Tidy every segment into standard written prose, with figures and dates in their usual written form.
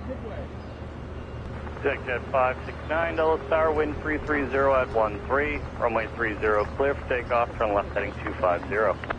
Jet 569, Dulles Tower, wind 330 at 13, runway 30 clear for takeoff, turn left heading 250.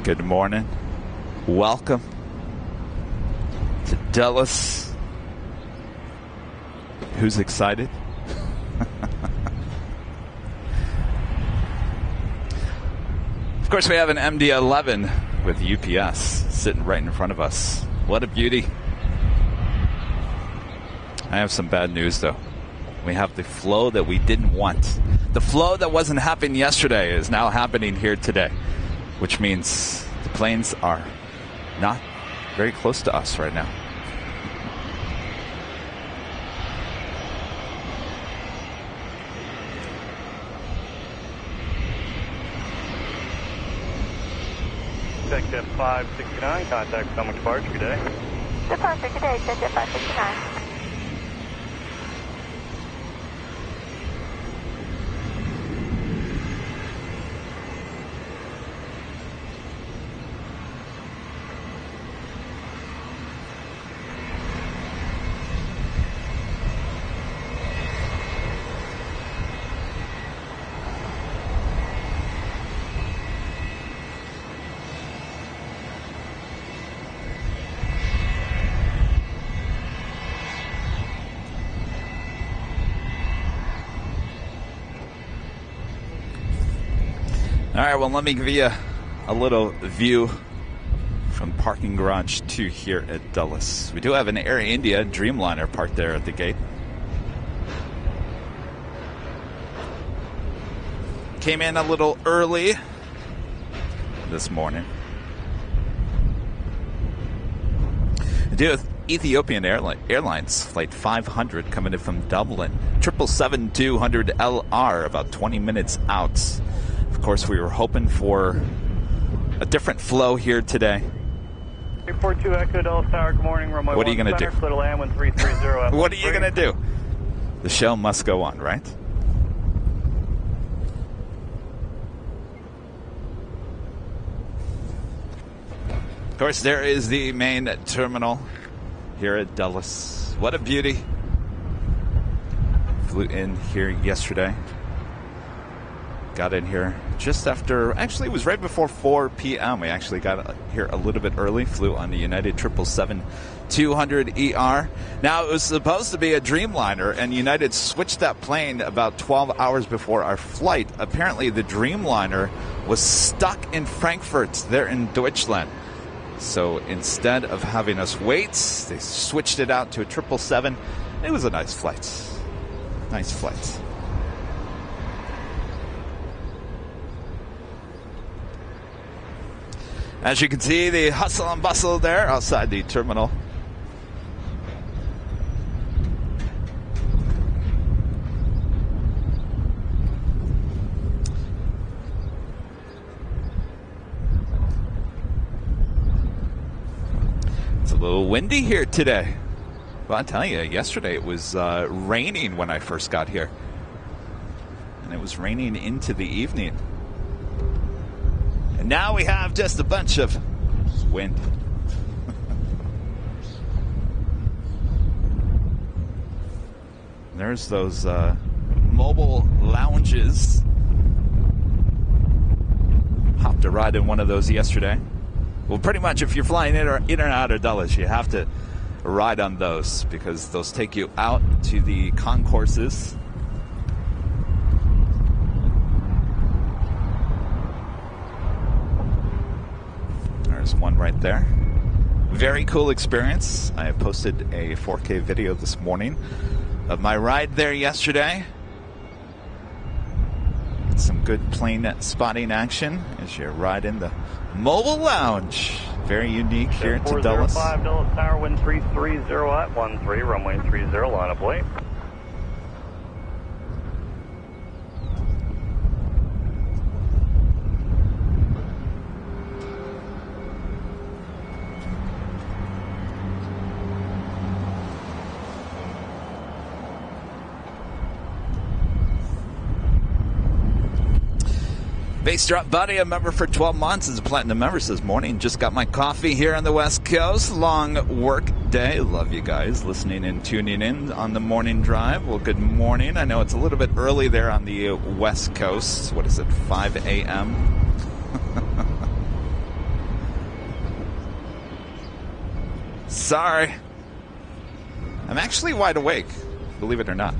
Good morning. Welcome to Dulles. Who's excited? Of course, we have an MD-11 with UPS sitting right in front of us. What a beauty. I have some bad news, though. We have the flow that we didn't want. The flow that wasn't happening yesterday is now happening here today, which means the planes are not very close to us right now. Jet 569, contact Summit departure, good day. Departure, good day, Jet 569. All right, well, let me give you a little view from parking garage 2 here at Dulles. We do have an Air India Dreamliner parked there at the gate. Came in a little early this morning. We do have Ethiopian Airlines Flight 500 coming in from Dublin. 777-200LR, about 20 minutes out. Of course, we were hoping for a different flow here today. 342 Echo Dulles Tower, good morning. Runway What are you going to do? Clear to land, wind 330 at What are you going to do? The show must go on, right? Of course, there is the main terminal here at Dulles. What a beauty. Flew in here yesterday. Got in here just after, actually it was right before 4 p.m. We actually got here a little bit early, flew on the United 777-200ER. Now, it was supposed to be a Dreamliner, and United switched that plane about 12 hours before our flight. Apparently, the Dreamliner was stuck in Frankfurt, there in Deutschland. So instead of having us wait, they switched it out to a 777. It was a nice flight. Nice flight. As you can see, the hustle and bustle there outside the terminal. It's a little windy here today. Well, I'll tell you, yesterday it was raining when I first got here. And it was raining into the evening. And now we have just a bunch of wind. There's those mobile lounges. Hopped a ride in one of those yesterday. Well, pretty much if you're flying in and out of Dulles, you have to ride on those because those take you out to the concourses. There's one right there. Very cool experience. I posted a 4K video this morning of my ride there yesterday. Some good plane spotting action as you ride in the mobile lounge. Very unique here to Dulles. 405 Dulles Tower, wind 330 at 13, runway 30, line up late. Base Drop Buddy, a member for 12 months, is a platinum member. Says, morning, just got my coffee here on the West Coast. Long work day. Love you guys listening and tuning in on the morning drive. Well, good morning. I know it's a little bit early there on the West Coast. What is it, 5 a.m.? Sorry. I'm actually wide awake, believe it or not.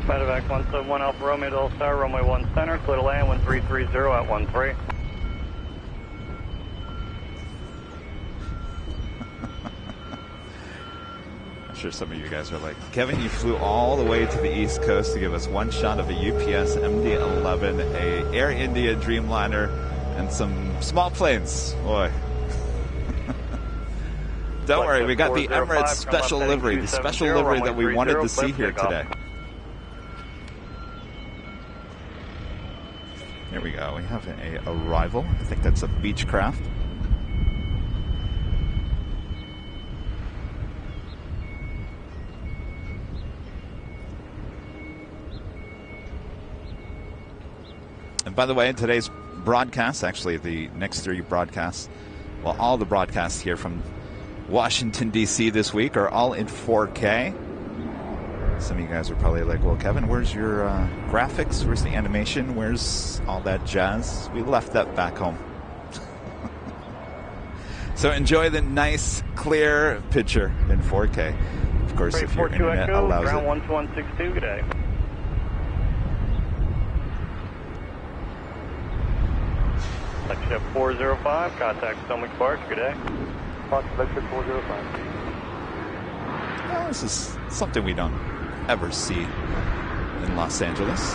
Medevac 171 Alpha Romeo to All-Star, runway 1 center, clear to land 1330 at 13. I'm sure some of you guys are like, Kevin, you flew all the way to the East Coast to give us one shot of a UPS MD-11, a Air India Dreamliner, and some small planes. Boy. Don't worry, we got the Emirates special livery, the special livery that we wanted to see here today. Here we go. We have a arrival. I think that's a Beechcraft. And by the way, today's broadcast, actually the next 3 broadcasts, well, all the broadcasts here from Washington, D.C. this week are all in 4K. Some of you guys are probably like, well, Kevin, where's your graphics? Where's the animation? Where's all that jazz? We left that back home. So enjoy the nice, clear picture in 4K. Of course, if your internet allows it. Ground 12162, good day. Flexjet 405, contact Stomach Barge, good day. Flexjet 405. Well, this is something we don't ever see in Los Angeles.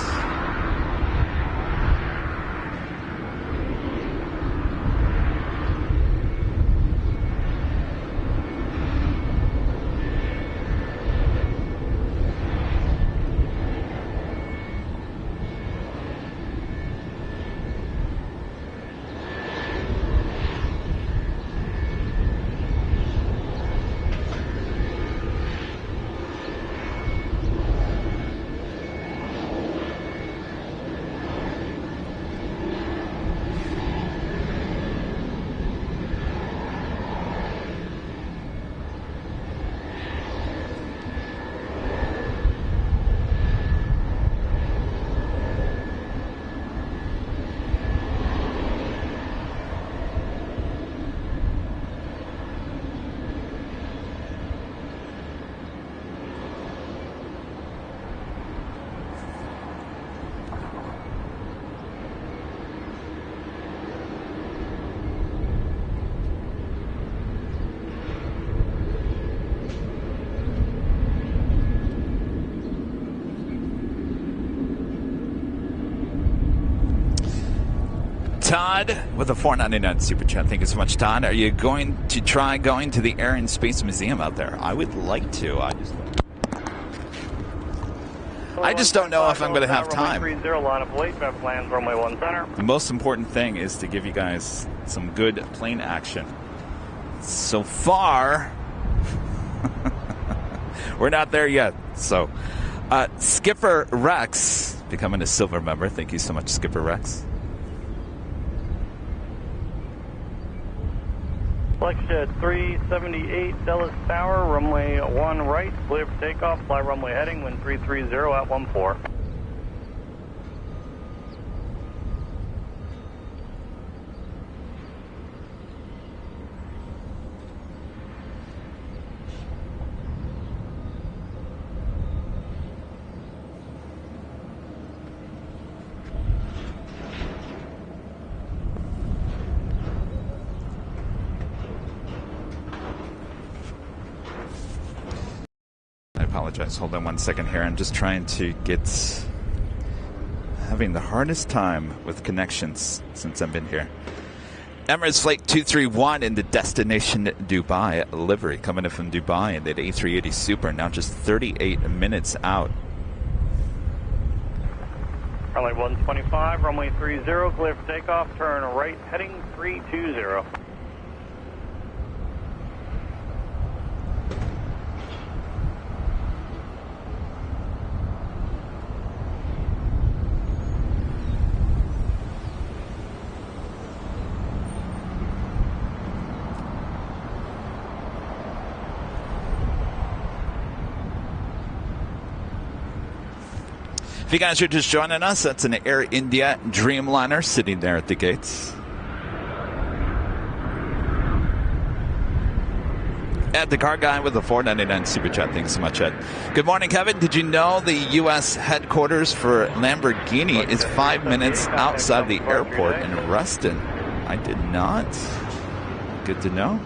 Todd with a $4.99 super chat. Thank you so much, Todd. Are you going to try going to the Air and Space Museum out there? I would like to. I just don't know if I'm going to have time. The most important thing is to give you guys some good plane action. So far, we're not there yet. So, Skipper Rex becoming a silver member. Thank you so much, Skipper Rex. Flexjet 378 Dulles Tower, runway 1 right, clear for takeoff, fly runway heading, wind 330 at 14. Apologize. Hold on one second here. I'm just trying to having the hardest time with connections since I've been here. Emirates Flight 231 in the destination Dubai livery, coming in from Dubai in the A380 Super, now just 38 minutes out. Runway 125, runway 30, clear for takeoff, turn right, heading 320. If you guys are just joining us, that's an Air India Dreamliner sitting there at the gates. Ed, the car guy with the $4.99 super chat. Thanks so much, Ed. Good morning, Kevin. Did you know the U.S. headquarters for Lamborghini is 5 minutes outside the airport in Reston? I did not. Good to know.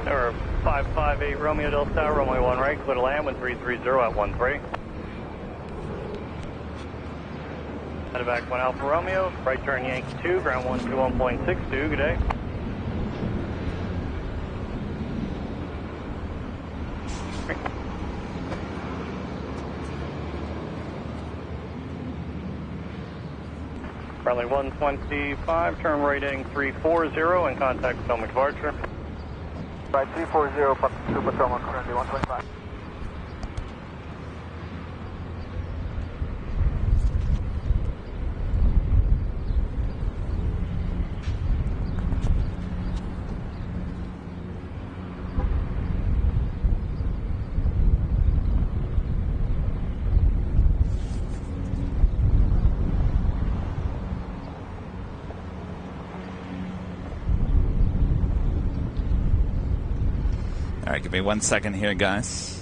There are 558 Romeo Delta Tower, runway 1 right, clear to land, wind 330 at 13. Headed back 1 Alpha Romeo, right turn Yankee 2, ground 121.62, good day. Runway 125, turn right heading 340 and contact Potomac departure. Right, 340, Potomac, currently 125. All right, give me 1 second here, guys.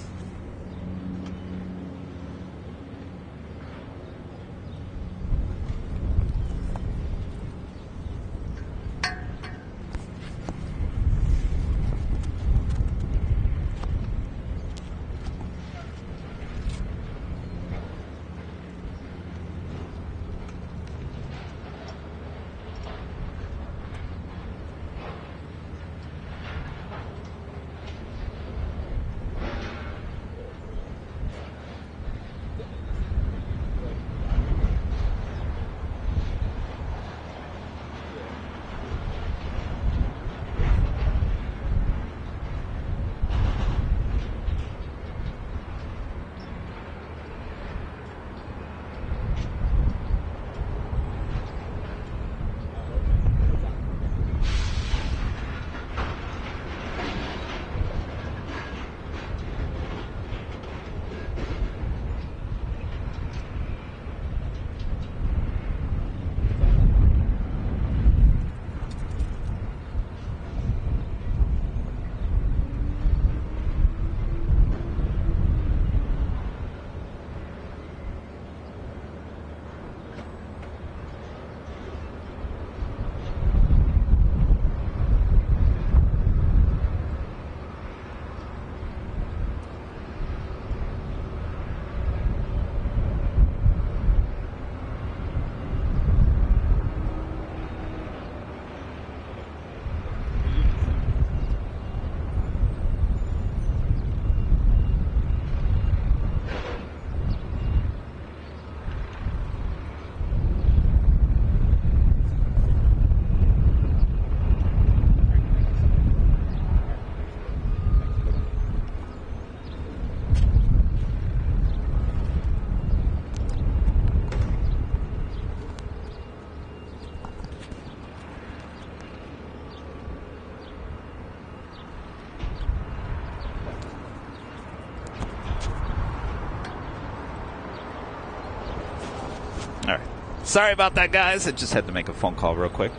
All right. Sorry about that, guys. I just had to make a phone call real quick.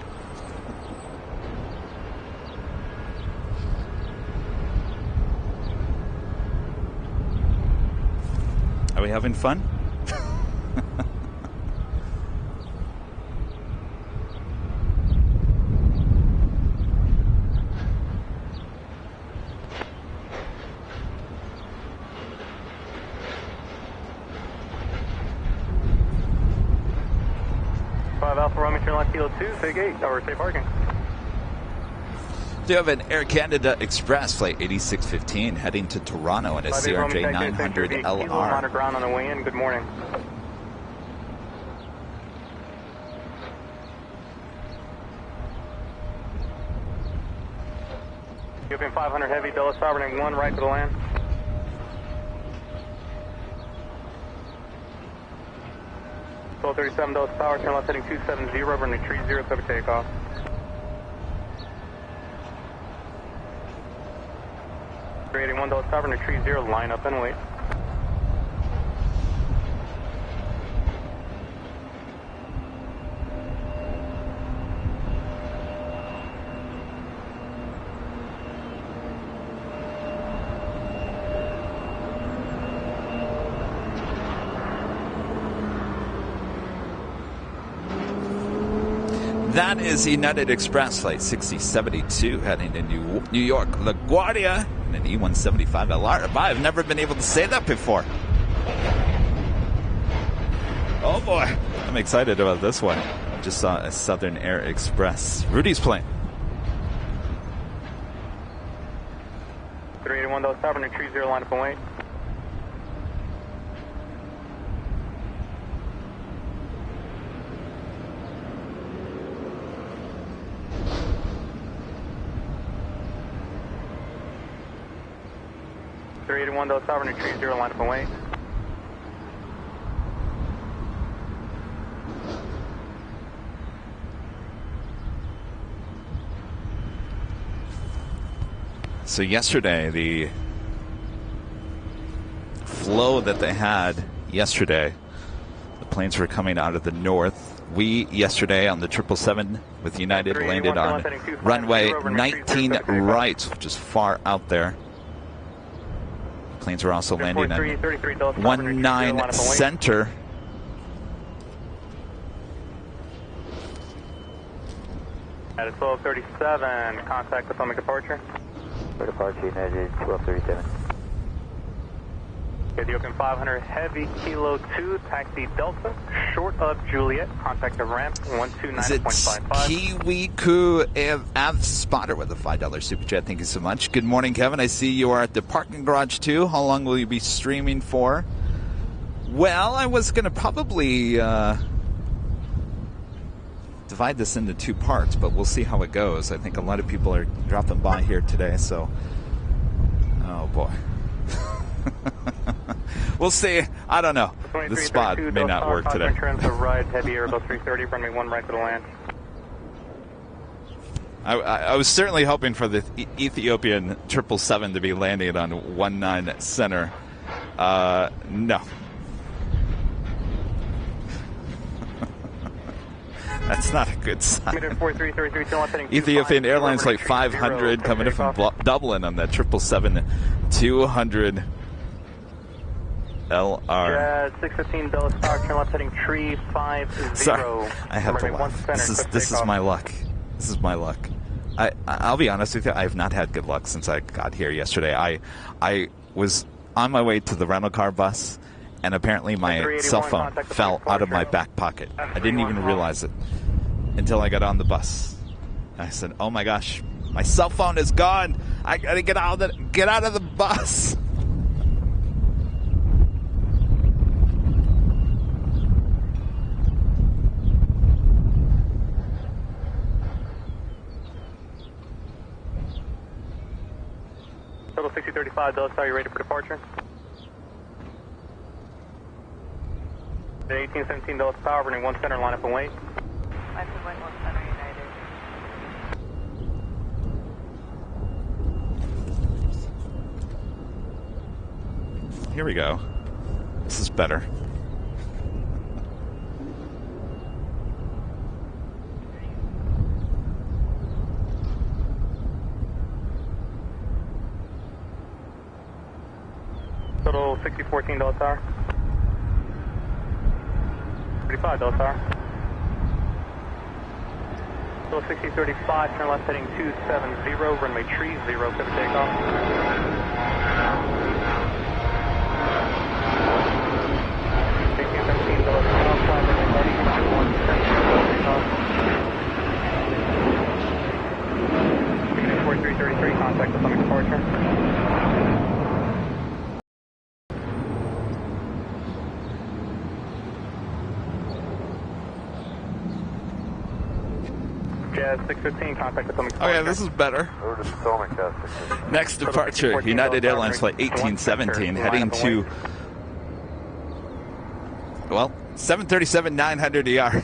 Are we having fun? Sig 8, or safe parking. Do you have an Air Canada Express flight 8615 heading to Toronto in a CRJ 900 LR? Monitor ground on the way in. Good morning. Ethiopian 500 heavy, Dulles Tower, 1 right to the land. Soul 37 Dulles Tower, turn left heading 270, runway 30, cover takeoff. Creating 1 Dulles Tower, runway 30, line up and wait. That is United Express flight 6072 heading to New York LaGuardia in an E175 LR. I've never been able to say that before. Oh boy, I'm excited about this one. I just saw a Southern Air Express. Rudy's plane. 381 Dulles Tower, runway 30, line up and wait. One Dulles Tower, 30, line up and wait. So yesterday, the flow that they had yesterday, the planes were coming out of the north. We, yesterday on the 777 with United, landed on runway 19 right, which is far out there. Planes were also landing on 19 center. At 1237, contact the departure. For departure, United 1237. Ethiopian 500 heavy, kilo 2, taxi Delta, short of Juliet, contact the ramp 129.55. Kiwi Ku Av Spotter with a $5 super chat. Thank you so much. Good morning, Kevin. I see you are at the parking garage too. How long will you be streaming for? Well, I was going to probably divide this into 2 parts, but we'll see how it goes. I think a lot of people are dropping by here today, so oh boy. We'll see. I don't know. The spot may not work today. Right, heavy Airbus 330, runway 1 right to the land. I was certainly hoping for the Ethiopian 777 to be landing on 19 center. No. That's not a good sign. Ethiopian Airlines flight 500 coming in from Dublin on that 777-200 LR. 615 Dulles Tower, turn left heading 350. Sorry, I have to laugh. This is my luck. This is my luck. I'll be honest with you. I have not had good luck since I got here yesterday. I was on my way to the rental car bus, and apparently my cell phone fell out of my back pocket. I didn't even realize it until I got on the bus. I said, "Oh my gosh, my cell phone is gone! I gotta get out of the bus." Total 6035 Dulles Tower, you ready for departure? 1817 Dulles Tower, running 1 center, line up and wait. I can wait 1 center, United. Here we go. This is better. Total 6014 Dulles Tower. 35 Dulles Tower. Total 6035, turn left heading 270, runway 30, clear for takeoff. 1617 Dulles Tower, fly runway 30, 1 center, takeoff. via 615, contact Potomac. Okay, this is better. Over to Potomac, 615. Next departure, United Airlines Flight 1817, heading to, well, 737 900 ER.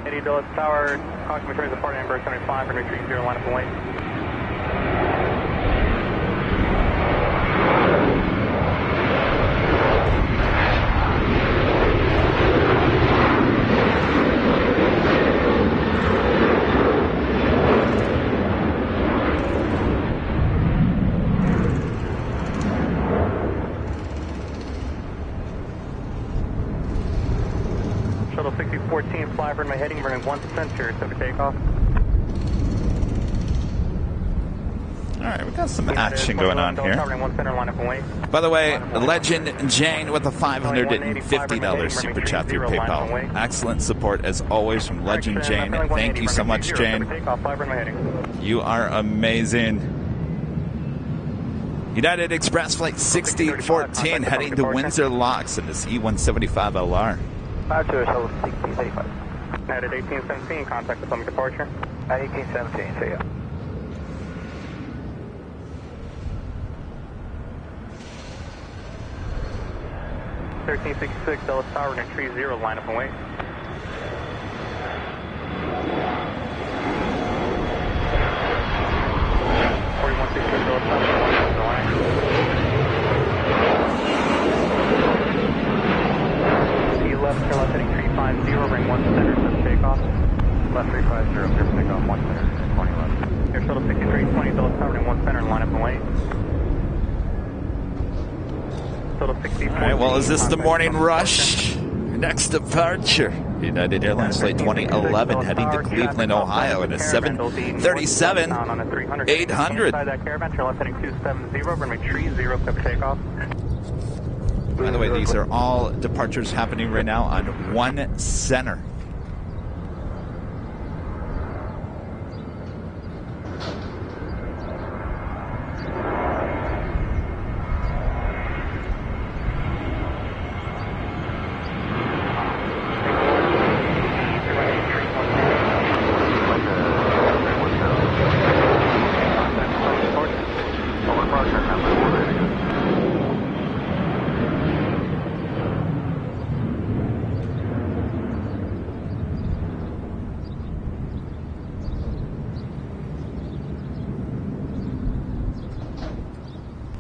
Eddie Dulles Tower, caution returns to party number 75 and retreat 0, line up and wait. Shuttle 6014, fly for my heading, running 1 center, set for takeoff. All right, we got some action going on here. By the way, Legend Jane with a $550 super chat through PayPal. Excellent support as always from Legend Jane. Thank you so much, Jane. You are amazing. United Express Flight 6014 heading to Windsor Locks in this E175LR. Departure, shuttle 1635. United 1817, contact Potomac departure. 1817, see ya. $1366 Dulles Tower, near tree 0, line up and wait. Dulles Tower, line up and wait. 11, turn left heading 350, ring 1 center, set takeoff. Left 350, clear for takeoff, 1 center, 20 left. Air Shuttle 6320, Dulles Tower, ring 1 center, line up and wait. Shuttle 60. All right, well, is this the morning rush? Next departure, United Airlines Flight 2011 heading to Cleveland, Ohio in a 737 800. Inside that caravan, turn left heading 270, runway tree 0, set for takeoff. By the way, these are all departures happening right now on 1 center.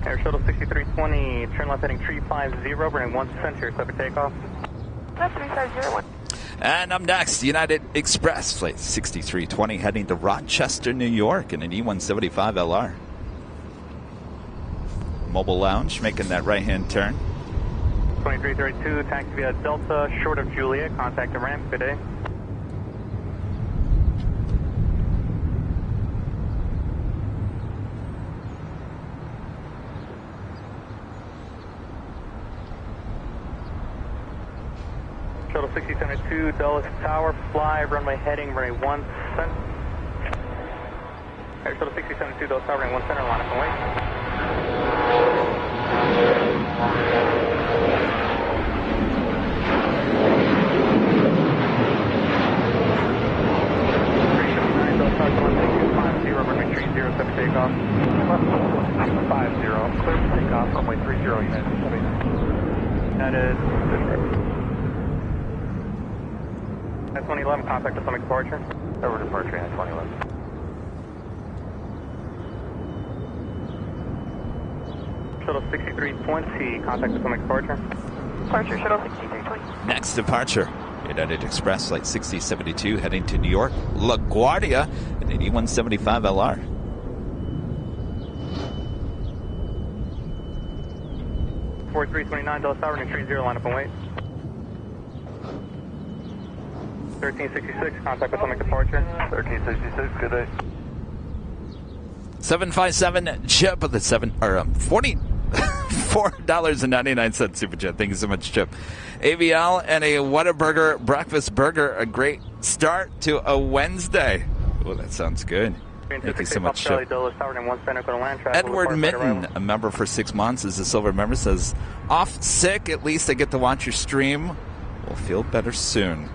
Air Shuttle 6320, turn left heading 350, running 1 center, set for takeoff. That's 3501. And up next, United Express Flight 6320 heading to Rochester, New York in an E175LR. Mobile Lounge making that right-hand turn. 2332, taxi via Delta, short of Juliet, contact the ramp, good day. Shuttle 6072, Dulles Tower, fly, runway heading, runway 1 center. Air Shuttle 6072, Dulles Tower, runway 1 center, line up and wait. Dulles Tower, 1650, runway 30, set for takeoff. 50, clear for takeoff, runway 30, United 79. That is at 2011, contact Potomac departure. Over departure at 2011. Shuttle 6320, contact Potomac departure. Departure, Shuttle 6320. Next departure, United Express Flight 6072 heading to New York, LaGuardia in an E175LR. Fort 329, Dulles Tower, near tree 0, line up and wait. 1366, contact Potomac departure. 1366, good day. 757 Chip with the $44.99 super chat. Thank you so much, Chip. AVL and a Whataburger breakfast burger. A great start to a Wednesday. Oh, that sounds good. Thank you so much, Chip. Edward Mitten, a member for 6 months, is a silver member, says, off sick, at least I get to watch your stream. We'll feel better soon.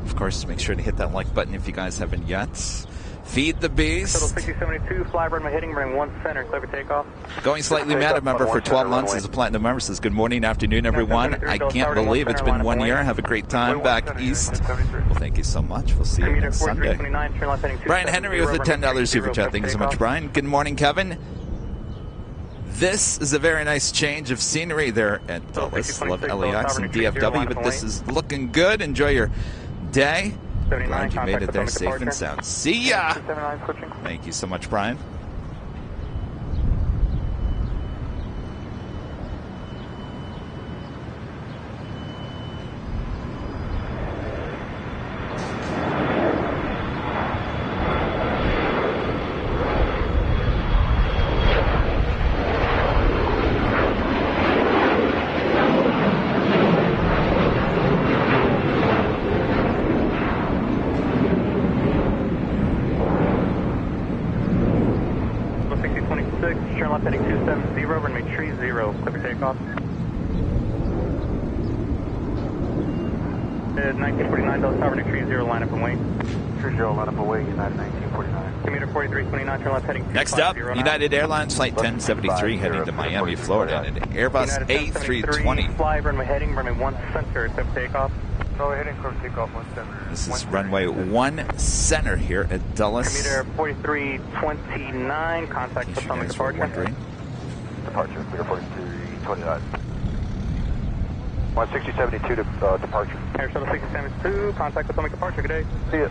Of course, make sure to hit that like button if you guys haven't yet. Feed the beast. Shuttle 6072, fly runway heading, running 1 center, clear for takeoff. Going Slightly Mad, a member for 12 months, is a platinum member, says, good morning, afternoon, everyone. I can't believe it's been 1 year. Have a great time back east. Well, thank you so much. We'll see you next Sunday. Brian Henry with a $10 super chat. Thank you so much, Brian. Good morning, Kevin. This is a very nice change of scenery there at Dulles. Love LAX and DFW, but this is looking good. Enjoy your day. Glad you made it there safe and sound. See ya! Thank you so much, Brian. Heading 270, runway 30, clear for takeoff. 1949, Delta Tower, runway 30, line up and wait. 30, line up and wait, United 1949. Commuter 4329, turn left heading 250. Next up, United Airlines Flight 1073 heading to Miami, Florida, and Airbus A320. Fly, runway heading, runway 1 center, clear for takeoff. Runway heading, clear for takeoff, 1 center. This is runway 1 center here at Dulles. Commuter 4329, contact for summit departure. Departure, clear 4329. 16072 to departure. Air Shuttle 6072, contact with summit departure. Good day. See ya.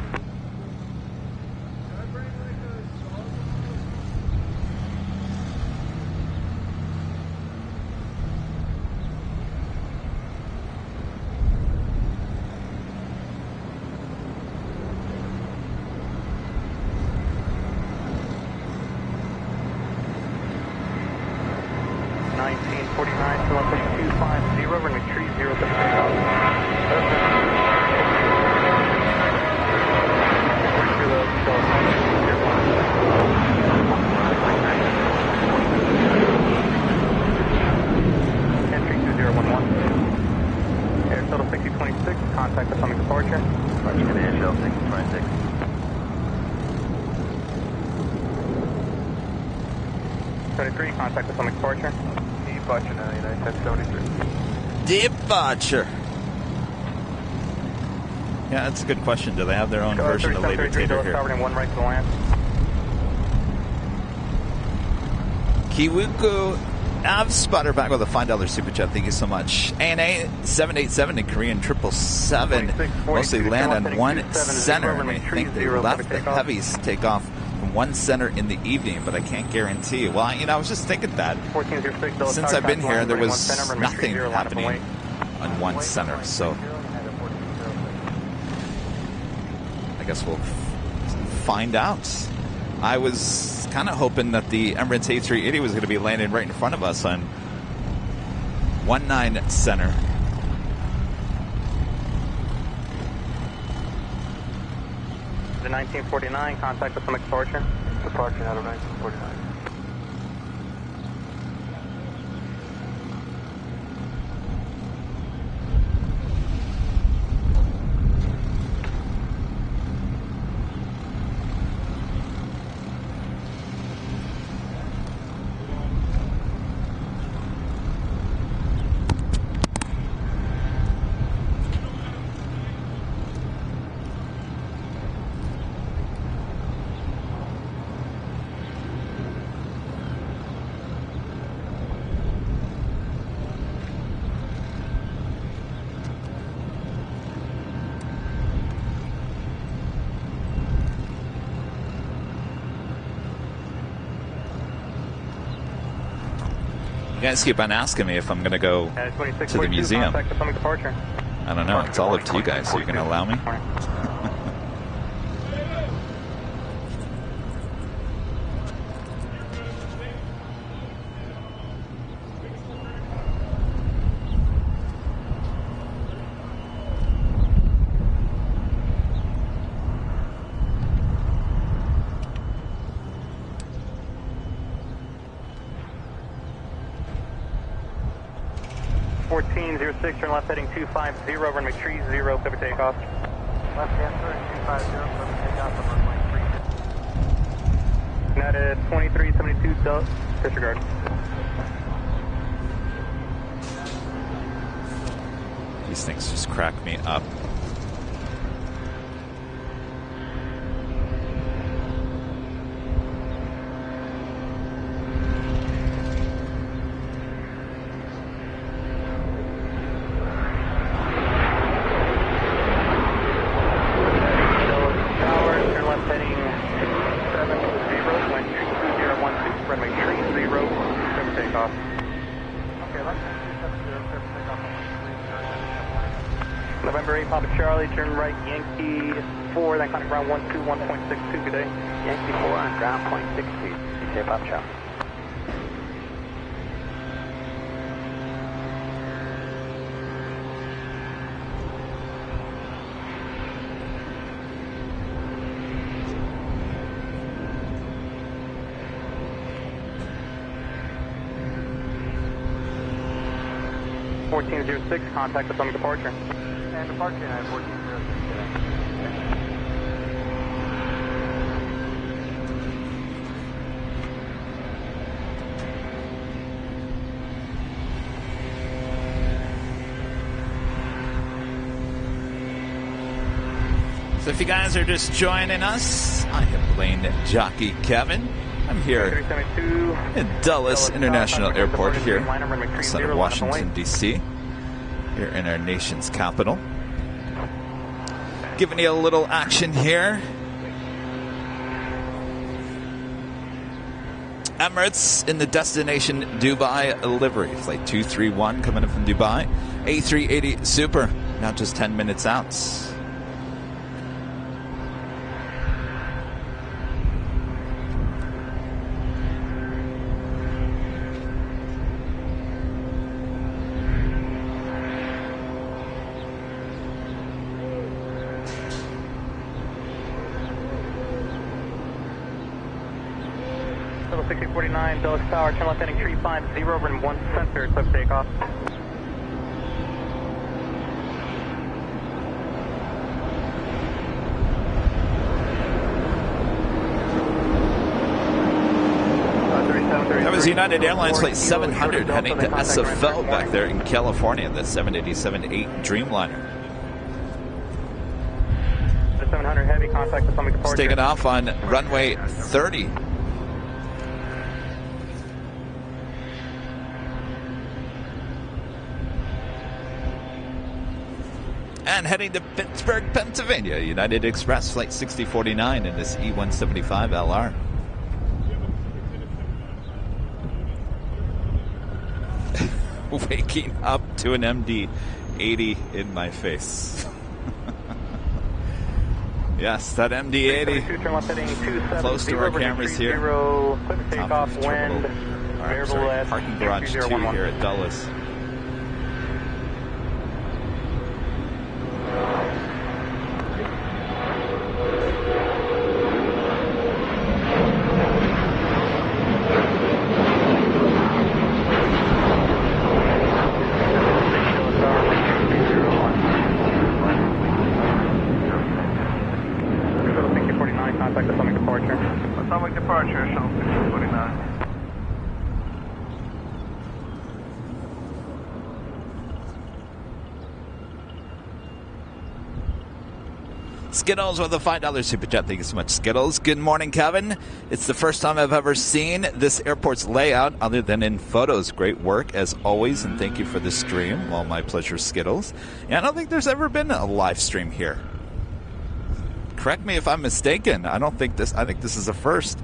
Departure. Yeah, that's a good question. Do they have their own version of Lady Tater here? Kiwuku Av Spotter back with a $5 super chat. Thank you so much. ANA 787 and Korean 777 mostly land on 1 center, and I think they left the heavies take off from 1 center in the evening, but I can't guarantee. Well, you know, I was just thinking that since I've been here, there was nothing happening on 1 center, so I guess we'll find out. I was kind of hoping that the Emirates A380 was going to be landing right in front of us on 19 center. The 1949, contact with summit departure. Departure out of 1949. You guys keep on asking me if I'm going to go to the museum. I don't know. It's all up to you guys. So you're going to allow me? 2006, turn left heading 250, runway 30, clear for takeoff. Left answer, 250, clear for takeoff on runway 30. United 2372, disregard. These things just crack me up. November 8, Papa Charlie, turn right, Yankee 4, then contact ground 121.62, good day. Yankee 4 on ground, .62, DJ Papa Charlie. Contact us on departure. And departure, United 1406. So if you guys are just joining us, I am Plane Jockey Kevin. I'm here at Dulles International Airport here outside of Washington, D.C., here in our nation's capital. Giving you a little action here. Emirates in the destination Dubai livery. Flight 231 coming in from Dubai. A380 Super, now just 10 minutes out. Level 6049, Dulles Tower, turn left heading 350, run 1 center, clear for takeoff. That was United Airlines Flight 700 heading to SFO back there in California, the 787-8 Dreamliner. The 700 heavy, contact us on the departure. It's taking off on runway 30. And heading to Pittsburgh, Pennsylvania, United Express Flight 6049 in this E175 LR. Waking up to an MD-80 in my face. Yes, that MD-80. Close to our cameras here. Takeoff, wind, parking garage 2 here at Dulles. Skittles with a $5 super chat. Thank you so much, Skittles. Good morning, Kevin. It's the first time I've ever seen this airport's layout other than in photos. Great work, as always, and thank you for the stream. Well, my pleasure, Skittles. Yeah, I don't think there's ever been a live stream here. Correct me if I'm mistaken. I think this is a first.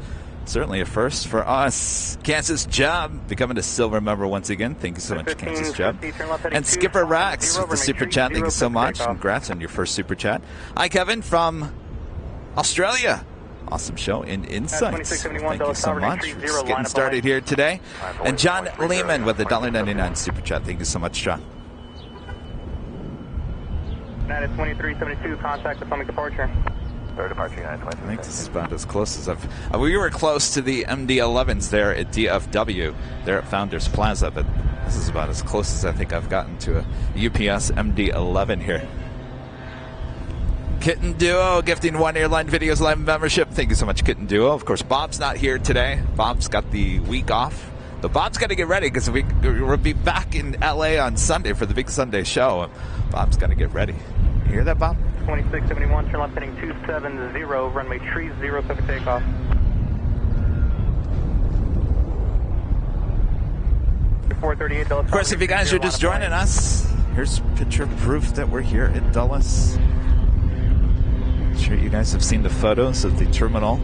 Certainly a first for us. Kansas Job becoming a silver member once again. Thank you so much, Kansas Job. And Skipper Rax with the super chat. Thank you so much. Congrats on your first super chat. Hi, Kevin from Australia. Awesome show and insights. Thank you so much. We're just getting started here today. And John Lehman with the $1.99 super chat. Thank you so much, John. United 2372, contact us on the departure. Third departure, United I 23. think this is about as close as I've... we were close to the MD-11s there at DFW, there at Founders Plaza, but this is about as close as I think I've gotten to a UPS MD-11 here. Kitten Duo gifting 1 Airline Videos Live membership. Thank you so much, Kitten Duo. Of course, Bob's not here today. Bob's got the week off. But Bob's got to get ready because we'll be back in LA on Sunday for the big Sunday show. Bob's got to get ready. You hear that, Bob? 2671, turn left heading 270, runway 30, perfect takeoff. Of course, if you guys are just joining us, here's picture proof that we're here at Dulles. I'm sure you guys have seen the photos of the terminal.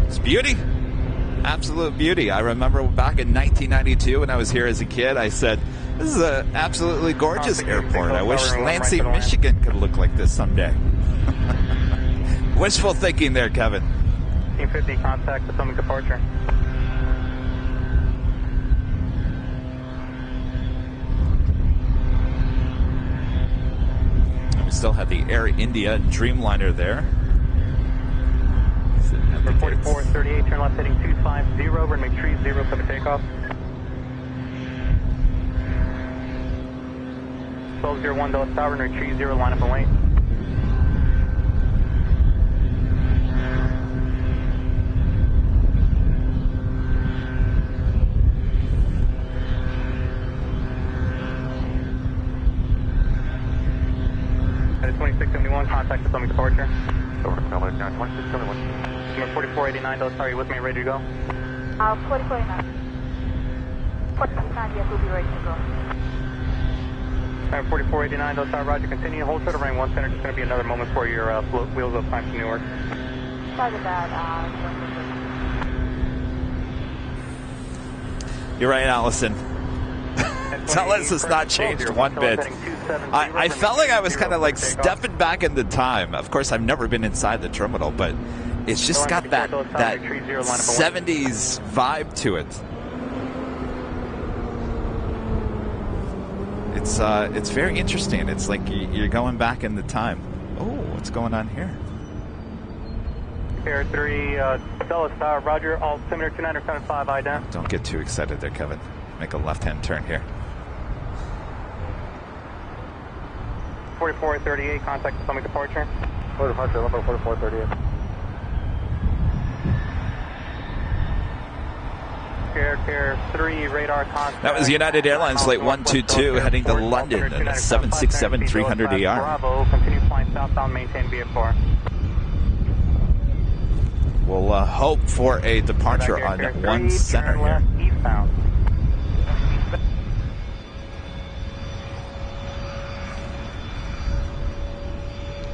It's beauty. Absolute beauty. I remember back in 1992 when I was here as a kid, I said, this is an absolutely gorgeous airport. I wish Lansing, Michigan could look like this someday. Wishful thinking there, Kevin. 1850, contact Potomac departure. We still have the Air India Dreamliner there. Number 4438, turn left heading 250, runway 30, perfect takeoff. 1201 Dulles Tower, runway 30, line up and wait. At 2671, contact Potomac departure. Over to Melbourne, 2671. Number 4489, Dulles Tower, you with me, ready to go? 4489. 49, yes, we'll be ready to go. Number 4489, Dulles Tower, roger, continue, hold short of runway 1 center, just going to be another moment before your wheels will climb to Newark. Sorry about You're right, Allison. Dulles has not changed one bit. I felt like I was kind of like stepping back in the time. Of course, I've never been inside the terminal, but it's just got that 70s vibe to it. It's very interesting. It's like you're going back in the time. Oh, what's going on here? Air 3, Dulles Tower, roger, altimeter 2975, ident. Don't get too excited there, Kevin. Make a left-hand turn here. 4438, contact Potomac departure. Over departure, number 4438. Air 3, radar contact. That was United Airlines Flight 122 heading to London in a 767-300ER. Bravo, continue flying southbound, maintain VFR. We'll hope for a departure on 1 center here. Eastbound.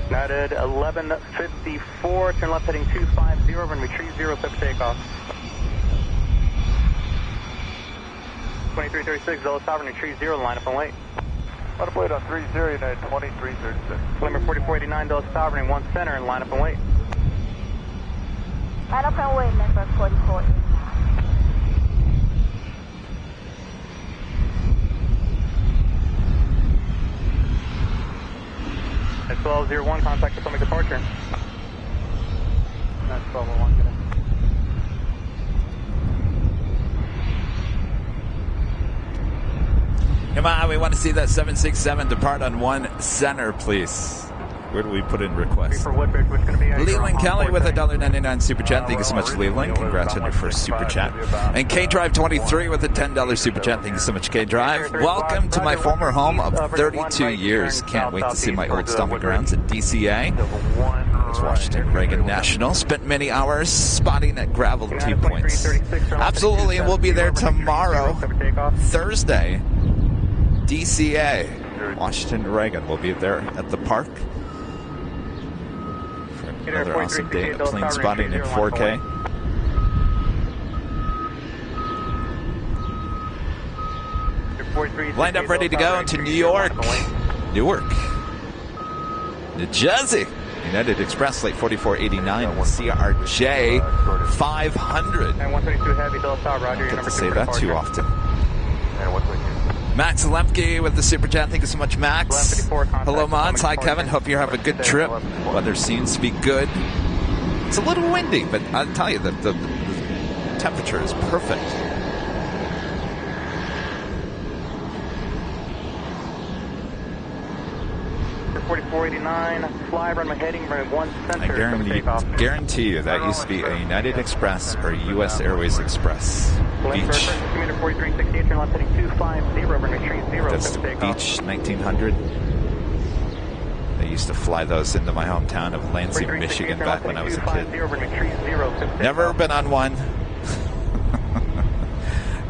United 1154, turn left heading 250, runway 30, clip takeoff. 2336, Dulles Tower, runway 30, line up and wait. On a blade on 30, United 2336. Number 4489, Dulles Tower, runway 1 center, and line up and wait. line up and wait, number 44. At 1201, contact Potomac departure. That's 1201, get in. Come on, we want to see that 767 depart on 1 center, please. Where do we put in request? For Woodbridge, which is going to be Leland Kelly with a $1.99 super chat. Thank you so much, Leland. Congrats on your first super chat. And K-Drive 23 with a $10 super chat. Thank you so much, K-Drive. Welcome to my former home of 32 years. Can't wait to see my old stomping grounds at DCA. It's Washington Reagan National. Spent many hours spotting at gravel tee points. Absolutely, and we'll be there tomorrow, Thursday. DCA, Washington Reagan. We'll be there at the park. Another awesome day of plane spotting in 4K. Lined up, ready to go to New York. Newark. New Jersey. United Express Flight 4489 CRJ 500. And 122 heavy, Dulles Tower, roger. I don't get to say that too often. And 122. Max Lemke with the super chat. Thank you so much, Max. 1154, contact Hello, Mods. Hi, departure. Kevin. Hope you have a good trip. Weather seems to be good. It's a little windy, but I'll tell you that the temperature is perfect. 4489, fly runway heading, runway 1 center. I guarantee you that used to be a United Express or US Airways Express. Beach. Commuter 4368, turn left heading 250, runway 30, That's the Beach 1900. They used to fly those into my hometown of Lansing, Michigan back when I was a kid. Never been on one.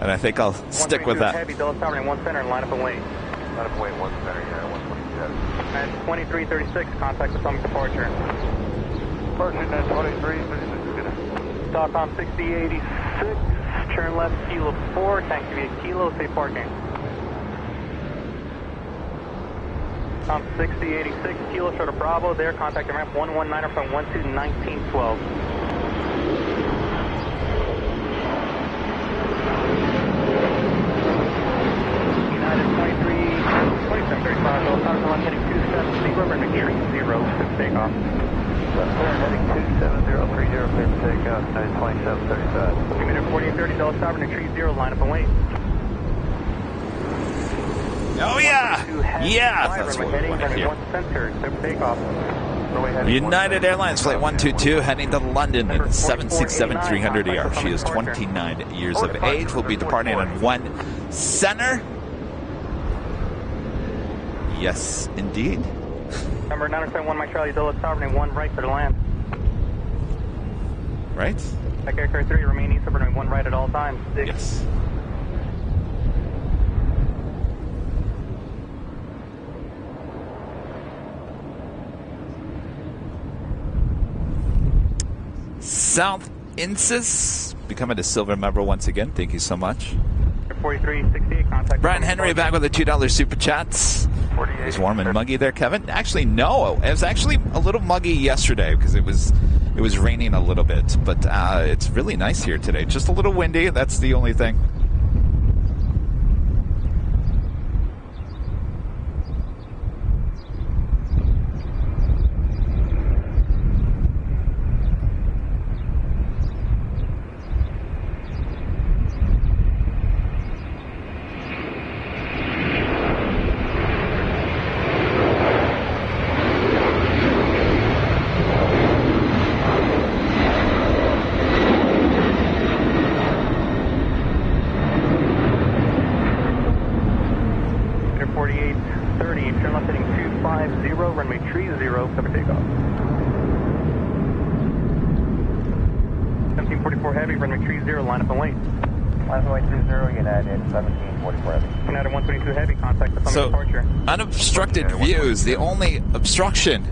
And I think I'll stick with that. Heavy, Dulles Tower, 1 center, and line up and wait. Line up and wait, 1 center, yeah, 127. At 2336, contact atomic departure. Departure at 2336. Stockholm 6086, turn left, kilo 4, taxi via kilo, safe parking. Tom 6086, kilo, short of Bravo, there, contact ramp 119 from 121912. United 2735, Dulles Tower, heading 270, runway 30, takeoff. Heading 27030, clear for takeoff, United 2735. Commuter 4830, Dulles Tower, tree 0, line up and wait. Oh, yeah. Yeah. That's what we want to hear. United Airlines Flight 122 heading to London in 767-300ER. She is 29 years of age. Will be departing on 1 center. Yes, indeed. Number 971, Mike Charlie, Dulles Tower, 1 right for the land. Right? Back aircraft 3, remain east of runway 1 right at all times. Yes. South Insis, becoming a silver member once again. Thank you so much. 4368, contact. Brian Henry back with the $2 super chats. It was warm and muggy there, Kevin. Actually, no. It was actually a little muggy yesterday because it was raining a little bit. But it's really nice here today. Just a little windy. That's the only thing. Unobstructed views. The only obstruction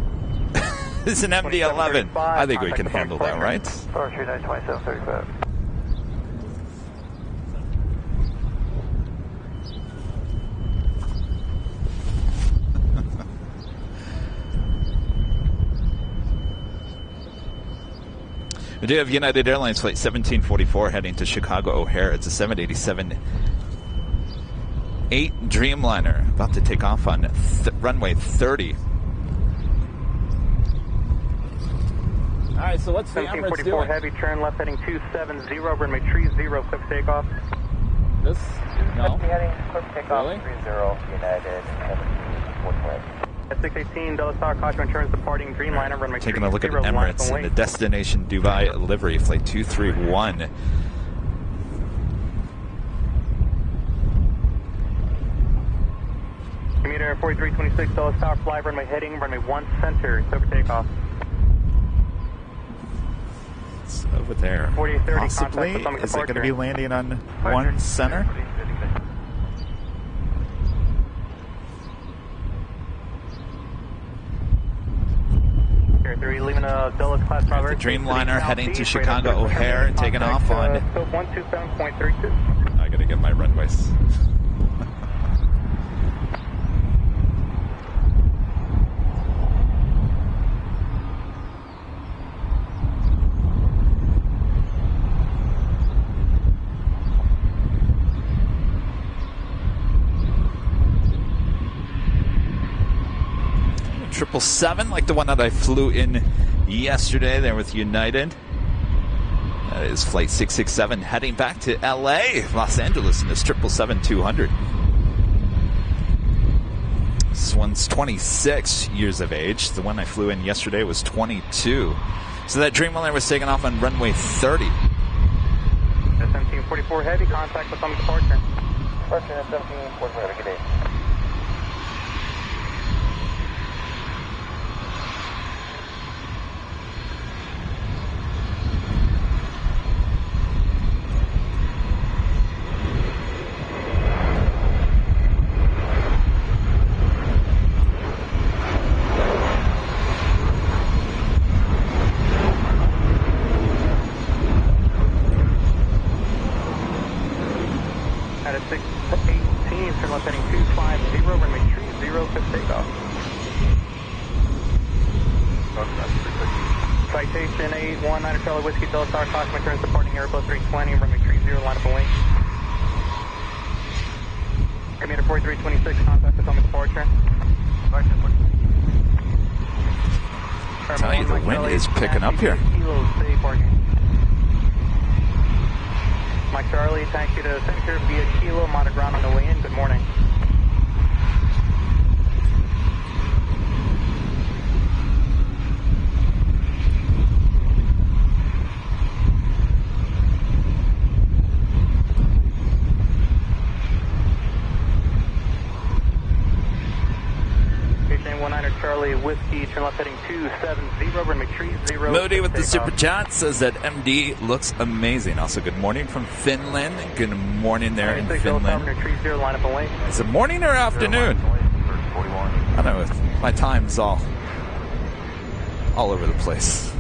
is an MD-11. I think we can handle that, right? Departure 2735. We do have United Airlines Flight 1744 heading to Chicago O'Hare. It's a 787-8 Dreamliner about to take off on runway 30. All right, so what's the Emirates doing? Heavy, turn left heading 270, runway 30, quick takeoff. This? No. Heading quick takeoff, Really? 30, United, 744. At 618, Dulles Tower, caution returns departing Dreamliner, runway 30, Taking a look at Emirates in the destination Dubai livery, flight 231. Commuter 4326, Dulles Tower, fly runway heading, runway 1 center, over takeoff. It's over there. 4830, Possibly. contact Is it going to be landing on 1 center? Leaving a Dulles class The Dreamliner heading to Chicago O'Hare and taking off on. Scope 127.32. I got to get my runways. 777, like the one that I flew in yesterday there with United. That is Flight 667 heading back to LA, Los Angeles in this 777-200. This one's 26 years of age. The one I flew in yesterday was 22. So that Dreamliner was taken off on runway 30. S-1744 Heavy, contact with some departure. Departure S-1744 Heavy, good day. At a 618, turn left heading 250, runway 30, for takeoff. Citation 819 Charlie Whiskey Delta Tower, caution returns departing Airbus 320, runway 30, line up and wing. Commander 4326, contact with home departure. I tell you, the wind is picking up here. Mike Charlie, thank you to center via Kilo, monitor ground on the way in. Good morning. Station 19 Charlie Whiskey, turn left heading 270, runway 30. Moody with the super chat says that MD looks amazing. Also, good morning from Finland. Good morning there in Finland. Is it morning or afternoon? I don't know. My time's all over the place.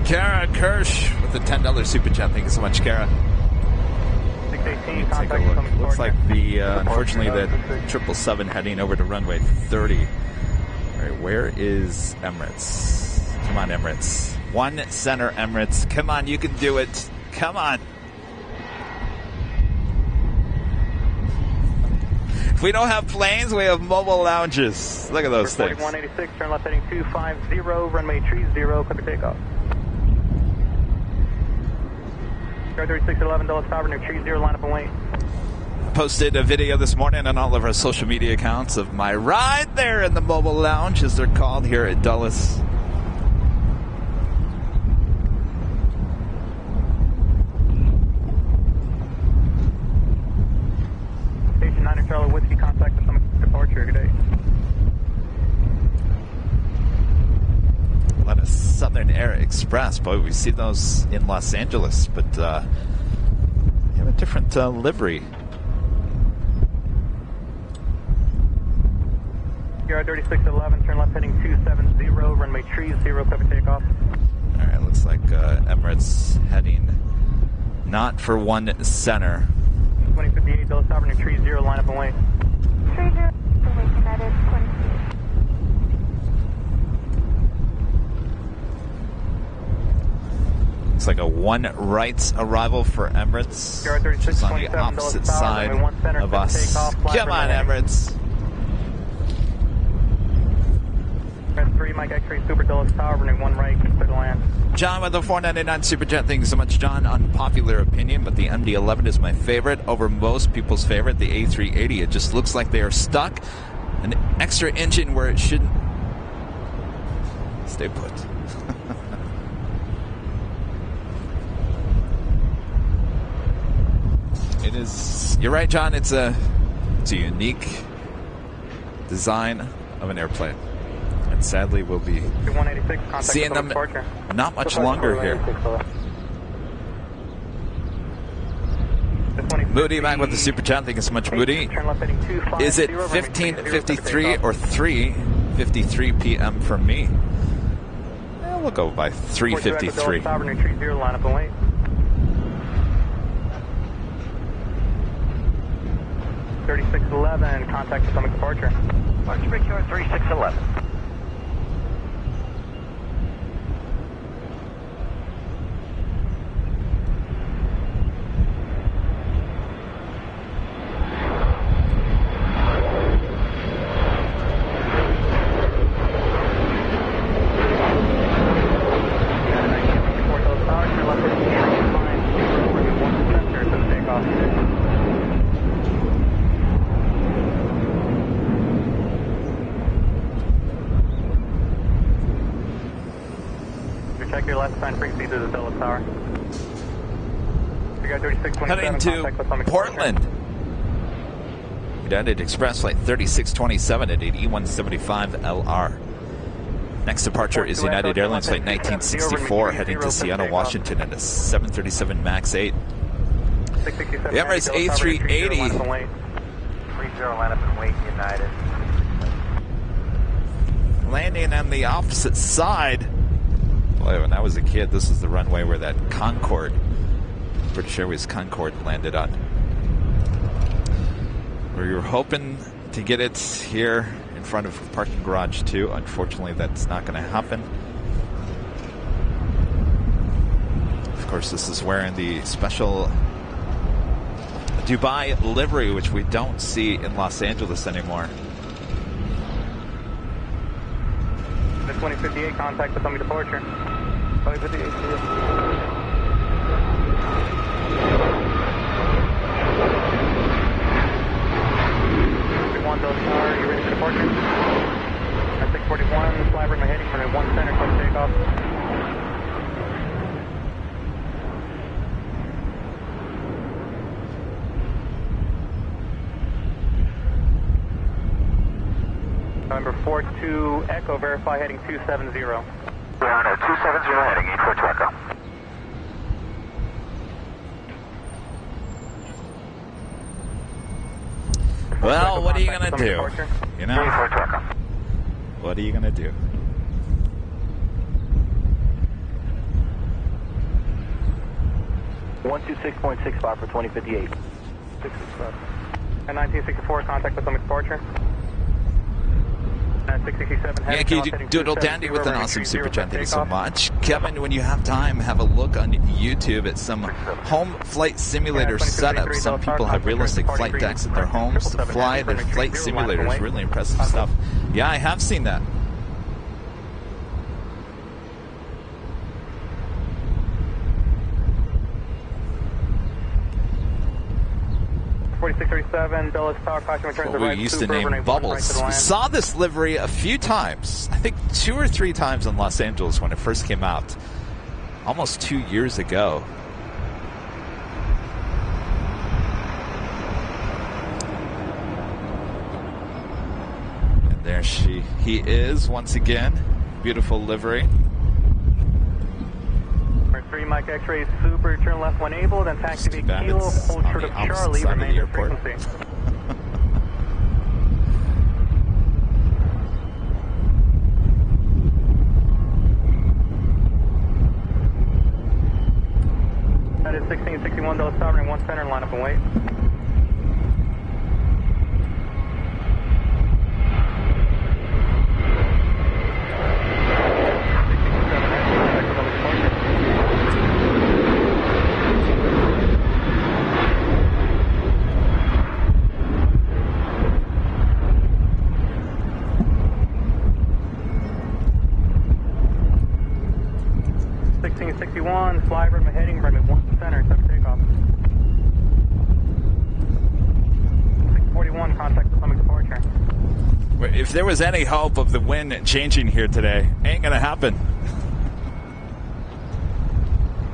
Kara Kirsch with the $10 super chat. Thank you so much, Kara. 618, Take a look. Looks like the unfortunately that 777 heading over to runway 30. All right, where is Emirates? Come on, Emirates. One center, Emirates. Come on, you can do it. Come on. If we don't have planes, we have mobile lounges. Look at those things. 4186, turn left heading 250, runway 30, clear for takeoff. 3611 Dulles Tower, 30, line up and wait. Posted a video this morning on all of our social media accounts of my ride there in the mobile lounge, as they're called here at Dulles. Station 9 Charlie Whiskey, contact with some departure. Good day. A lot of Southern Air Express. Boy, we see those in Los Angeles, but they have a different livery. Yard 3611, turn left heading 270, runway 30, cover takeoff. All right, looks like Emirates heading not for one center. 2058 Dulles Tower, 30, line up and wait. 30, United 20. It's like a one rights arrival for Emirates, which is on the opposite side of us. Come on, Emirates. Press 3, Mike X-ray, Super Dulles Tower, running 1 right, clear to land. John with the 499 Super Jet. Thank you so much, John. Unpopular opinion, but the MD-11 is my favorite over most people's favorite, the A380. It just looks like they are stuck. An extra engine where it shouldn't. Stay put. It is. You're right, John. It's a unique design of an airplane, and sadly, we'll be seeing them not much longer here. Moody back with the super chat. Thank you so much, Moody. Is it 15:53 or 3:53 p.m. for me? We'll go by 3:53. 3611, contact with some departure. March Brickyard 3611. Check your left sign frequency to the Dulles Tower. We got 3627. Heading to Portland. United Express flight 3627 at 8175 LR. Next departure is United Airlines flight 1964 heading to Seattle, Washington at a 737 MAX 8. The Emirates A380. 30 line up and wait, United. Landing on the opposite side. Boy, when I was a kid, this is the runway where that Concorde, British Airways Concorde, landed on. We were hoping to get it here in front of parking garage 2. Unfortunately, that's not going to happen. Of course, this is wearing the special Dubai livery, which we don't see in Los Angeles anymore. The 2058, contact with departure. 2058, you ready for departure? At 641, fly over my heading for 1 center, close takeoff. November 42 Echo, verify heading 270. We're on a 270 heading 842 Echo. Well, what are you going to do? You know? What are you going to do? One 126.65 for 2058. 665. And 1964, contact with departure. 667, Yankee Doodle Dandy with an awesome super chat. Thank you so much. Kevin, when you have time, have a look on YouTube at some home flight simulator setups. Some people have realistic flight decks at their homes to fly their flight simulators. Really impressive stuff. Yeah, I have seen that. Dulles Tower, what we used to name Bubbles. We saw this livery a few times. I think 2 or 3 times in Los Angeles when it first came out. Almost 2 years ago. And there he is once again. Beautiful livery. 3 Mike X-ray Super, turn left when able, then taxi to Kilo, hold short of Charlie, remainder frequency. That is 1661 Dulles Tower, 1 center, line up and wait. Fly over my heading, runway 1 center, set takeoff. 641, contact with departure. If there was any hope of the wind changing here today, ain't gonna happen.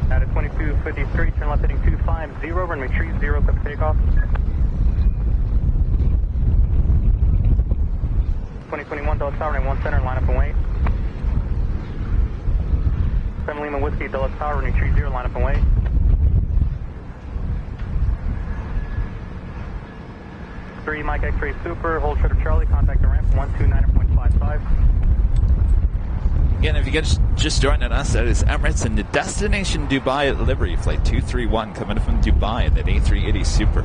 At a 2253, turn left heading 250, runway 30, set takeoff. 2021 Dulles Tower, 1 center, line up and wait. 7 Lima Whiskey, Dulles Tower, runway 30, line up and wait. 3 Mike X-ray Super, hold short of Charlie, contact the ramp 129.55. Again, if you get just joining us, that is Emirates and the destination Dubai at livery, flight 231 coming from Dubai in that A380 Super.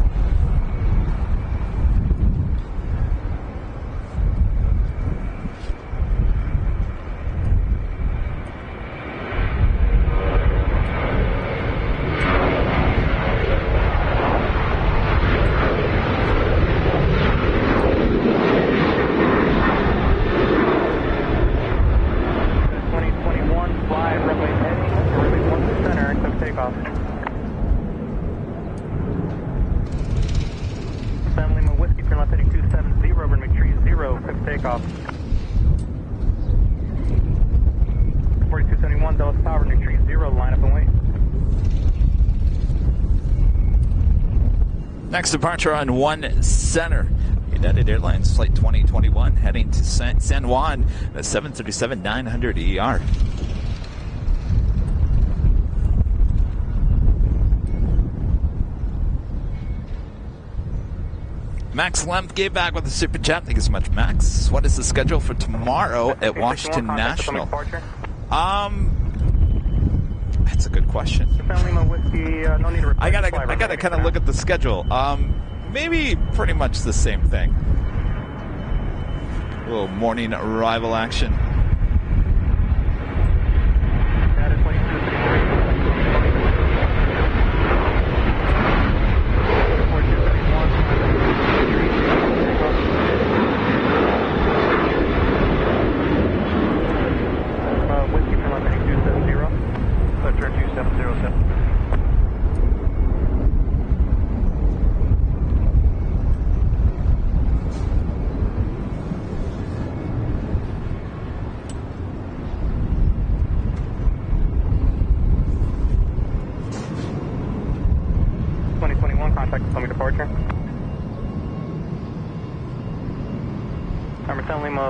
271 Dallas Tower, New 30, line up and wait. Next departure on 1 Center. United Airlines Flight 2021 heading to San Juan at 737-900 ER. Max Lemp gave back with a super chat. Thank you so much, Max. What is the schedule for tomorrow at Washington National? That's a good question. I gotta kind of look at the schedule. Maybe pretty much the same thing. A little morning arrival action.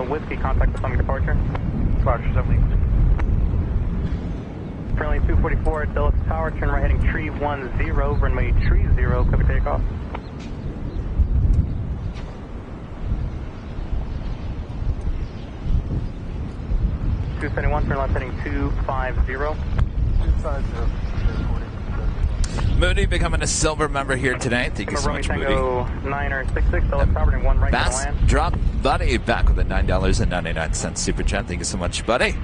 Whiskey, contact the Summit departure. Roger, 70. Friendly 244 at Dallas Tower, turn right heading tree 10, runway tree 0, copy takeoff. turn left heading 250. 250. Moody becoming a silver member here today. Thank you so much, Moody. 966, Dallas Tower, 1 right Bass land. Drop Buddy back with a $9.99 super chat. Thank you so much, Buddy.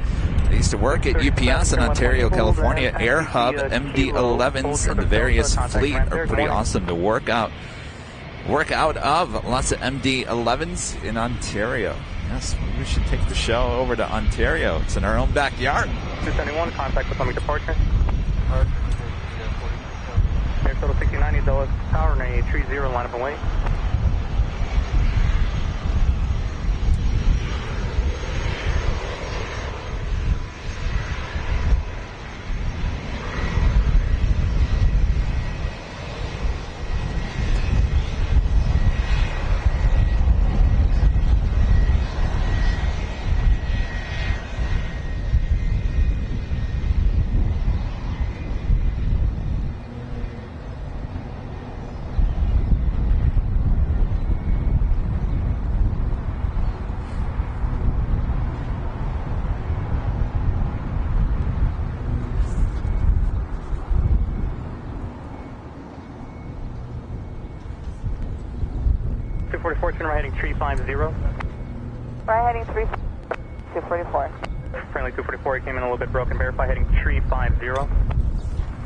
I used to work at UPS in Ontario, California. Air Hub MD-11s and the various fleet are pretty awesome to work out of. Lots of MD-11s in Ontario. Yes, we should take the show over to Ontario. It's in our own backyard. 271, contact with Summit departure. Air total 6090, Dallas Tower, runway tree 0, line up and wait. Right heading tree 50. Right heading 244. Friendly 244, he came in a little bit broken. Verify heading tree 50.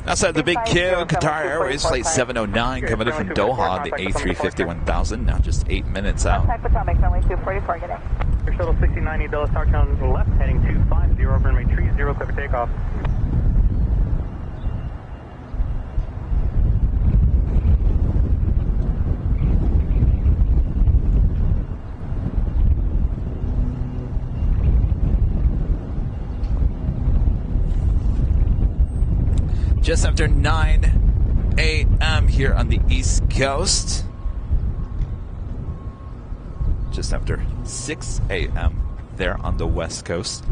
Outside the Big Q, Qatar Airways Flight 709 coming in from Doha, the A350-1000, now just 8 minutes out. Contact Potomac, friendly 244, get in. Air shuttle 6090, Dallas Tower, on the left heading 250, runway tree 0, clear for takeoff. Just after 9 a.m. here on the East Coast. Just after 6 a.m. there on the West Coast.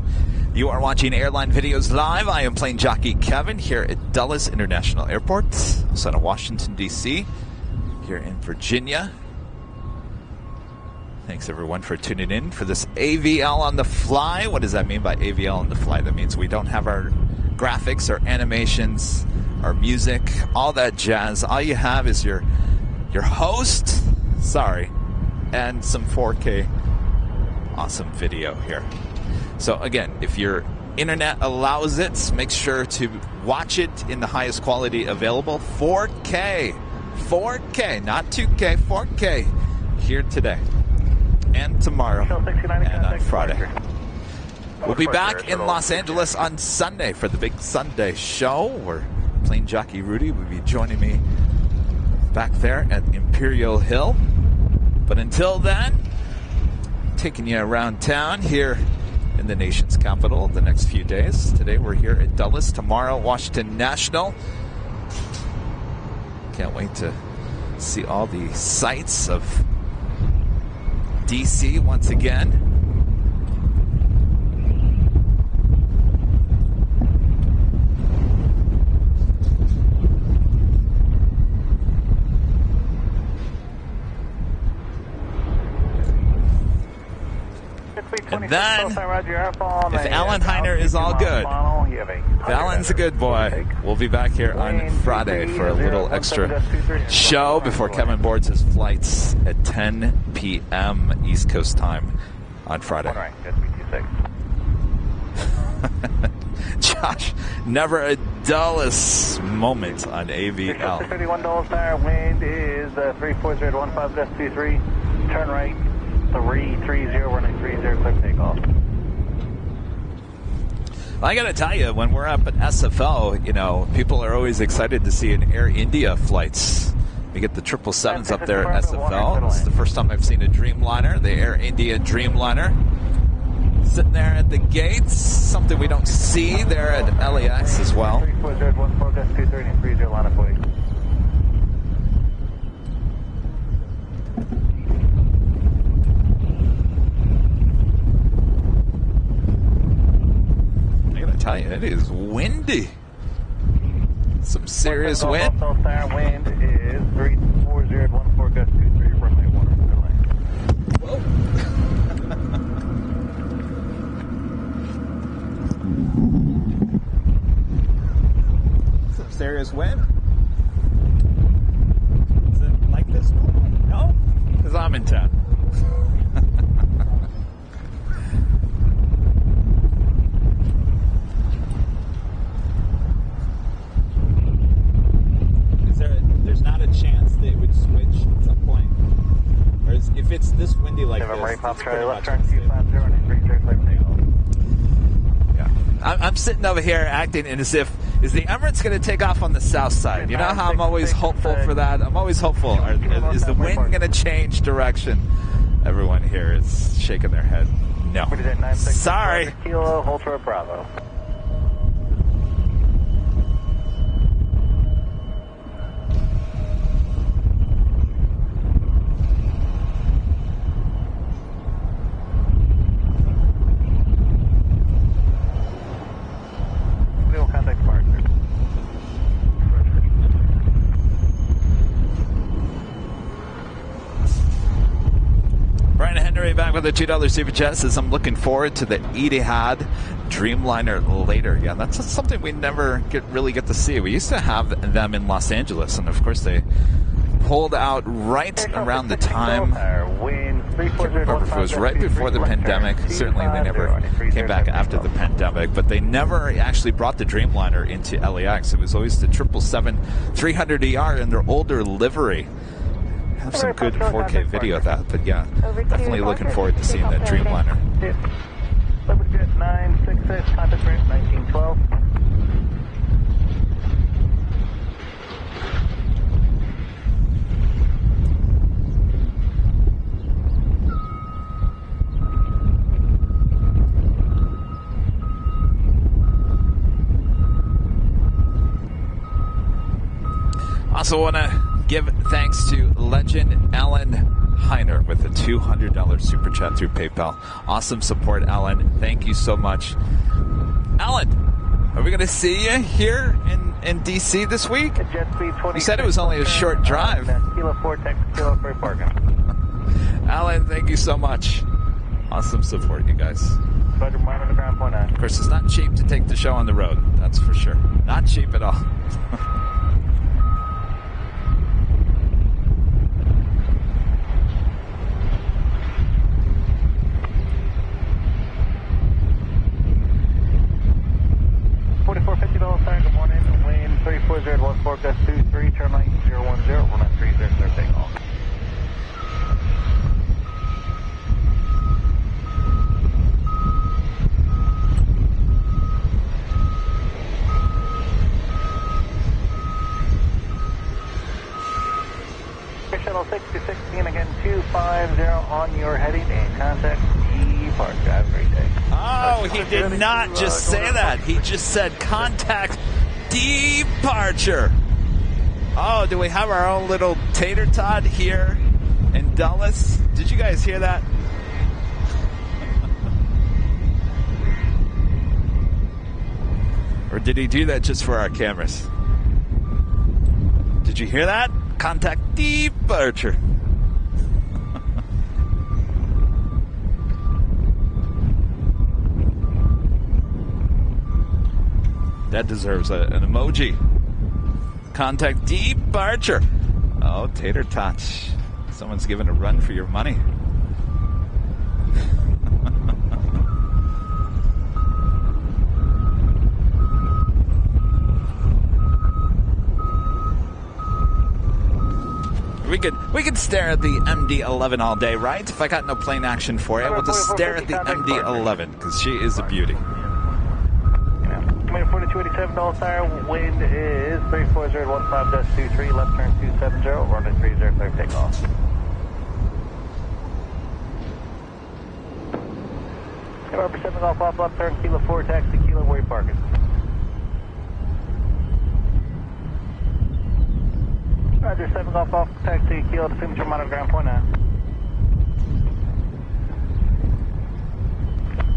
You are watching Airline Videos Live. I am Plane Jockey Kevin here at Dulles International Airport, outside of Washington, D.C., here in Virginia. Thanks, everyone, for tuning in for this AVL on the fly. What does that mean by AVL on the fly? That means we don't have our graphics, our animations, our music, all that jazz. All you have is your host, and some 4K awesome video here. So again, if your internet allows it, make sure to watch it in the highest quality available. 4K, not 2K, 4K here today and tomorrow and on Friday. We'll be back in Los Angeles on Sunday for the big Sunday show, where Plane Jockey Rudy will be joining me back there at Imperial Hill. But until then, taking you around town here in the nation's capital the next few days. Today we're here at Dulles. Tomorrow, Washington National. Can't wait to see all the sights of DC once again. And then, if Alan Heiner is all good, if Alan's a good boy, we'll be back here on Friday for a little extra show before Kevin boards his flights at 10 p.m. East Coast time on Friday. Josh, never a dullest moment on AVL. $31 wind is 34015-23, turn right. 330, running 30, clear takeoff. I got to tell you, when we're up at SFO, you know, people are always excited to see an Air India flights. We get the 777s up there at SFO. This is the first time I've seen a Dreamliner, the Air India Dreamliner. Sitting there at the gates, something we don't see there at LAX as well. 340-14-23 line of way. Tell you, it is windy. Some serious wind. Wind is 34014 gust 23 runway 1 Whoa. Some serious wind. Is it like this normally? No, because I'm in town. If it's this windy like this, it's pretty much yeah. I'm sitting over here acting as if, is the Emirates going to take off on the south side? You know how I'm always hopeful for that? I'm always hopeful. Is the wind going to change direction? Everyone here is shaking their head. No. Sorry. Kilo, Ultra Bravo. Back with a $2 super chat says, I'm looking forward to the IAD Dreamliner later. Yeah, that's something we never really get to see. We used to have them in Los Angeles, and of course they pulled out right around the time. I can't remember if it was right before the pandemic. Certainly they never came back after the pandemic, but they never actually brought the Dreamliner into LAX. It was always the 777-300ER in their older livery. Have some good 4K video of that, but yeah, definitely looking forward to seeing that Dreamliner. Leopardjet 966, contact rate 1912. Also want to give thanks to legend Alan Heiner with a $200 super chat through PayPal. Awesome support, Alan. Thank you so much. Alan, are we going to see you here in DC this week? You said it was only a short drive. Alan, thank you so much. Awesome support, you guys. Of course, it's not cheap to take the show on the road. That's for sure. Not cheap at all. $44.50 sign, good morning. Wind 34014 gust 23, turn right 010, run at 30, clear takeoff. Shuttle 6016 again 250 on your heading and contact departure. Have a great day. Oh, he did not just say that. He just said contact departure. Oh, do we have our own little tater tot here in Dulles? Did you guys hear that? Or did he do that just for our cameras? Did you hear that? Contact departure. That deserves an emoji. Contact departure. Oh, tater tots. Someone's giving a run for your money. We could stare at the MD-11 all day, right? If I got no plane action for you, we'll just stare at the MD-11 because she is a beauty. 4287 Dulles Tower, wind is 34015-23, left turn 270, runway 30, clear takeoff. November 7 Golf off, left turn, Kilo 4, taxi, Kilo, where you parking? Roger, 7 Golf off, taxi, Kilo, to signature, monitor ground point now.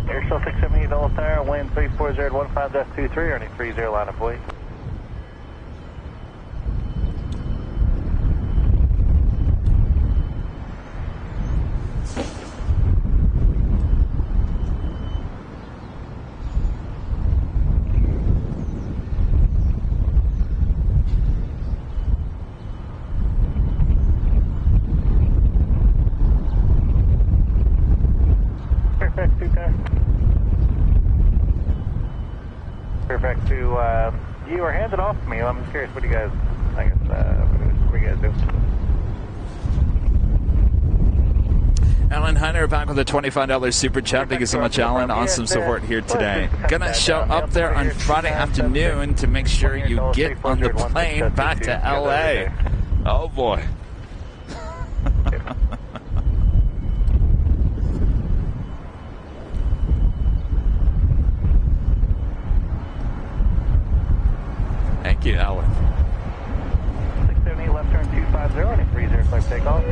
Airshell 678 Dulles Tower, wind 34015-23, earning 30 line of way. Perfect. You are handed off to me. I'm just curious, what do you guys, what do you guys do? Alan Hunter back with a $25 super chat. Thank you so much, Alan. Awesome support here today. Gonna show up there on Friday afternoon to make sure you get on the plane back to LA. Oh boy. Thank you, Alan. 678 left turn 250, and 30 flight takeoff.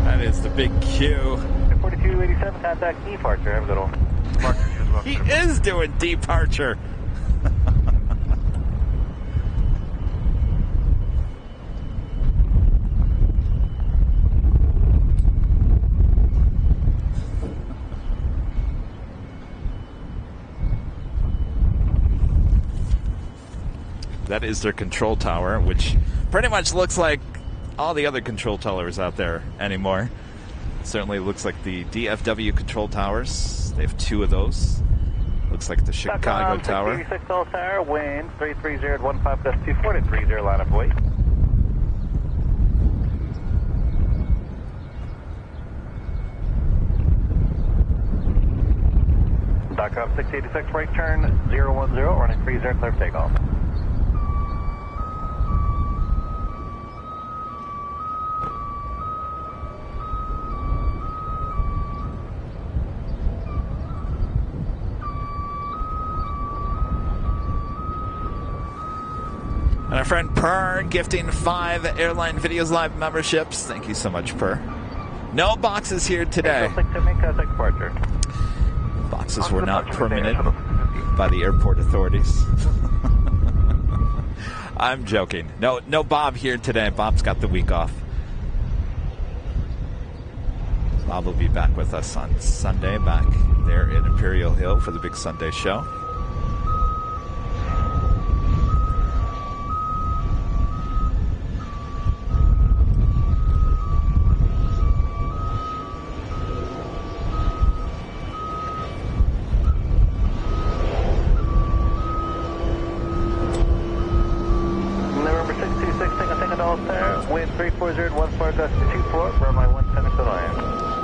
That is the big Q. 4287, contact departure. Have a good one. He is doing departure. That is their control tower, which pretty much looks like all the other control towers out there anymore. Certainly looks like the DFW control towers. They have two of those. Looks like the Chicago tower. 86 Dulles Tower, wind 330-15-240, 30 line of way. .com 686, right turn 010, running 30, clear for takeoff. And our friend Per gifting 5 Airline Videos Live memberships. Thank you so much, Per. No boxes here today. Boxes were not permitted by the airport authorities. I'm joking. No Bob here today. Bob's got the week off. Bob will be back with us on Sunday, back there in Imperial Hill for the big Sunday show.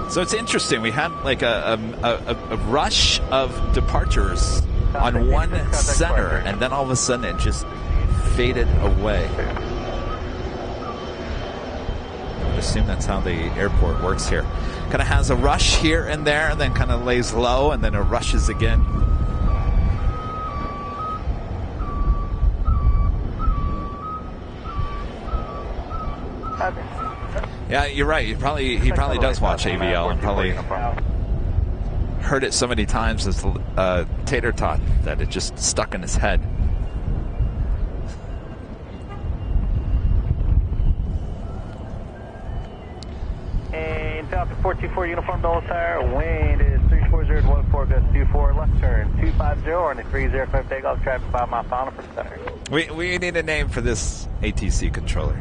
So it's interesting. We had like a rush of departures on one center, and then all of a sudden it just faded away. assume that's how the airport works here. Kind of has a rush here and there, and then kind of lays low, and then it rushes again. Yeah, you're right. He probably does watch AVL and probably heard it so many times as tater tot that it just stuck in his head. And Delta 424 uniform Dollar Tower, wind is 340 to 14, gust 24, left turn 250 on the 305 takeoff, traffic 5 mile final for center. We need a name for this ATC controller.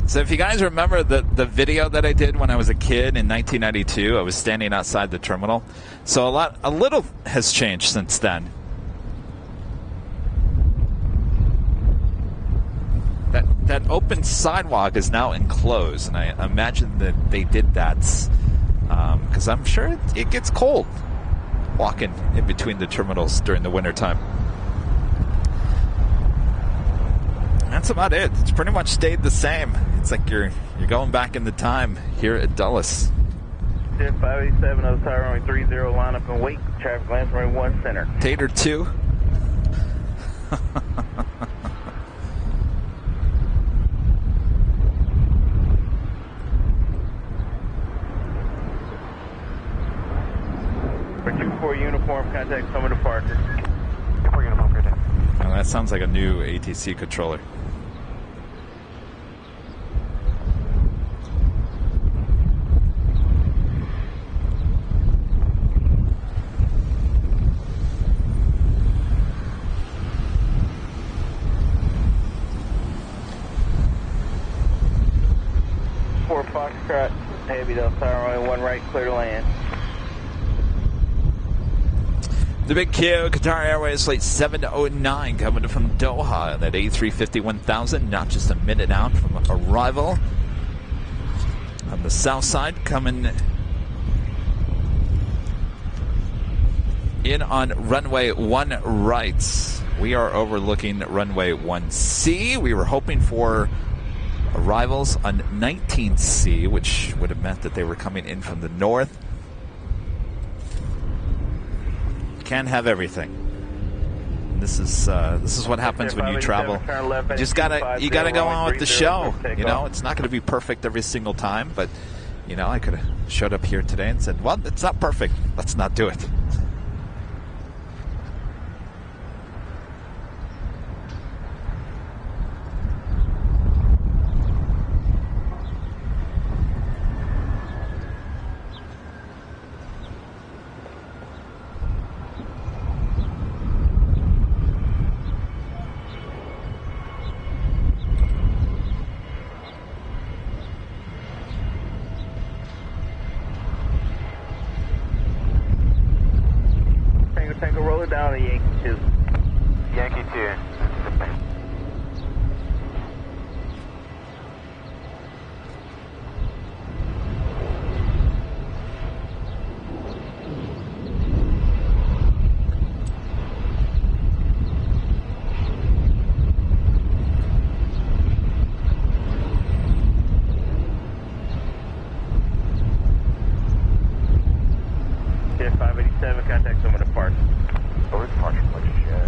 So if you guys remember the video that I did when I was a kid in 1992, I was standing outside the terminal. So a little has changed since then. That open sidewalk is now enclosed, and I imagine that they did that because I'm sure it gets cold walking in between the terminals during the wintertime. That's about it. It's pretty much stayed the same. It's like you're going back in the time here at Dulles. Jet 587 of Tower runway 30, line up and wait. Traffic lands runway 1 center. Tater 2. For 24 uniform, contact summer departure. 24 uniform, contact. Now that sounds like a new ATC controller. Foxtrot, heavy Delta Tower runway 1 right, clear to land. The big Q, Qatar Airways flight 709 coming from Doha. That A350 1000, not just a minute out from arrival. On the south side, coming in on runway 1 right. We are overlooking runway 1C. We were hoping for arrivals on 19C, which would have meant that they were coming in from the north. Can't have everything. This is what happens when you travel. You gotta go on with the show. You know, it's not going to be perfect every single time, but you know, I could have showed up here today and said, "Well, it's not perfect. Let's not do it." Tango, roll it down to Yankee 2. Yankee 2. Jet 587, contact someone to park. Over departure, what's your jet?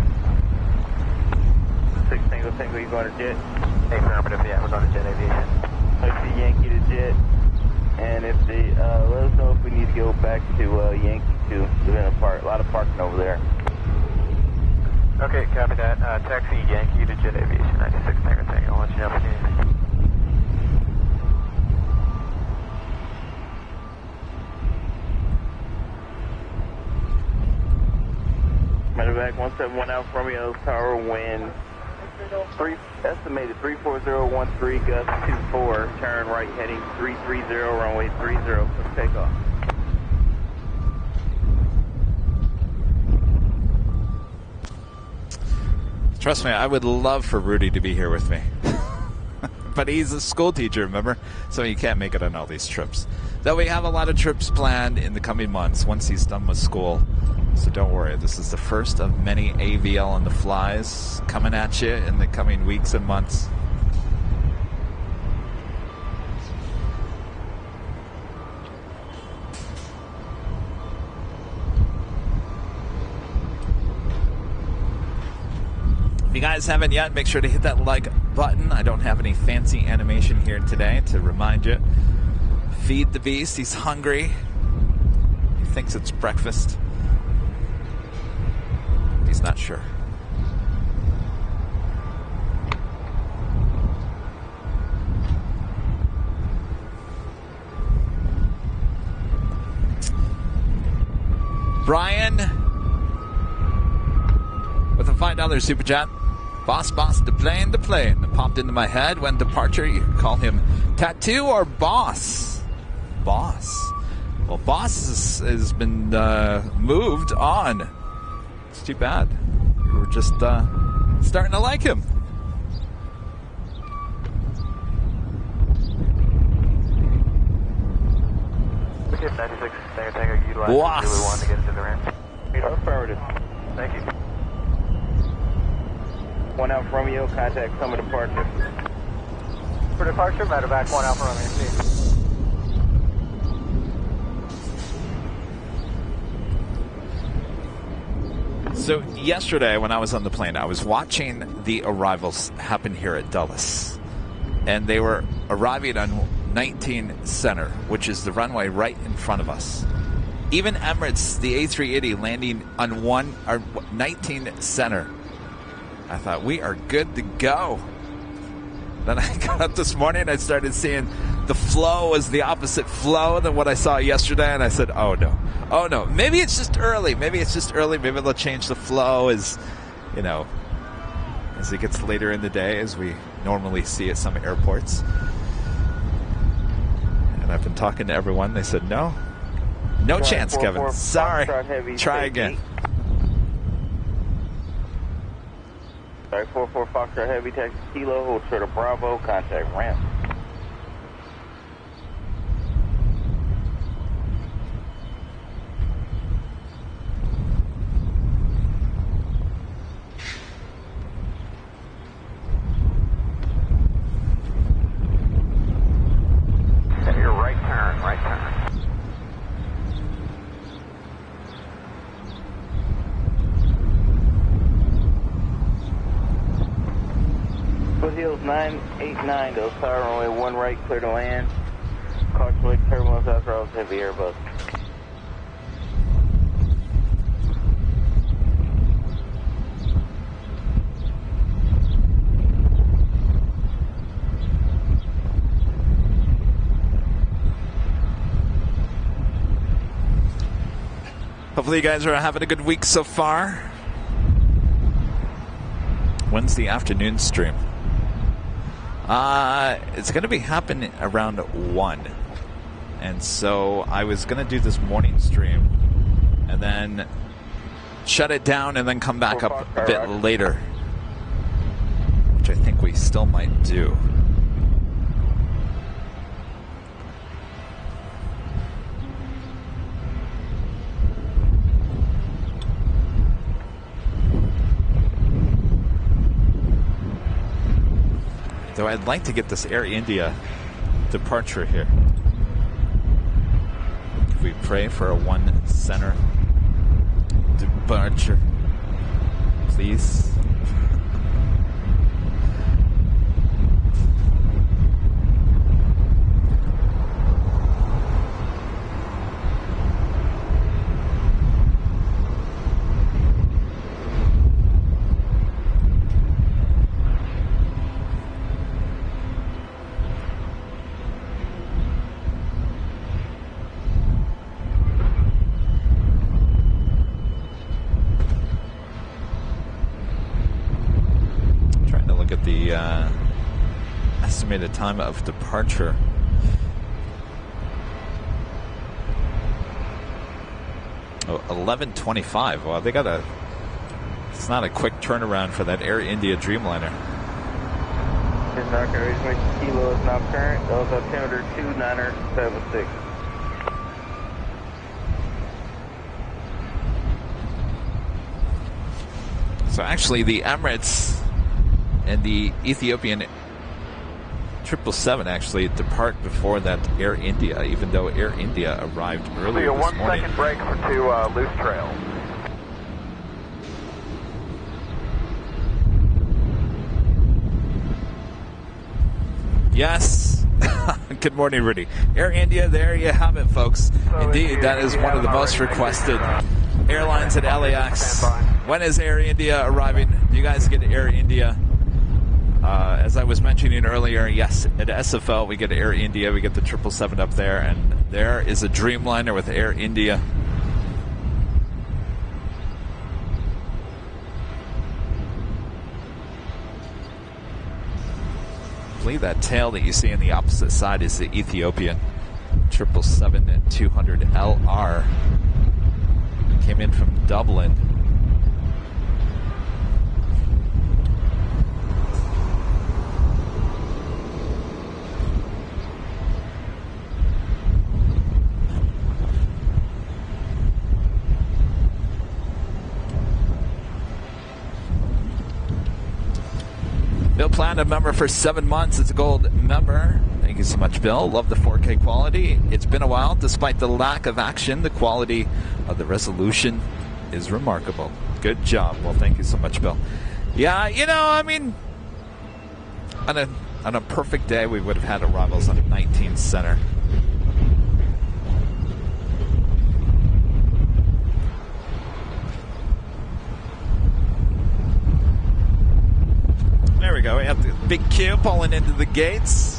6 Tango, you going to jet? Affirmative, yeah, we're going to jet aviation. Let's see Yankee to jet. And if they, let us know if we need to go back to Yankee 2. There's a lot of parking over there. Okay, copy that. Taxi Yankee to jet aviation, 96 Tango, I'll let you know if you need anything. Medevac 171 Alpha Romeo Tower, wind estimated 34013, gust 24, turn right heading 330, runway 30 for takeoff. Trust me, I would love for Rudy to be here with me. But he's a school teacher, remember? So he can't make it on all these trips. Though we have a lot of trips planned in the coming months once he's done with school. So don't worry, this is the first of many AVL on the flies coming at you in the coming weeks and months. If you guys haven't yet, make sure to hit that like button. I don't have any fancy animation here today to remind you. Feed the beast. He's hungry. He thinks it's breakfast. He's not sure. Brian with a $5 super chat. Boss, the plane. It popped into my head when departure. You call him Tattoo or Boss? Boss. Well, Boss has been moved on. It's too bad. We were just starting to like him. Okay, 96, Tango, utilizing Boss. Zulu 1 to get into the ramp. Affirmative. Thank you. 1 Alpha Romeo, contact summer departure. For departure, medevac 1 Alpha Romeo, see. So yesterday when I was on the plane, I was watching the arrivals happen here at Dulles. And they were arriving on 19 Center, which is the runway right in front of us. Even Emirates, the A380, landing on 19 Center. I thought, we are good to go. Then I got up this morning and I started seeing the flow was the opposite flow than what I saw yesterday. And I said, oh no. Maybe it's just early. Maybe they'll change the flow as it gets later in the day, as we normally see at some airports. And I've been talking to everyone. They said, no chance, Kevin. Sorry. Try again. Sorry, 44 Foxtrot Heavy, taxi Kilo, hold short of Bravo, contact ramp. Your right turn. Foothills 989, those tower runway 1 right, clear to land. Caution Lake Terminal, South Rouse, heavy Airbus. Hopefully you guys are having a good week so far. When's the afternoon stream? It's going to be happening around 1. And so I was going to do this morning stream and then shut it down and then come back up a bit later, which I think we still might do. Though I'd like to get this Air India departure here. If we pray for a 1 Center departure, please. Estimated time of departure. Oh, 11:25. Well, they got a It's not a quick turnaround for that Air India Dreamliner. This Dark Original Kilo is now current. Those are altimeter 2976. So actually, the Emirates and the Ethiopian 777 actually depart before that Air India, even though Air India arrived earlier this morning. 1 second break for 2 loose trail. Yes. Good morning, Rudy. Air India, there you have it, folks. Indeed, that is one of the most requested airlines at LAX. When is Air India arriving? You guys get Air India. As I was mentioning earlier, yes, at SFL we get Air India, we get the 777 up there, and there is a Dreamliner with Air India. I believe that tail that you see on the opposite side is the Ethiopian 777-200LR. Came in from Dublin. Bill Platinum member for 7 months. It's a gold member. Thank you so much, Bill. Love the 4K quality. It's been a while. Despite the lack of action, the quality of the resolution is remarkable. Good job. Well, thank you so much, Bill. Yeah, you know, I mean, on a perfect day, we would have had arrivals on 19 center. There we go. We have the big Q pulling into the gates.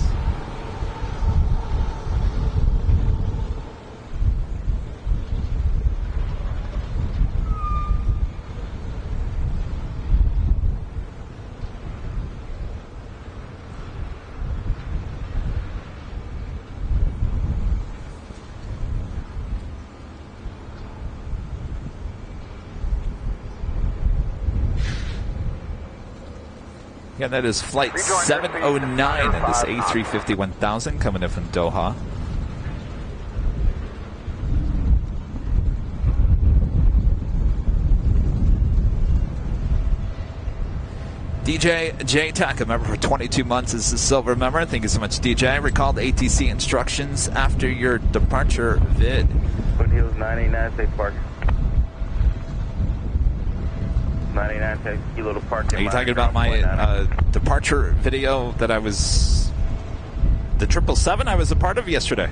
Yeah, that is flight 709 in this A350-1000 coming in from Doha. DJ J-Tech, a member for 22 months, is a silver member. Thank you so much, DJ. Recall the ATC instructions after your departure vid. But he was 99, safe park. 99 takes kilo to park. Are you talking about my departure video that I was... The 777 I was a part of yesterday?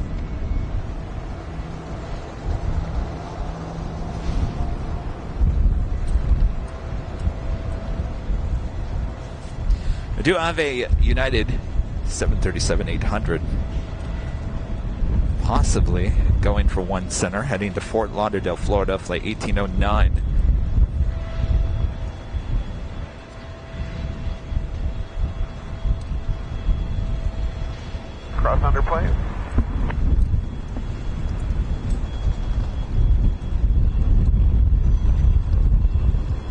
I do have a United 737-800 possibly going for 1 center, heading to Fort Lauderdale, Florida, flight 1809. Cross under plane.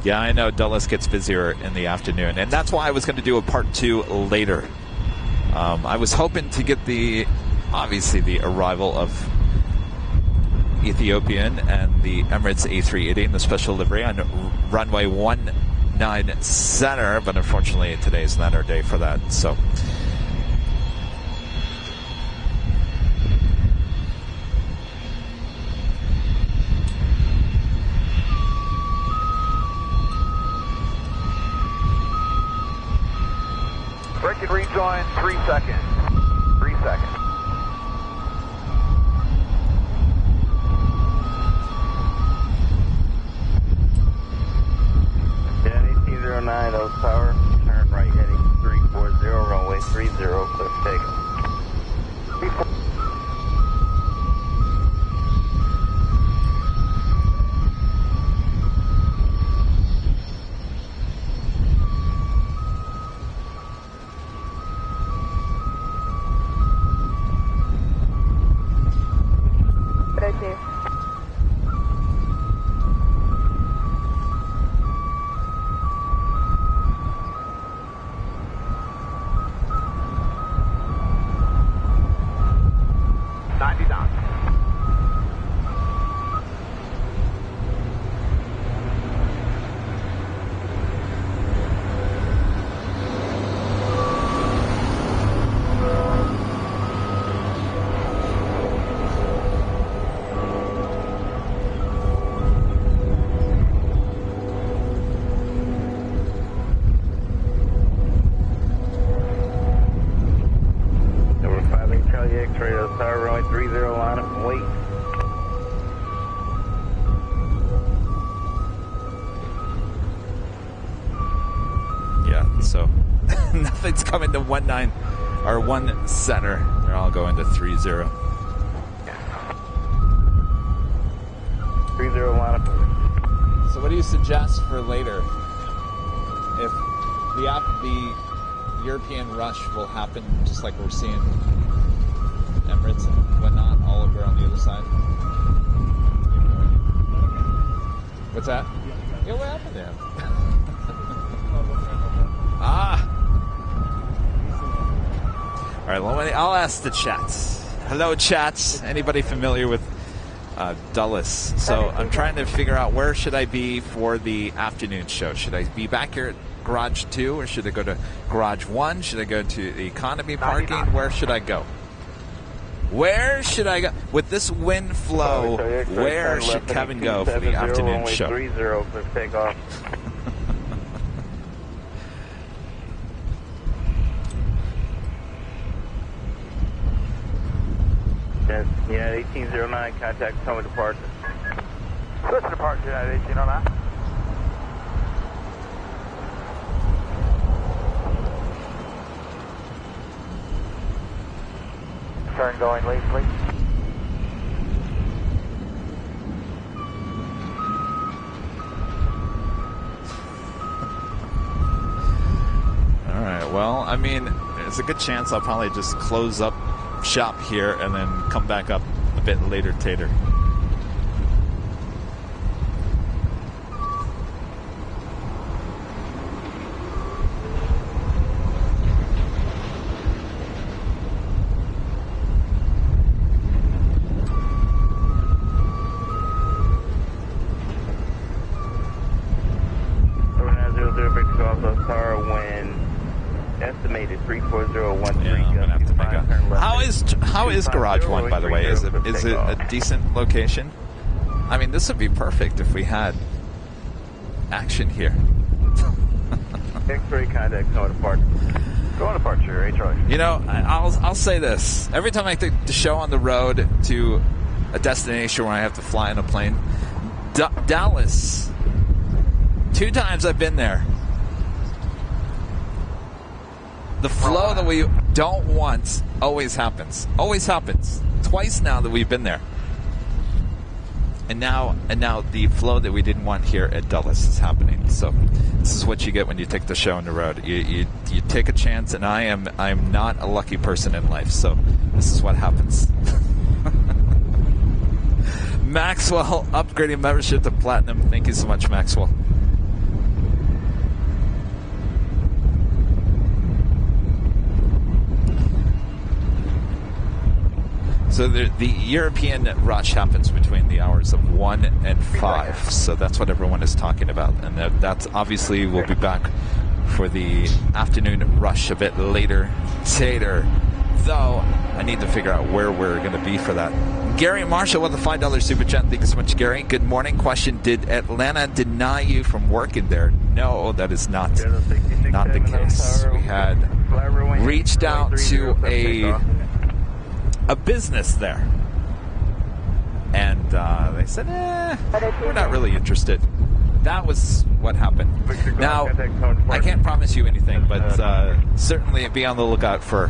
Yeah, I know Dulles gets busier in the afternoon, and that's why I was going to do a part 2 later. I was hoping to get obviously the arrival of Ethiopian and the Emirates A380 in the special livery on runway 19 center, but unfortunately today is not our day for that. So. Break and rejoin, 3 seconds. 3 seconds. Yeah, 1809, Oak Tower. Turn right heading 340, runway 30, clear takeoff. Radio Tower, runway 30, line up and wait. Yeah, so nothing's coming to 19 or 1 center. They're all going to 30. 30, line up. So what do you suggest for later? If the European rush will happen just like we're seeing Emirates and whatnot all over on the other side? What's that? Yeah, what happened there? All right, well, I'll ask the chats. Hello, chats. Anybody familiar with Dulles? So I'm trying to figure out where should I be for the afternoon show. Should I be back here at Garage 2 or should I go to Garage 1? Should I go to the economy parking? Where should I go? Where should I go? With this wind flow, where should Kevin go for the afternoon show? 30 for takeoff. Yeah, 1809, contact Toma departure. Switch to departure at 1809. Turn going lazily. All right, well, I mean, there's a good chance I'll probably just close up shop here and then come back up a bit later, Tater. Estimated 34013. Yeah, I'm gonna have to make how is Garage 1, by the way? Is it a decent location? I mean, this would be perfect if we had action here. X-ray contact, Toma departure. Going departure, H-Roy. You know, I'll say this. Every time I take the show on the road to a destination where I have to fly in a plane, Dallas, 2 times I've been there. The flow that we don't want always happens. Always happens. Twice now that we've been there. And now the flow that we didn't want here at Dulles is happening. So this is what you get when you take the show on the road. You take a chance, and I'm not a lucky person in life. So this is what happens. Maxwell upgrading membership to Platinum. Thank you so much, Maxwell. So the European rush happens between the hours of 1 and 5. So that's what everyone is talking about. And that's obviously we'll be back for the afternoon rush a bit later. Though I need to figure out where we're going to be for that. Gary Marshall with the $5 super chat. Thank you so much, Gary. Good morning. Question: did Atlanta deny you from working there? No, that is not the case. We had reached out to a business there, and they said, we're not really interested. That was what happened. Now, I can't promise you anything, but certainly be on the lookout for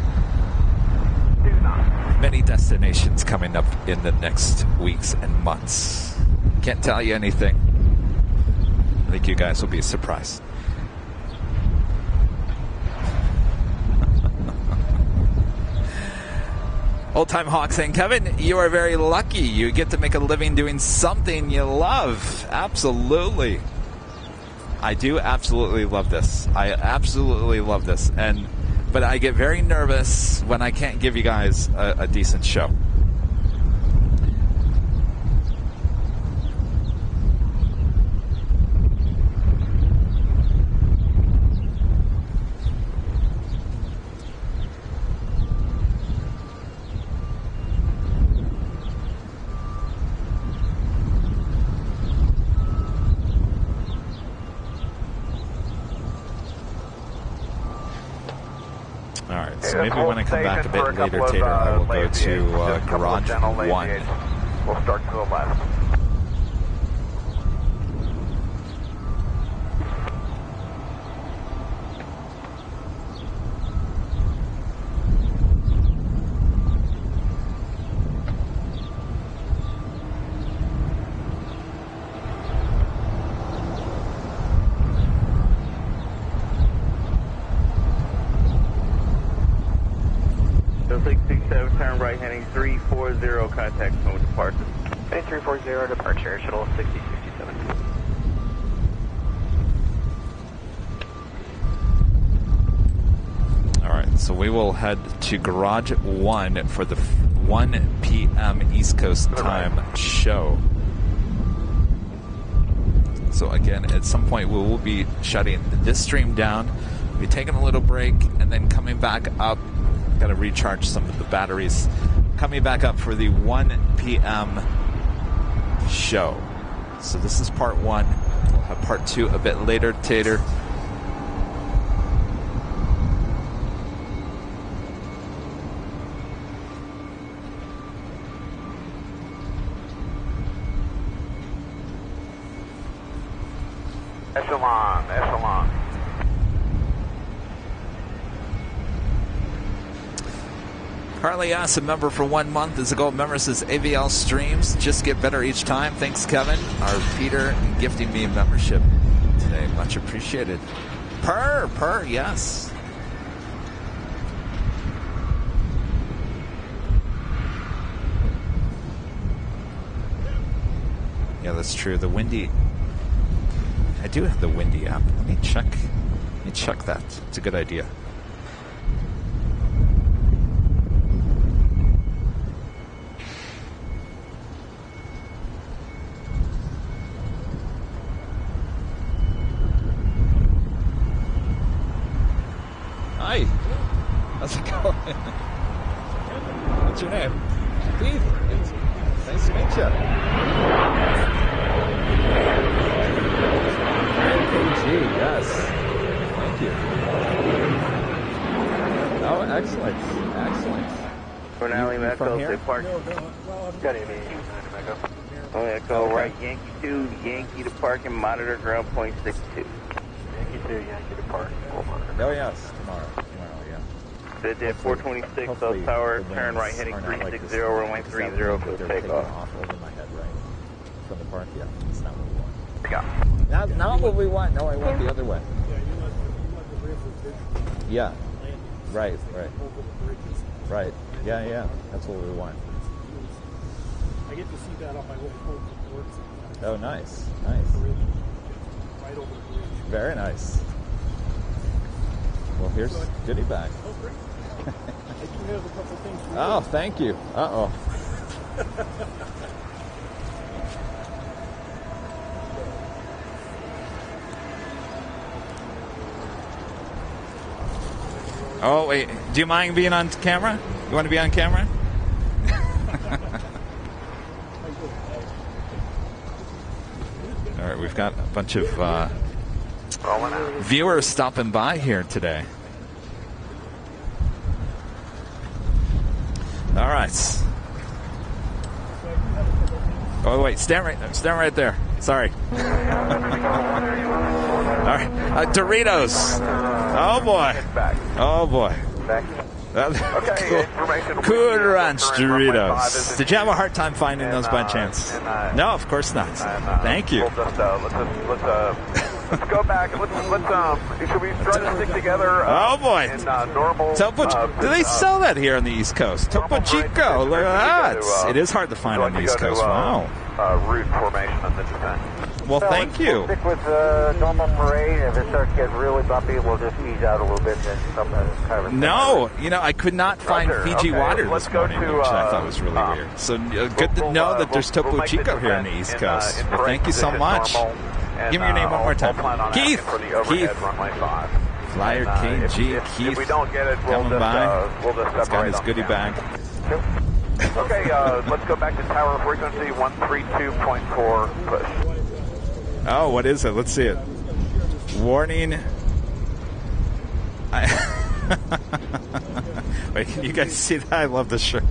many destinations coming up in the next weeks and months. Can't tell you anything. I think you guys will be surprised. Old Time Hawk saying, Kevin, you are very lucky. You get to make a living doing something you love. Absolutely. I do absolutely love this. I absolutely love this. But I get very nervous when I can't give you guys a decent show. All right, so maybe when I come back a bit later, Tater, I will go to garage 1. We'll start to the left. Turn right heading 340, contact zone departure. 340 departure, shuttle 6067. All right, so we will head to garage 1 for the 1 p.m. East Coast time show. So again, at some point we will be shutting this stream down, be taking a little break, and then coming back up. Got to recharge some of the batteries. Coming back up for the 1 p.m. show. So this is part 1. We'll have part 2 a bit later, Tater. Echelon. Carly asks, a member for 1 month. Is a gold member, says AVL streams just get better each time. Thanks, Kevin. Our Peter gifting me a membership today. Much appreciated. Per, yes. Yeah, that's true. The Windy. I do have the Windy app. Let me check that. It's a good idea. Hi. How's it going? What's your name? Keith. Nice to meet you. KG, yes. Thank you. Oh, excellent. Renali Echo, they park. Got it, Echo, right, Yankee 2, Yankee to park and monitor ground point 62. Yankee 2, Yankee to park. Oh, yes. Tomorrow, yeah. Bid at 426, South Tower, turn right heading 360, runway 30 for the takeoff. Off over my head, right? From the park, yeah. That's not what we want. Yeah. Not what we want. No, I want the other way. Yeah. Right. Right. Yeah. That's what we want. I get to see that on my way home from work. Oh, nice. Right over the bridge. Very nice. Well, here's goodie bag. Oh, great. I do have a couple things for you. Oh, thank you. Uh-oh. Oh, wait. Do you mind being on camera? You want to be on camera? All right, we've got a bunch of viewers stopping by here today. All right. Oh, wait. Stand right there. Sorry. All right. Doritos. Oh, boy. Cool Ranch Doritos. Did you have a hard time finding those by chance? No, of course not. Thank you. Let's go back. Should we try to stick together? Oh boy! In normal. Do they sell that here on the East Coast? Topo Chico. Look at that. It is hard to find on the East Coast. Wow. Route formation on the descent. Well, thank you. We'll stick with normal parade. If it starts to get really bumpy, we'll just ease out a little bit and some kind of. No, I could not find Fiji water this morning, which I thought was really weird. So good to know that there's Topo Chico here on the East Coast. Well, thank you so much. Give me your name one more time. Keith. Flyer KG. Keith. If we don't get it, we'll coming by. We'll just He's got separate his goodie bag. Okay, let's go back to tower frequency 132.4 push. Oh, what is it? Let's see it. Warning. Wait, can you guys see that? I love this shirt.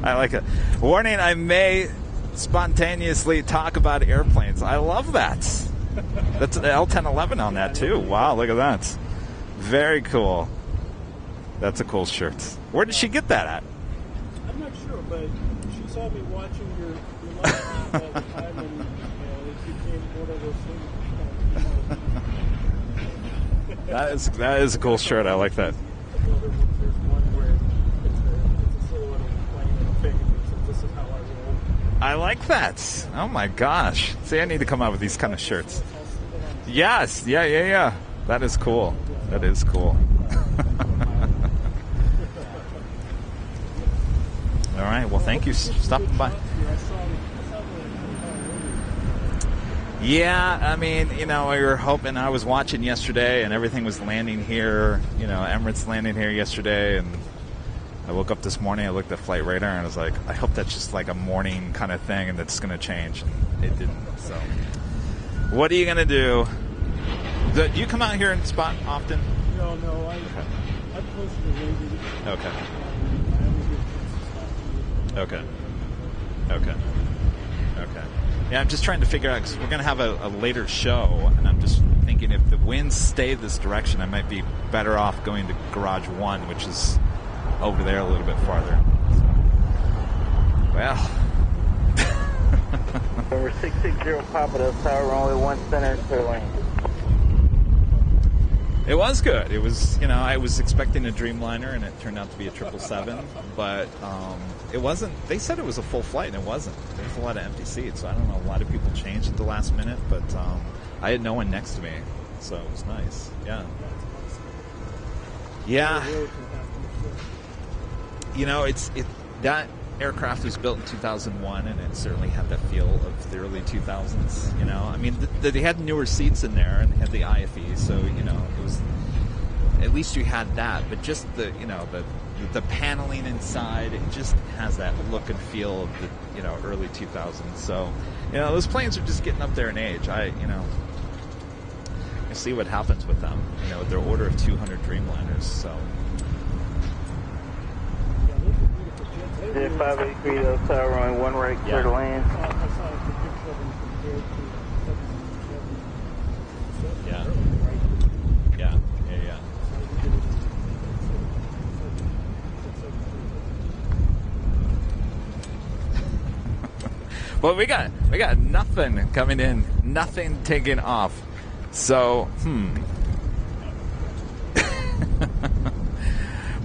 I like it. Warning, I may spontaneously talk about airplanes. I love that. That's an L1011 on that, too. Wow, look at that. Very cool. That's a cool shirt. Where did she get that at? I'm not sure, but she saw me watching your live feeds all the time, and it became one of those things. That is a cool shirt. I like that. There's one where it's a silhouette of a plane and a thing, and so this is how I roll. I like that. Oh my gosh. See, I need to come out with these kind of shirts. Yes. Yeah. That is cool. That is cool. All right. Well, thank you for stopping by. Yeah, I mean, we were hoping. I was watching yesterday, and everything was landing here. Emirates landing here yesterday, and I woke up this morning. I looked at flight radar, and I was like, I hope that's just like a morning kind of thing, and that's going to change. And it didn't. So, what are you going to do? Do you come out here and spot often? No, I'm close to the radio. Okay. I Okay. Yeah, I'm just trying to figure out, because we're going to have a later show, and I'm just thinking if the winds stay this direction, I might be better off going to Garage 1, which is over there a little bit farther. So, well. Number 660 Papa, that's Tower, only one center, clear lane. It was good. It was, I was expecting a Dreamliner, and it turned out to be a 777, but it wasn't. They said it was a full flight, and it wasn't. There's a lot of empty seats, so I don't know. A lot of people changed at the last minute, but I had no one next to me, so it was nice. Yeah. That aircraft was built in 2001, and it certainly had that feel of the early 2000s. I mean, they had newer seats in there, and they had the IFE, so it was, at least you had that. But just the paneling inside, it just has that look and feel of the early 2000s. So those planes are just getting up there in age. I see what happens with them. Their order of 200 Dreamliners. So. 583, that's Tower, runway 1 right, clear to land. I saw a picture of them compared to Yeah. Well, we got nothing coming in, nothing taking off. So,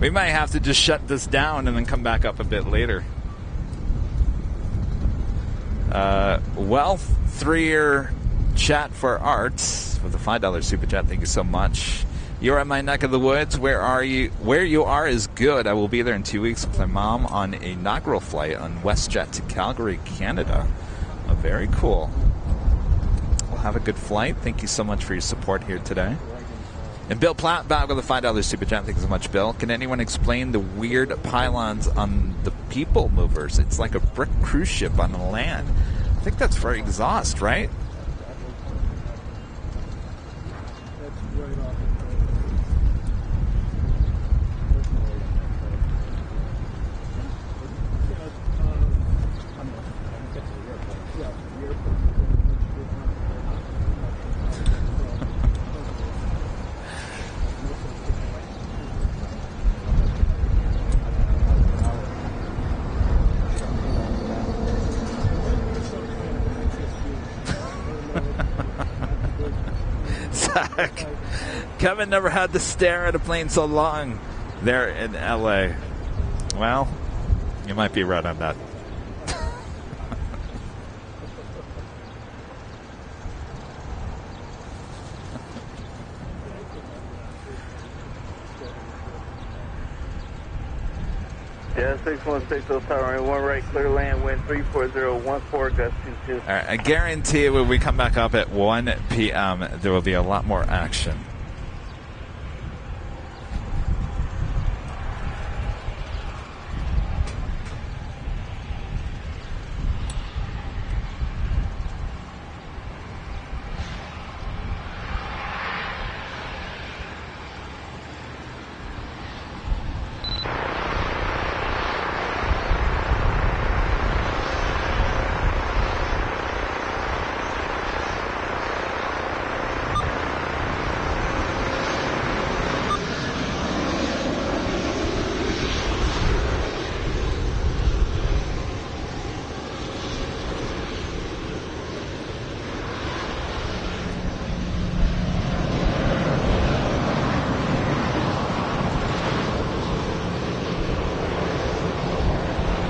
we might have to just shut this down and then come back up a bit later. Well, 3-year chat for Arts with a $5 super chat. Thank you so much. You're in my neck of the woods. Where are you? Where you are is good. I will be there in 2 weeks with my mom on an inaugural flight on WestJet to Calgary, Canada. Oh, very cool. We'll have a good flight. Thank you so much for your support here today. And Bill Platt back with a $5 super chat. Thank you so much, Bill. Can anyone explain the weird pylons on the people movers? It's like a brick cruise ship on the land. I think that's for exhaust, right? Kevin never had to stare at a plane so long there in LA. Well, you might be right on that. Yeah, 616, Tower, 1 right, clear land, wind 34014, gust 22. All right, I guarantee when we come back up at 1 p.m., there will be a lot more action.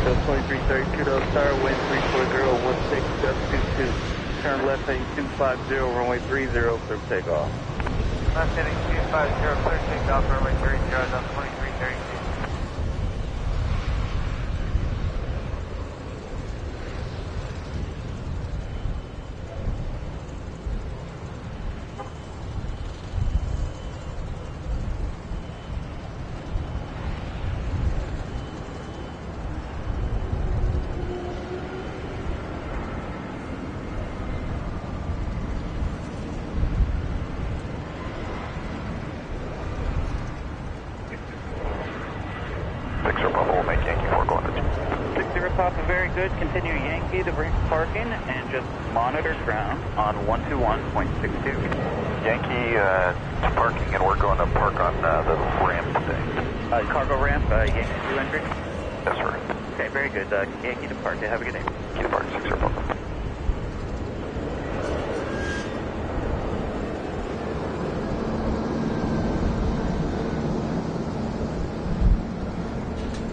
So 2332 Tower, wind 340, 16, just 22. Turn left heading 250, runway 30, clear for takeoff. Left heading 250, clear takeoff, runway 30, on 2332. Good. Continue Yankee to bring parking and just monitor ground on 121.62. Yankee to parking, and we're going to park on the ramp today. Cargo ramp, Yankee 2 entry? Yes, sir. Okay, very good. Yankee to park. Have a good day. Yankee to park, 60 Papa.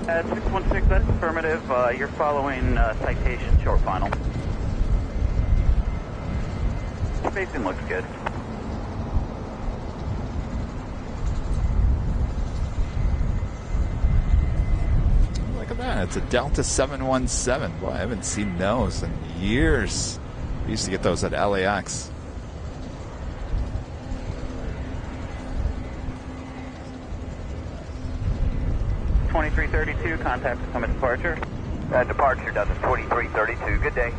At 616, that's affirmative. You're following citation short final. Spacing looks good. Look at that. It's a Delta 717. Boy, I haven't seen those in years. We used to get those at LAX. .2332, contact to summit departure. Departure down to 2332. Good day.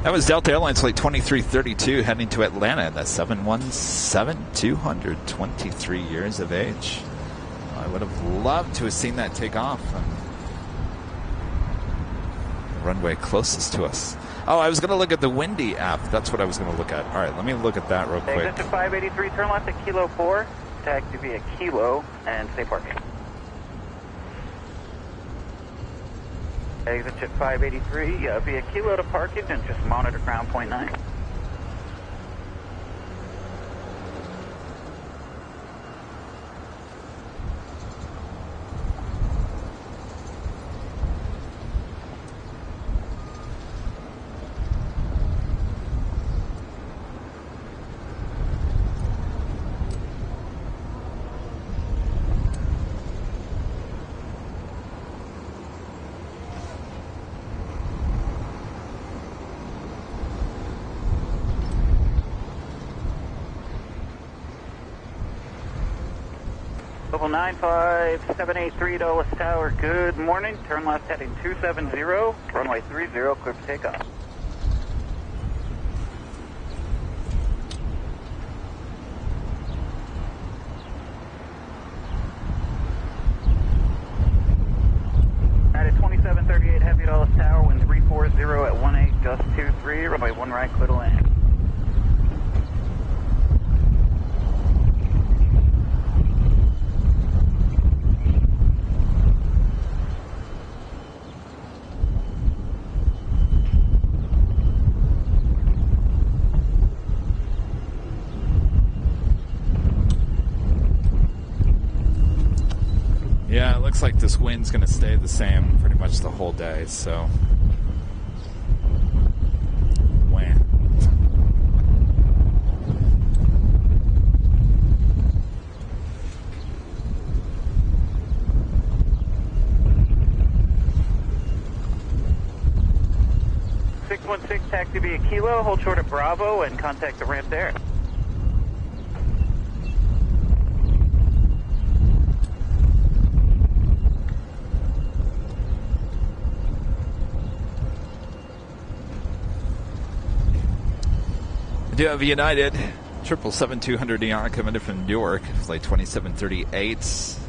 That was Delta Airlines Flight 2332 heading to Atlanta in the 717, 223 years of age. I would have loved to have seen that take off on the runway closest to us. Oh, I was going to look at the Windy app. That's what I was going to look at. All right, let me look at that real quick. Exit to 583, turn left at Kilo 4. Taxi via Kilo and stay parking. Exit to 583 via Kilo to parking and just monitor ground point 9. Level 95783 Dulles Tower, good morning. Turn left heading 270, runway 30, clear for takeoff. At 2738 Heavy Dulles Tower, wind 340 at 18, gust 23, runway 1 right, clear to land. Yeah, it looks like this wind's going to stay the same pretty much the whole day, so. Wham. Taxi via Kilo, hold short at Bravo and contact the ramp there. I do have United 777-200ER coming in from Newark, flight 2738. It's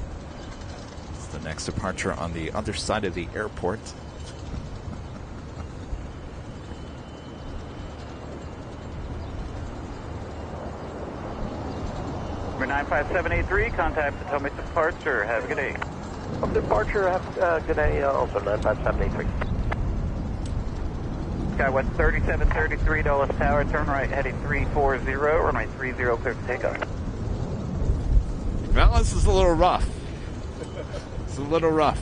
the next departure on the other side of the airport. Number 95783, contact Potomac departure. Have a good day. From departure, have good day, also 95783. Skywest 3733 Dulles Tower, turn right heading 340, runway 30 clear for takeoff. Well, this is a little rough. It's a little rough.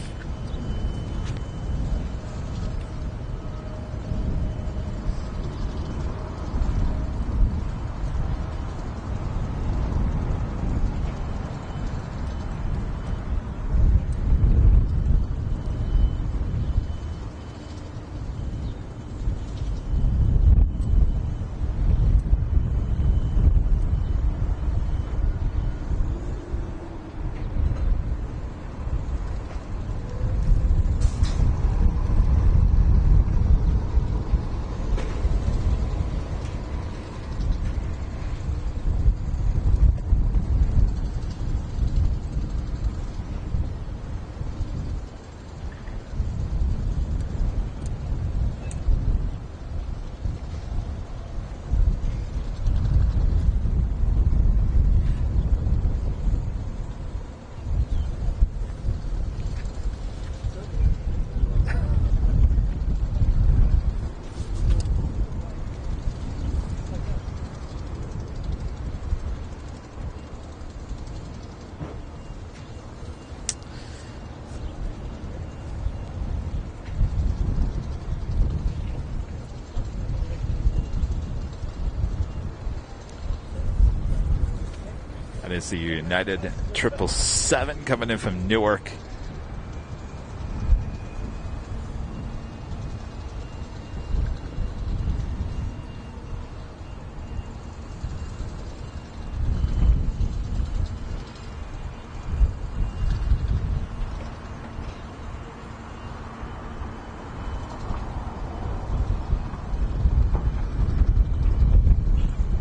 That is the United 777 coming in from Newark.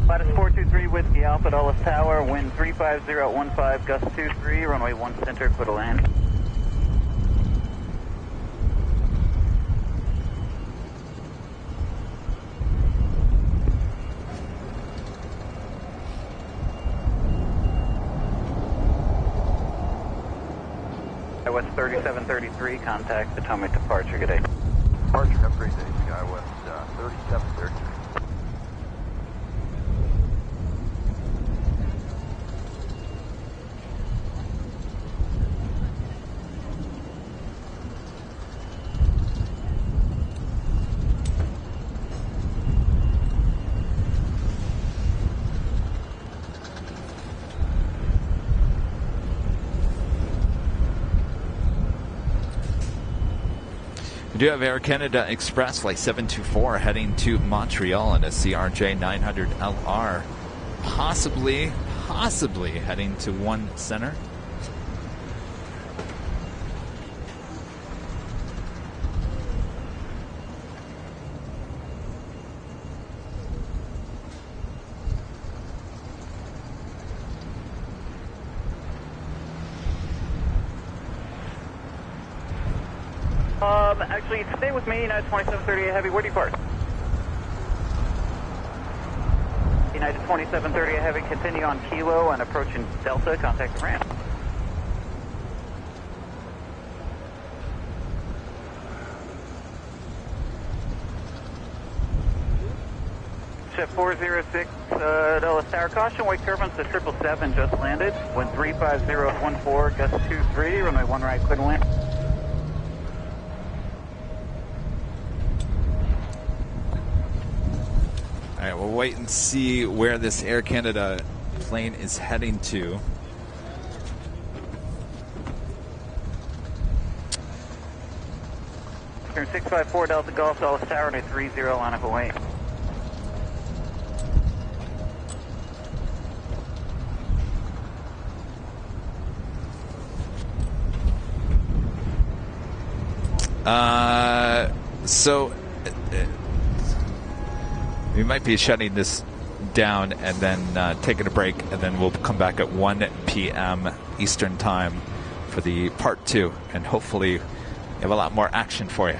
Lattice 423 Whiskey Alpha Dulles Tower, wind 350 at 15, gust 23, runway 1 center, clear to land. Skywest 3733, contact atomic departure, good day. Departure, have a great day, Skywest 3733. We do have Air Canada Express Flight 724 heading to Montreal in a CRJ 900LR. Possibly heading to 1 center. Actually, stay with me, United 2738 Heavy, where do you park? United 2738 Heavy, continue on Kilo and approaching Delta, contact the ramp. Chef 406, Dulles Tower, caution, wake turbulence to 777 just landed, wind 350 at 14, gust 23, runway 1 right, clear to land. All right, we'll wait and see where this Air Canada plane is heading to. Turn 654 Delta Golf, Dulles Tower, to 30, line up away. We might be shutting this down and then taking a break, and then we'll come back at 1 p.m. Eastern Time for the part 2, and hopefully have a lot more action for you.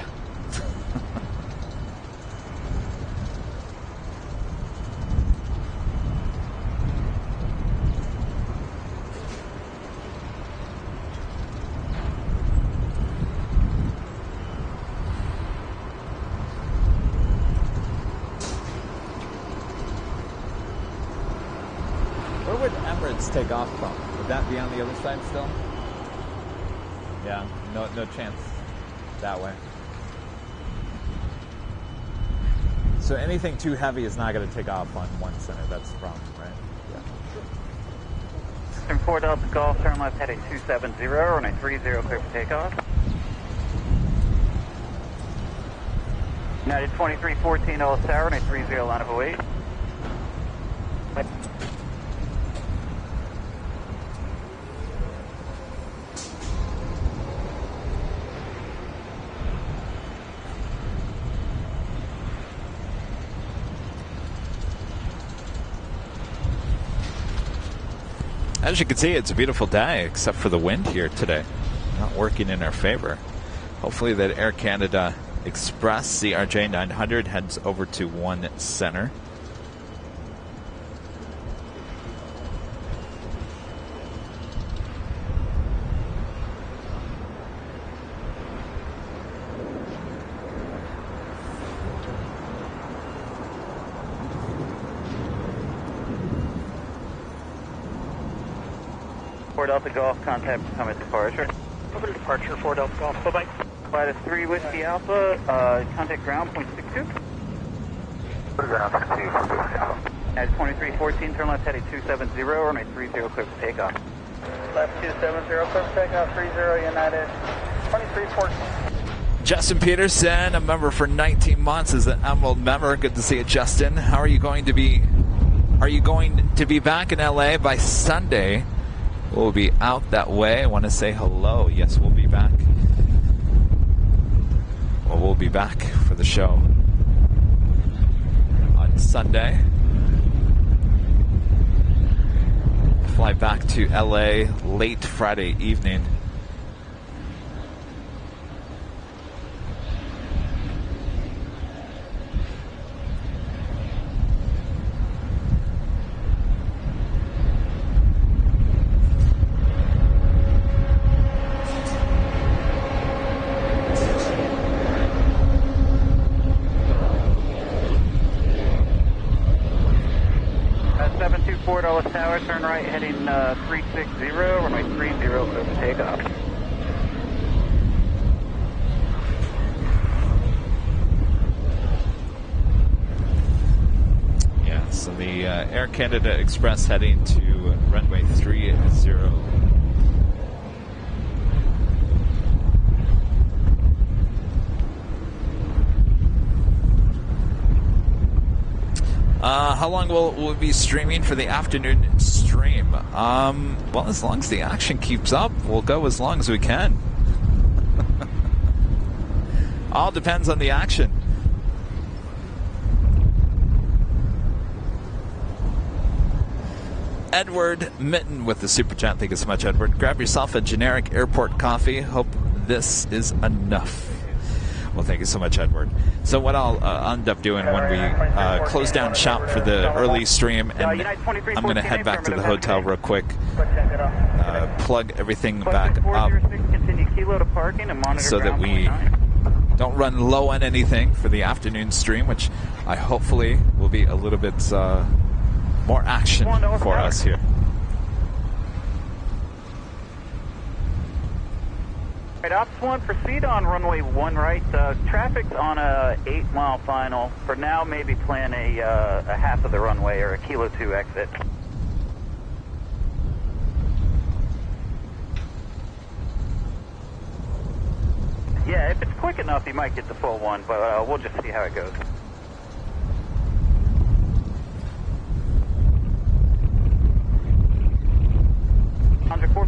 let's take off from. Would that be on the other side still? Yeah, no chance that way. So anything too heavy is not going to take off on one center. That's the problem, right? Yeah. 4 Delta Golf, turn left heading 270, runway 30, clear for takeoff. United 2314 Dulles Tower, runway 30, line of await. As you can see, it's a beautiful day, except for the wind here today. Not working in our favor. Hopefully that Air Canada Express CRJ 900 heads over to 1 center. Delta Golf, contact become departure. Over to departure, 4 Delta Golf, bye-bye. Flight is 3 Whiskey Alpha, contact ground, point 62. Ground 62. At 2314, turn left heading 270, runway 30, clear for takeoff. Left 270, clear for takeoff, 30, United 2314. Justin Peterson, a member for 19 months, is an Emerald member. Good to see you, Justin. How are you going to be? Are you going to be back in LA by Sunday? We'll be out that way. I want to say hello. Yes, we'll be back. Well, we'll be back for the show on Sunday. Fly back to LA late Friday evening. Dulles Tower, turn right heading 360, runway 30, clear for takeoff. Yeah, so the Air Canada Express heading to runway 30. How long will we be streaming for the afternoon stream? Well, as long as the action keeps up, we'll go as long as we can. All depends on the action. Edward Mitten with the super chat. Thank you so much, Edward. Grab yourself a generic airport coffee. Hope this is enough. Well, thank you so much, Edward. So what I'll end up doing when we close down shop for the early stream, and I'm going to head back to the hotel real quick, plug everything back up so that we don't run low on anything for the afternoon stream, which I hopefully will be a little bit more action for us here. Right, Ops 1, proceed on runway 1 right. Traffic's on a 8-mile final. For now, maybe plan a half of the runway or a Kilo 2 exit. Yeah, if it's quick enough, you might get the full one, but we'll just see how it goes.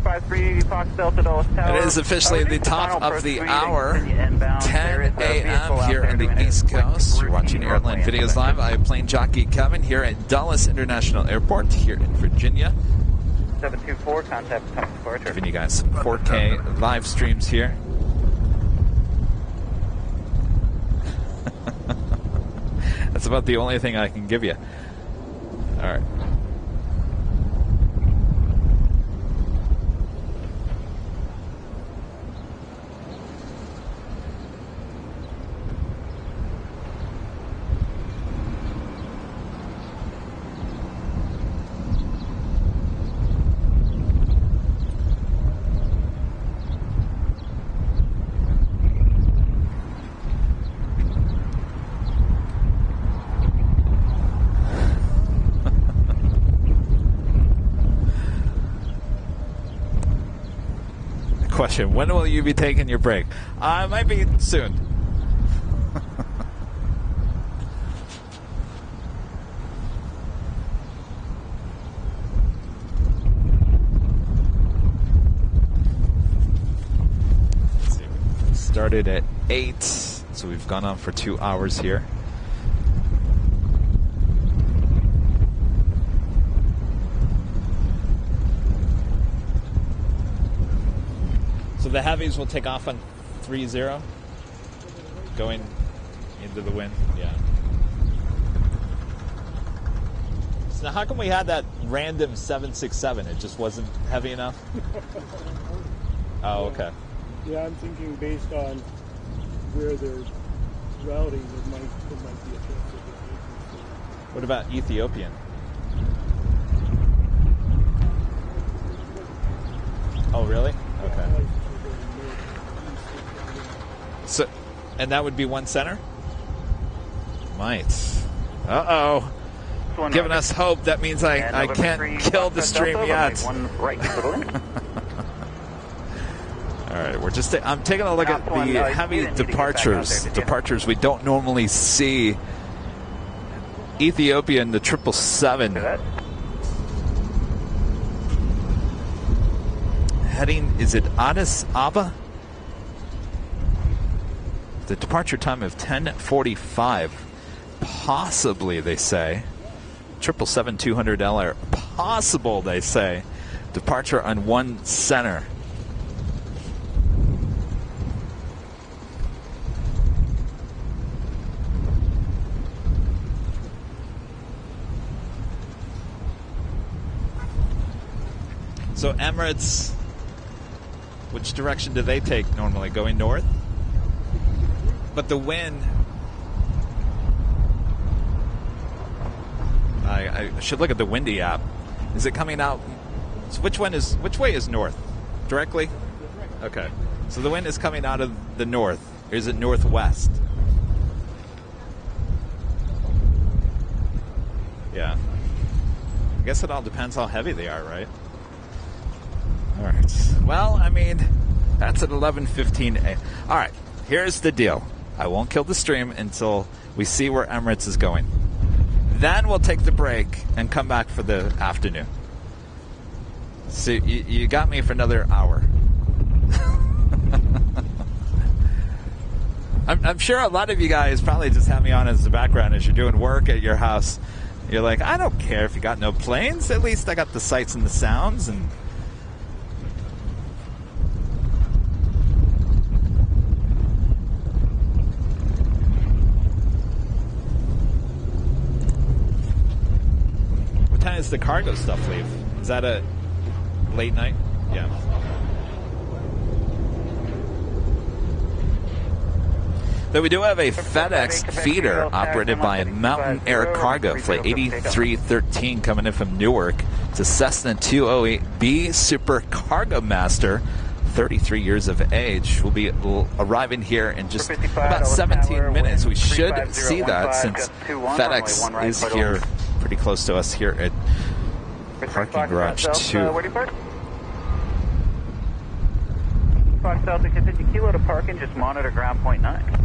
It is officially the top of the hour, 10 a.m. here on the East Coast. You're watching Airline Videos Live. I am Plane Jockey Kevin here at Dulles International Airport here in Virginia. 724, contact become departure. Giving you guys some 4K live streams here. That's about the only thing I can give you. All right. question. When will you be taking your break? Might be soon. Let's see. Started at 8, so we've gone on for 2 hours here. So the heavies will take off on 30, going into the wind. Yeah. So how come we had that random 767? It just wasn't heavy enough? Oh, okay. Yeah, I'm thinking based on where they're routing, it might be a chance. What about Ethiopian? Oh, really? Okay. So, and that would be one center? Might. Uh-oh. Giving us hope. That means I can't kill the stream yet. One right to the left. All right, we're just. I'm taking a look at the heavy departures. Departures we don't normally see. Ethiopian, the 777. Heading, is it Addis Ababa? The departure time of 10:45. Possibly, they say. 777-200 possible, they say. Departure on one center. So Emirates, which direction do they take normally? Going north? But the wind, I should look at the windy app. Is it coming out? So which way is north? Directly? Okay. So the wind is coming out of the north. Or is it northwest? Yeah. I guess it all depends how heavy they are, right? All right. Well, I mean, that's at 11:15 a.m. All right. Here's the deal. I won't kill the stream until we see where Emirates is going. Then we'll take the break and come back for the afternoon. So you got me for another hour. I'm sure a lot of you guys probably just have me on as the background as you're doing work at your house. You're like, I don't care if you got no planes. At least I got the sights and the sounds. And what time does the cargo stuff leave? Is that a late night? Yeah. Though we do have a FedEx feeder operated by Mountain Air Cargo, Flight 8313 coming in from Newark. It's a Cessna 208B Super Cargo Master, 33 years of age. Will be arriving here in just about 17 minutes. We should see that since FedEx is here pretty close to us here at Parking Garage 2. Where do you park? Fox Delta, continue kilo to parking, just monitor ground point 9.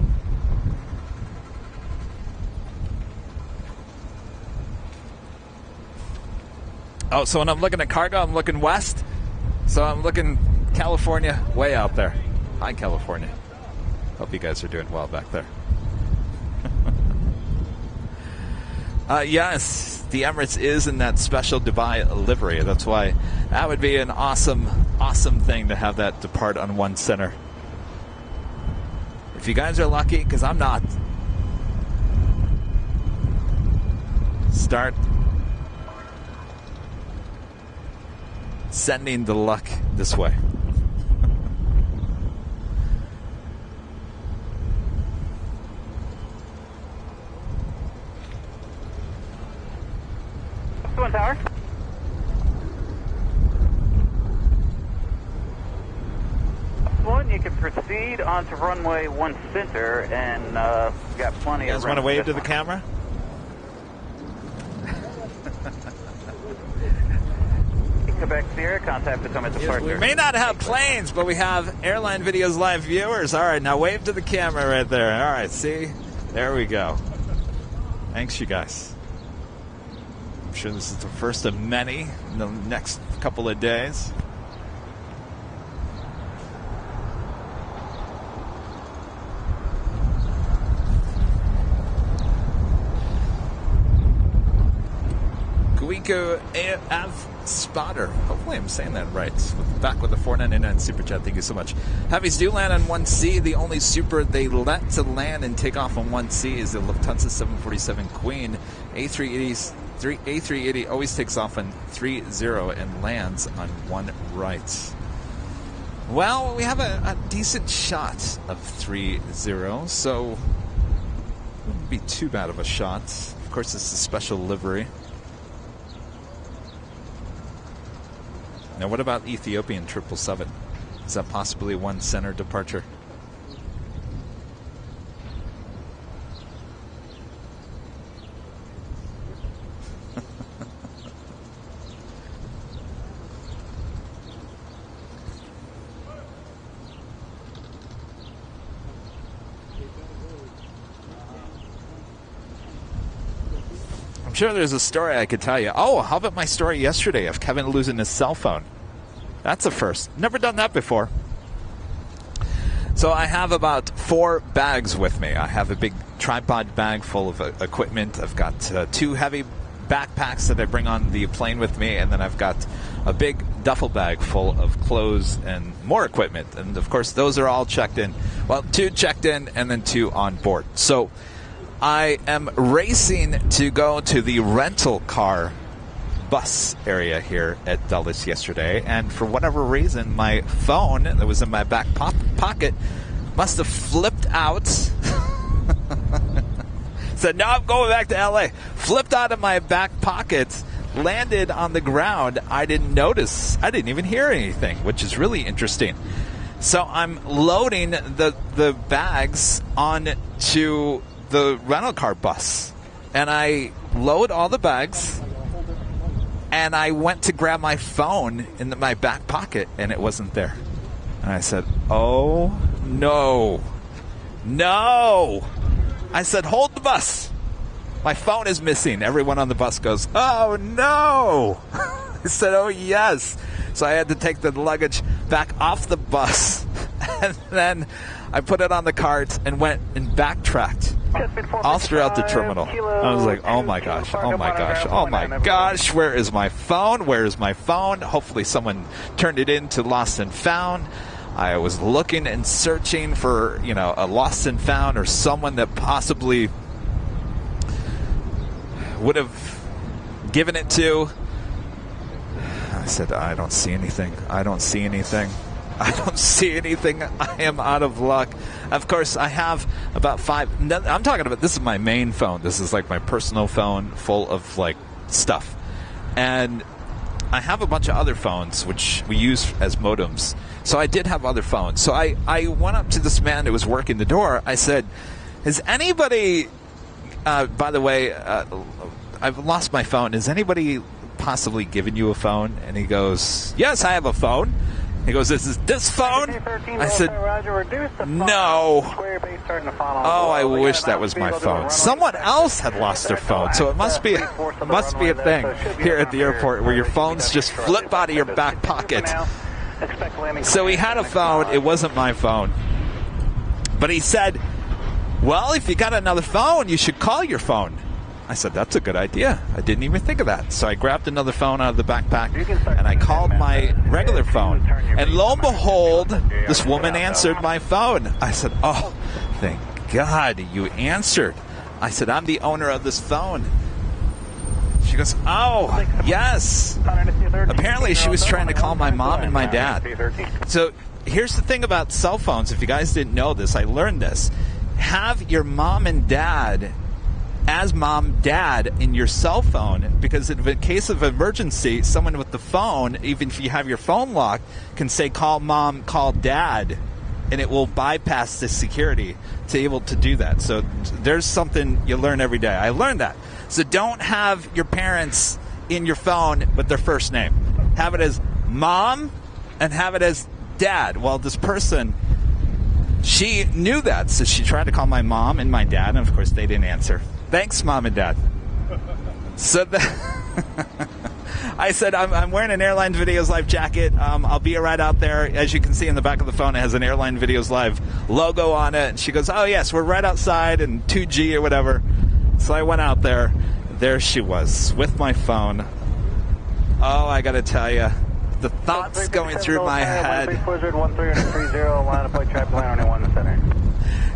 Oh, so when I'm looking at cargo, I'm looking west. So I'm looking California, way out there. Hi, California. Hope you guys are doing well back there. Yes, the Emirates is in that special Dubai livery. That's why that would be an awesome, awesome thing to have that depart on one center. If you guys are lucky, because I'm not, start sending the luck this way. One tower. One, you can proceed onto runway 1 center, and we got plenty you guys of. Want to wave to the camera? You can Quebec Sierra, contact Potomac departure. We may not have planes, but we have Airline Video's live viewers. All right, now wave to the camera right there. All right, see? There we go. Thanks, you guys. I'm sure this is the first of many in the next couple of days. Guico AF Spotter. Hopefully I'm saying that right. Back with the 499 Super Chat. Thank you so much. Heavies do land on 1C. The only Super they let to land and take off on 1C is the Lufthansa 747 Queen. A380 always takes off on 30 and lands on 1 right. Well, we have a decent shot of 30, so it wouldn't be too bad of a shot. Of course, it's a special livery. Now, what about Ethiopian 777? Is that possibly one center departure? I'm sure there's a story I could tell you. Oh, how about my story yesterday of Kevin losing his cell phone? That's a first. Never done that before. So I have about 4 bags with me. I have a big tripod bag full of equipment. I've got 2 heavy backpacks that I bring on the plane with me, and then I've got a big duffel bag full of clothes and more equipment. And, of course, those are all checked in. Well, 2 checked in and then 2 on board. So I am racing to go to the rental car bus area here at Dulles yesterday, and for whatever reason, my phone that was in my back pocket must have flipped out. Said, no, I'm going back to LA. Flipped out of my back pocket, landed on the ground. I didn't notice. I didn't even hear anything, which is really interesting. So I'm loading the bags onto the rental car bus, and I load all the bags, and I went to grab my phone in my back pocket, and it wasn't there. And I said, oh, no. No! I said, hold the bus. My phone is missing. Everyone on the bus goes, oh, no! I said, oh, yes. So I had to take the luggage back off the bus, and then I put it on the cart and went and backtracked all throughout the terminal. I was like, oh my gosh, oh my gosh, oh my gosh, where is my phone? Where is my phone? Hopefully someone turned it into lost and found. I was looking and searching for, a lost and found or someone that possibly would have given it to. I said, I don't see anything. I don't see anything. I don't see anything. I am out of luck. Of course, I have about 5. I'm talking about, this is my main phone. This is like my personal phone full of stuff. And I have a bunch of other phones, which we use as modems. So I did have other phones. So I went up to this man who was working the door. I said, has anybody, by the way, I've lost my phone. Has anybody possibly given you a phone? And he goes, yes, I have a phone. He goes, is this phone? I said, no. Oh, I wish that was my phone. Someone else had lost their phone, so it must be a thing here at the airport where your phones just flip out of your back pocket. So he had a phone. It wasn't my phone. But he said, well, if you got another phone, you should call your phone. I said, that's a good idea. I didn't even think of that. So I grabbed another phone out of the backpack, and I called my regular phone. And lo and behold, this woman answered my phone. I said, oh, thank God you answered. I said, I'm the owner of this phone. She goes, oh, yes. Apparently she was trying to call my mom and my dad. So here's the thing about cell phones. If you guys didn't know this, I learned this. Have your mom and dad as mom, dad in your cell phone, because in case of emergency, someone with the phone, even if you have your phone locked, can say, call mom, call dad, and it will bypass the security to be able to do that. So there's something you learn every day. I learned that. So don't have your parents in your phone with their first name. have it as mom and have it as dad. Well, this person, she knew that, so she tried to call my mom and my dad, and of course they didn't answer. Thanks, mom and dad. So I said, I'm wearing an Airline Videos Live jacket. I'll be right out there. As you can see in the back of the phone, it has an Airline Videos Live logo on it. And she goes, oh, yes, we're right outside and 2G or whatever. So I went out there. There she was with my phone. Oh, I got to tell you, the thoughts going through my head.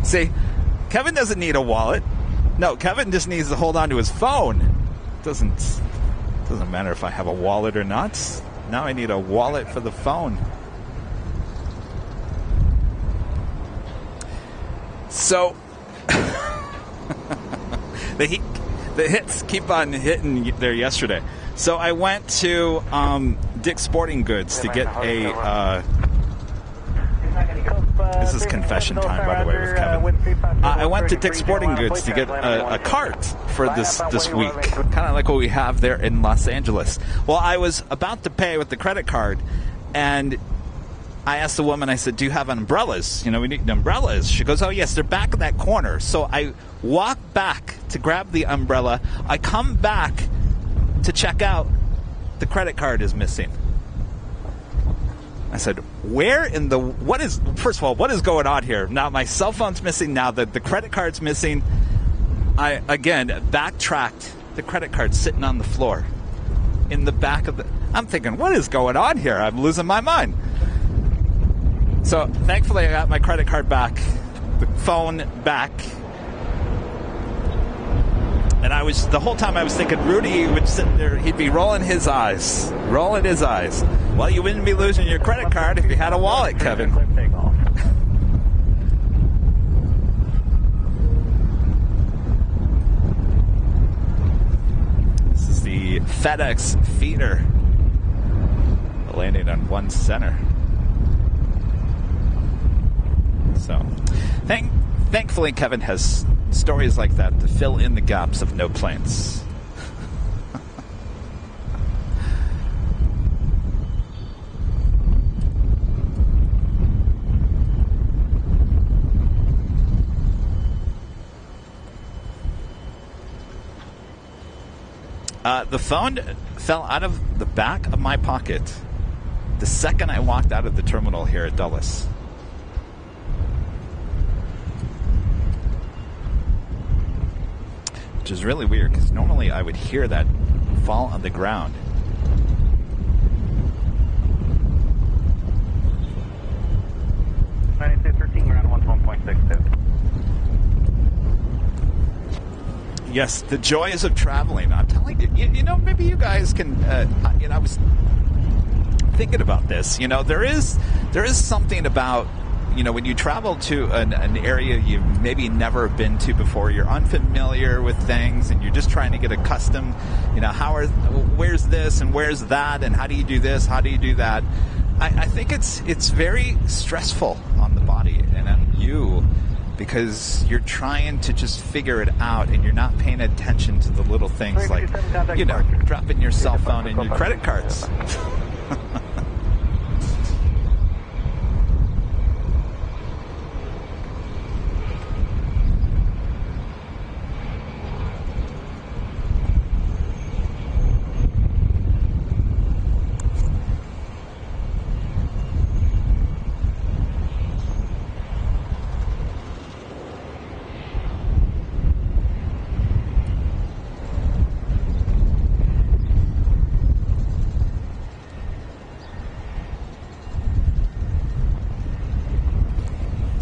See, Kevin doesn't need a wallet. No, Kevin just needs to hold on to his phone. Doesn't matter if I have a wallet or not. Now I need a wallet for the phone. So the hits keep on hitting there yesterday. So I went to Dick's Sporting Goods to get a... this is confession time, by the way, with Kevin. I went to Dick's Sporting Goods to get a cart for this week, kind of like what we have there in Los Angeles. Well, I was about to pay with the credit card, and I asked the woman, I said, do you have umbrellas? You know, we need umbrellas. She goes, oh, yes, they're back in that corner. So I walk back to grab the umbrella. I come back to check out. The credit card is missing. I said, first of all, what is going on here? Now my cell phone's missing. Now the credit card's missing. I, again, backtracked. The credit card's sitting on the floor in the back of I'm thinking, what is going on here? I'm losing my mind. So thankfully I got my credit card back, the phone back. And the whole time I was thinking Rudy would sit there, he'd be rolling his eyes. Well, you wouldn't be losing your credit card if you had a wallet, Kevin. This is the FedEx feeder landing on one center. So, thankfully, Kevin has stories like that to fill in the gaps of no planes. The phone fell out of the back of my pocket the second I walked out of the terminal here at Dulles. Which is really weird, because normally I would hear that fall on the ground. Yes, the joys of traveling. I'm telling you, you know, maybe you guys can, I was thinking about this. You know, there is something about, you know, when you travel to an area you've maybe never been to before, you're unfamiliar with things and you're just trying to get accustomed, you know, where's this and where's that and how do you do this, how do you do that? I think it's very stressful on the body and on you, because you're trying to just figure it out and you're not paying attention to the little things like, you know, dropping your cell phone and your credit cards.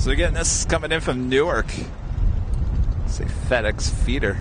So again, this is coming in from Newark. It's a FedEx feeder.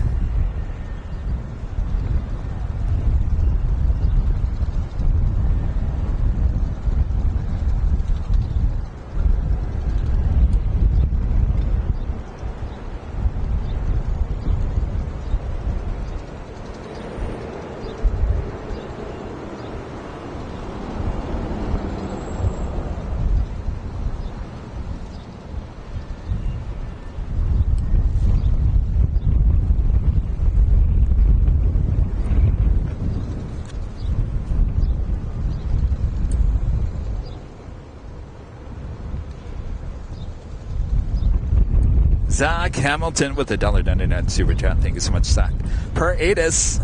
Zach Hamilton with a $1.99 super chat. Thank you so much, Zach. Per ATIS,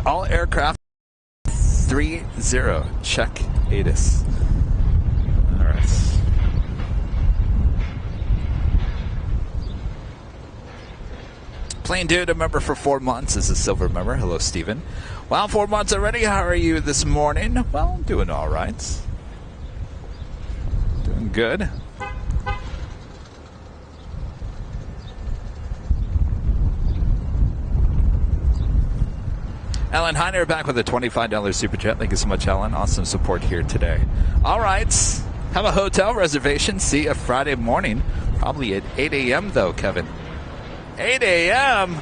all aircraft 30. Check ATIS. All right. Plain Dude, a member for 4 months, is a silver member. Hello, Steven. Wow, 4 months already. How are you this morning? Well, doing all right. Doing good. Alan Heiner back with a $25 super chat. Thank you so much, Alan. Awesome support here today. All right. Have a hotel reservation. See you Friday morning. Probably at 8 a.m. though, Kevin. 8 a.m.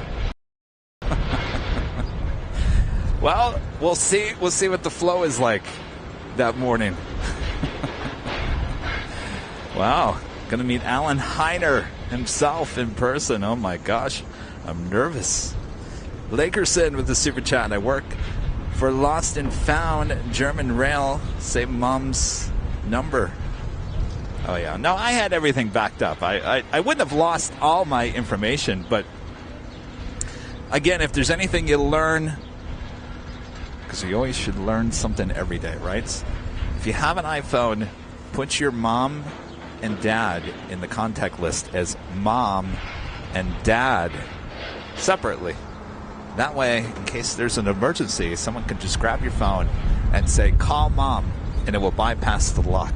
Well, we'll see. We'll see what the flow is like that morning. Wow. Going to meet Alan Heiner himself in person. Oh, my gosh. I'm nervous. Lakerson with the super chat. I work for Lost and Found German Rail. Say mom's number. Oh, yeah. No, I had everything backed up. I wouldn't have lost all my information, but again, if there's anything you learn, because you always should learn something every day, right? If you have an iPhone, put your mom and dad in the contact list as mom and dad separately. That way, in case there's an emergency, someone can just grab your phone and say, call mom, and it will bypass the lock.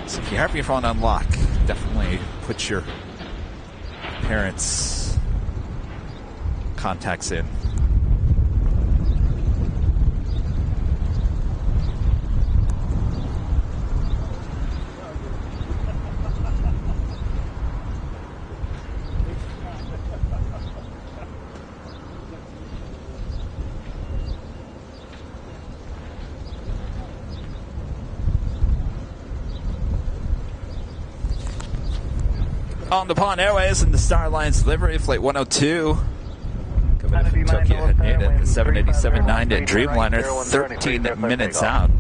So if you have your phone on lock, definitely put your parents' contacts in. On the Pawn Airways and the Star Alliance delivery, Flight 102. Coming from Tokyo, heading in at the 787-9 at Dreamliner, 13 minutes out.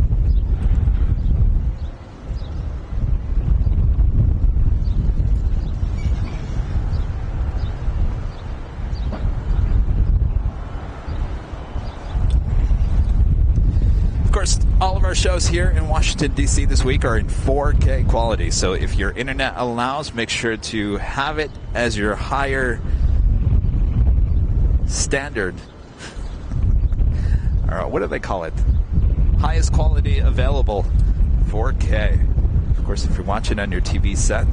Of course, all of our shows here in Washington, D.C. this week are in 4K quality. So if your internet allows, make sure to have it as your higher standard. Or what do they call it? Highest quality available, 4K. Of course, if you're watching on your TV set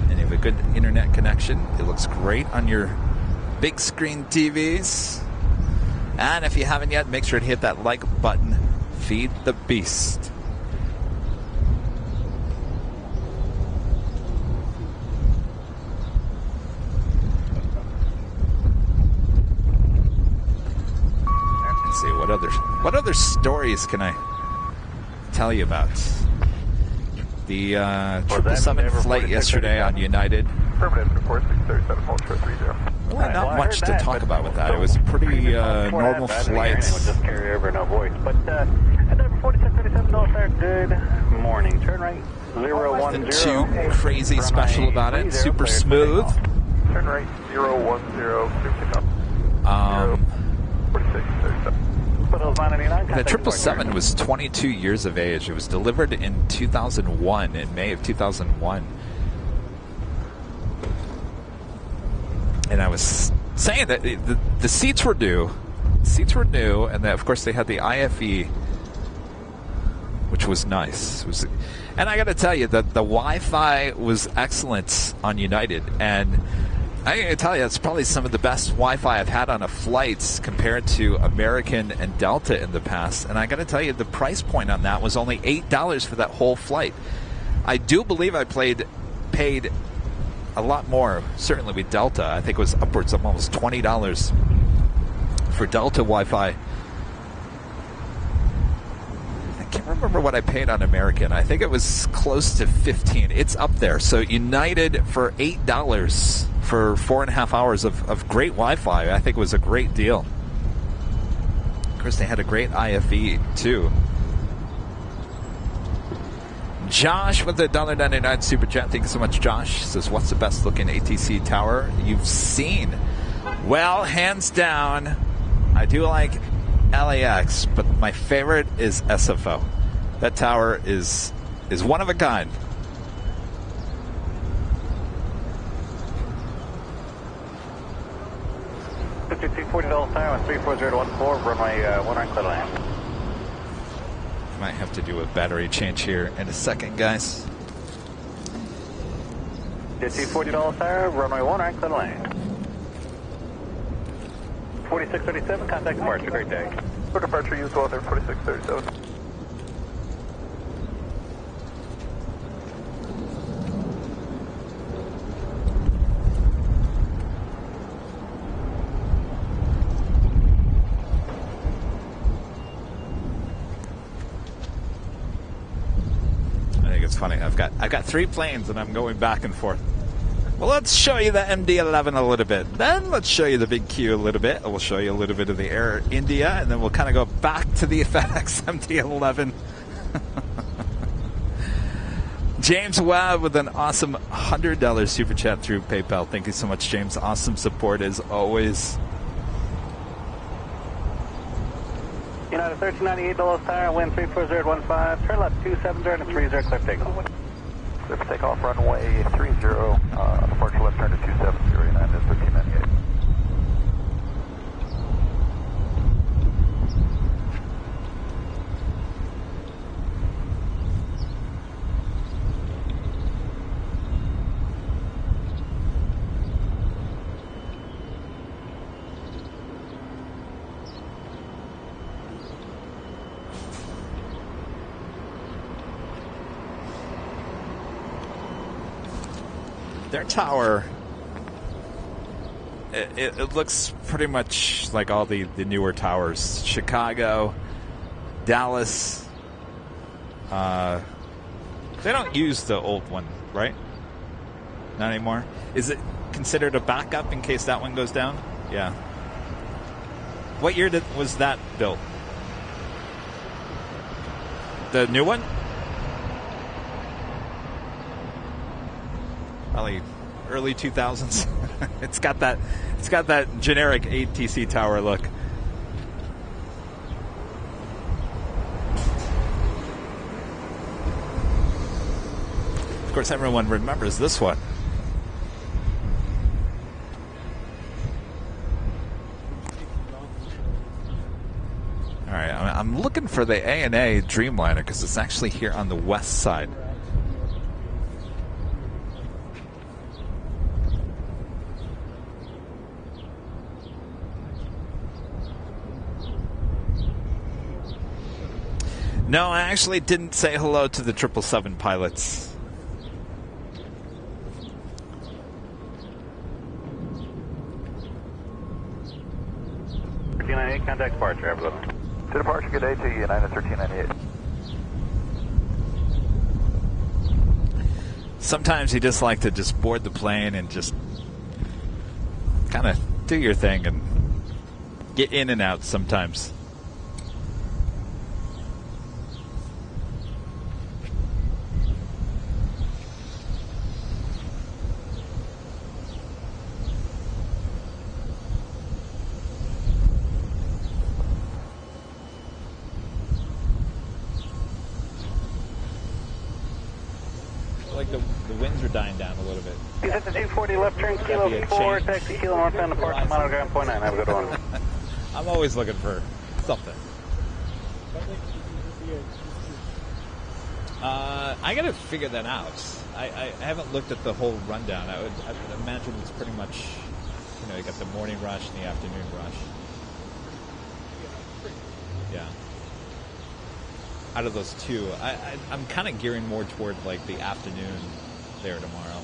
and you have a good internet connection, it looks great on your big screen TVs. And if you haven't yet, make sure to hit that like button. Feed the beast. Let's see what other stories can I tell you about? The 777 flight yesterday on United. Well, not much to talk about with that. It was a pretty normal flight. Just carry over, no voice. But at 4737 North there, good morning. Turn right, 010. Nothing too crazy special about it. Super smooth. Turn right, 010. The 777 was 22 years of age. It was delivered in 2001, in May of 2001. And I was saying that the seats were new. Seats were new, and then, of course, they had the IFE, which was nice. And I got to tell you that the Wi-Fi was excellent on United, and I got to tell you, it's probably some of the best Wi-Fi I've had on a flight compared to American and Delta in the past. And I got to tell you, the price point on that was only $8 for that whole flight. I do believe I paid a lot more, certainly with Delta. I think it was upwards of almost $20 for Delta Wi-Fi. I can't remember what I paid on American. I think it was close to $15. It's up there. So United for $8 for 4.5 hours of great Wi-Fi, I think was a great deal. Of course, they had a great IFE too. Josh with the $1.99 super chat. Thank you so much, Josh. Says, what's the best looking ATC tower you've seen? Well, hands down, I do like LAX, but my favorite is SFO. That tower is one of a kind. $40 tower on 34014, runway 1 right, clear land. Might have to do a battery change here in a second, guys. $40 tower, runway 1 right, clear land. 4637, contact departure, great day. For departure, use well there, 4637. It's funny. I've got 3 planes and I'm going back and forth. Well, let's show you the MD-11 a little bit. Then let's show you the big Q a little bit. We'll show you a little bit of the Air India, and then we'll kind of go back to the FedEx MD-11. James Webb with an awesome $100 super chat through PayPal. Thank you so much, James. Awesome support as always. United 1398 Dulles Tower, wind 34015, turn left 270 and 30, clear takeoff. Clear for takeoff, runway 30, departure left turn to 270, United 1398. Their tower, it looks pretty much like all the newer towers. Chicago, Dallas. They don't use the old one, right? Not anymore. Is it considered a backup in case that one goes down? Yeah. What year was that built? The new one? Probably early 2000s. It's got that generic ATC tower look. Of course, everyone remembers this one. All right, I'm looking for the ANA Dreamliner because it's actually here on the west side. No, I actually didn't say hello to the 777 pilots. Contact departure, everyone. To departure, good day to you, United 1398. Sometimes you just like to just board the plane and just kind of do your thing and get in and out sometimes. Dying down a little bit. He's at the 240 left turn, kilo 4, taxi kilo northbound departure, monogram point 9. Have a good one. I'm always looking for something. I gotta figure that out. I haven't looked at the whole rundown. I would imagine it's pretty much, you got the morning rush and the afternoon rush. Yeah. Out of those two, I'm kind of gearing more toward like the afternoon there tomorrow.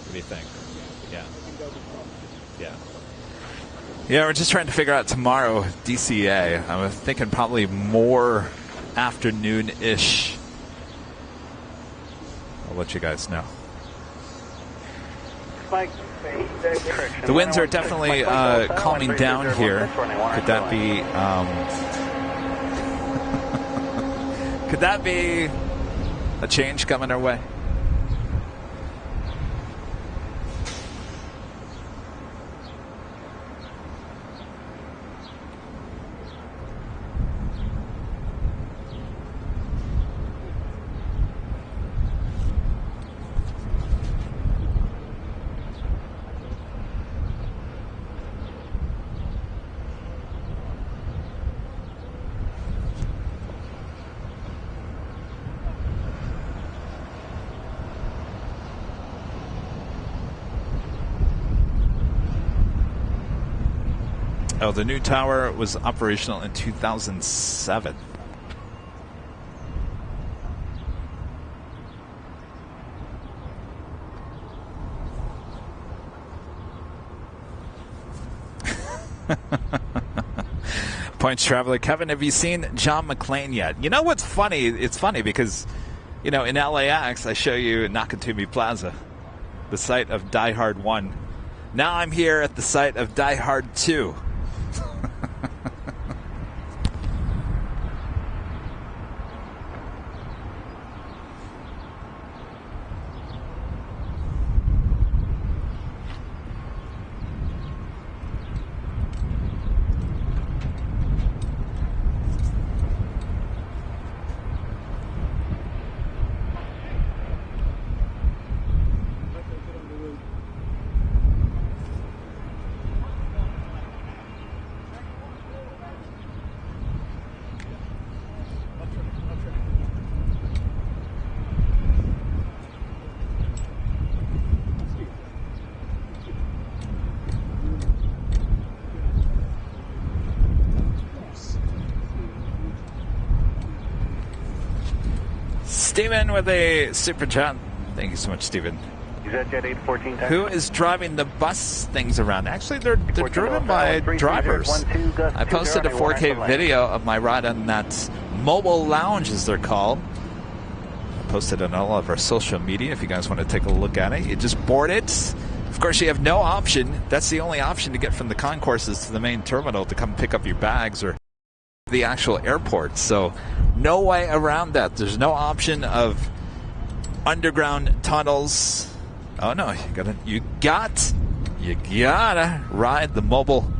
What do you think? Yeah, we're just trying to figure out tomorrow DCA. I'm thinking probably more afternoon-ish. I'll let you guys know. The winds are definitely calming down here. Could that be a change coming our way. Oh, the new tower was operational in 2007. Points Traveler. Kevin, have you seen John McClane yet? You know what's funny? It's funny because, you know, in LAX, I show you Nakatomi Plaza, the site of Die Hard 1. Now I'm here at the site of Die Hard 2. Steven with a super chat. Thank you so much, Steven. Is that Jet 814? Who is driving the bus things around? Actually, they're driven by drivers. I posted a 4K video of my ride on that mobile lounge, as they're called. I posted on all of our social media if you guys want to take a look at it. You just board it. Of course, you have no option. That's the only option to get from the concourses to the main terminal to come pick up your bags or the actual airport. So no way around that. There's no option of underground tunnels. Oh no, you gotta ride the mobile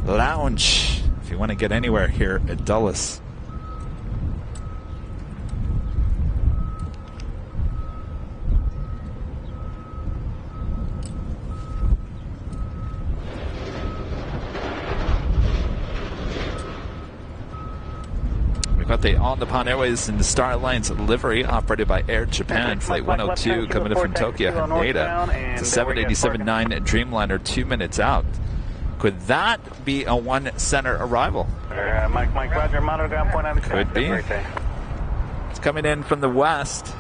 lounge if you want to get anywhere here at Dulles. Got the On the Pond Airways and the Star Alliance livery operated by Air Japan. Flight 102 coming in from Tokyo, Haneda. It's a 787-9 Dreamliner 2 minutes out. Could that be a one-center arrival? Mike Roger, monogram point on. Could be. It's coming in from the west.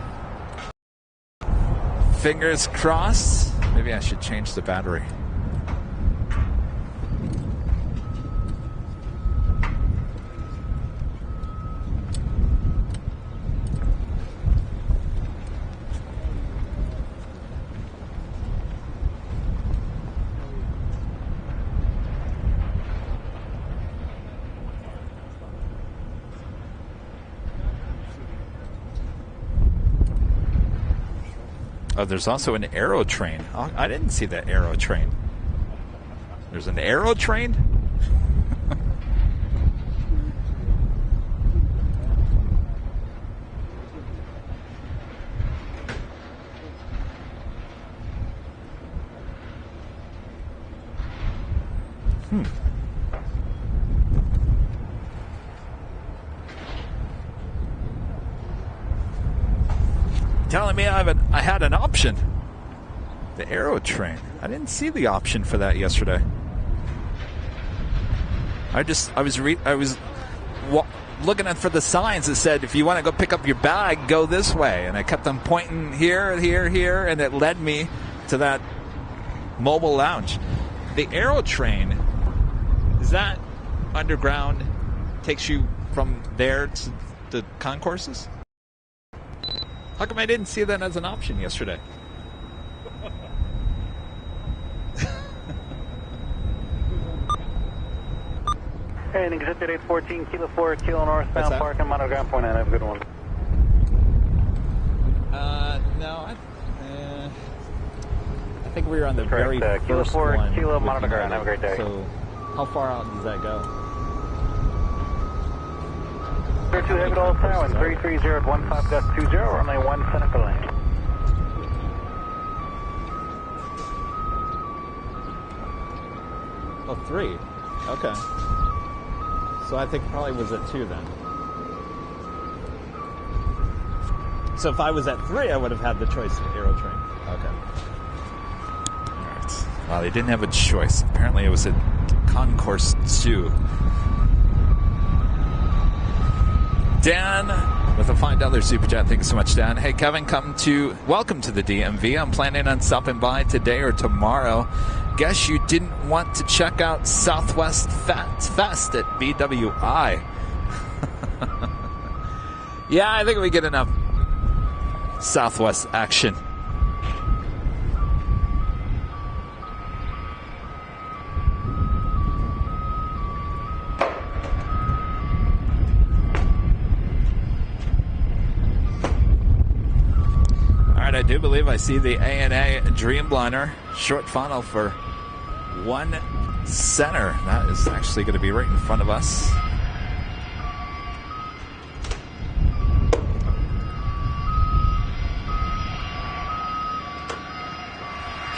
Fingers crossed. Maybe I should change the battery. Oh, there's also an Aero train. Oh, I didn't see that Aero train. There's an Aero train? Telling me I had an option. The Aero train. I didn't see the option for that yesterday. I was looking for the signs that said if you want to go pick up your bag, go this way, and I kept on pointing here, here, here, and it led me to that mobile lounge. The Aero train, is that underground? Takes you from there to the concourses? How come I didn't see that as an option yesterday? Hey, exit 814, Kilo 4, Kilo northbound, parking, monogram point 9. Have a good one. No, I think we were on the very first one. Kilo monitor ground. Have a great day. So, how far out does that go? 2 Heavy to all Tower, 330 at 15.20, runway 1 center lane. Oh, 3. Okay. So I think it probably was at 2 then. So if I was at 3, I would have had the choice of Aerotrain. Okay. All right. Well, they didn't have a choice. Apparently it was at Concourse 2. Dan with a $5 super chat. Thank you so much, Dan. Hey, Kevin, welcome to the DMV. I'm planning on stopping by today or tomorrow. Guess you didn't want to check out Southwest Fest at BWI. Yeah, I think we get enough Southwest action. I do believe I see the ANA Dreamliner short funnel for 1 center. That is actually going to be right in front of us.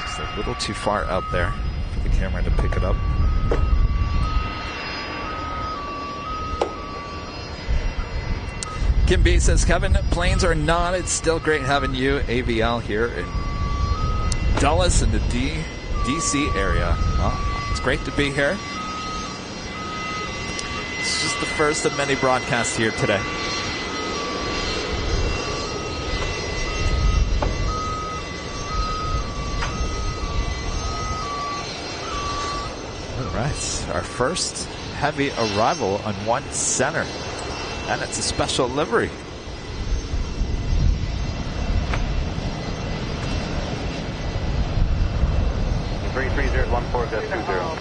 Just a little too far out there for the camera to pick it up. Kim B says, Kevin, planes are not. It's still great having you, AVL, here in Dulles in the DC area. Well, it's great to be here. It's just the first of many broadcasts here today. All right, our first heavy arrival on 1 center. And it's a special livery. Three 3014.20.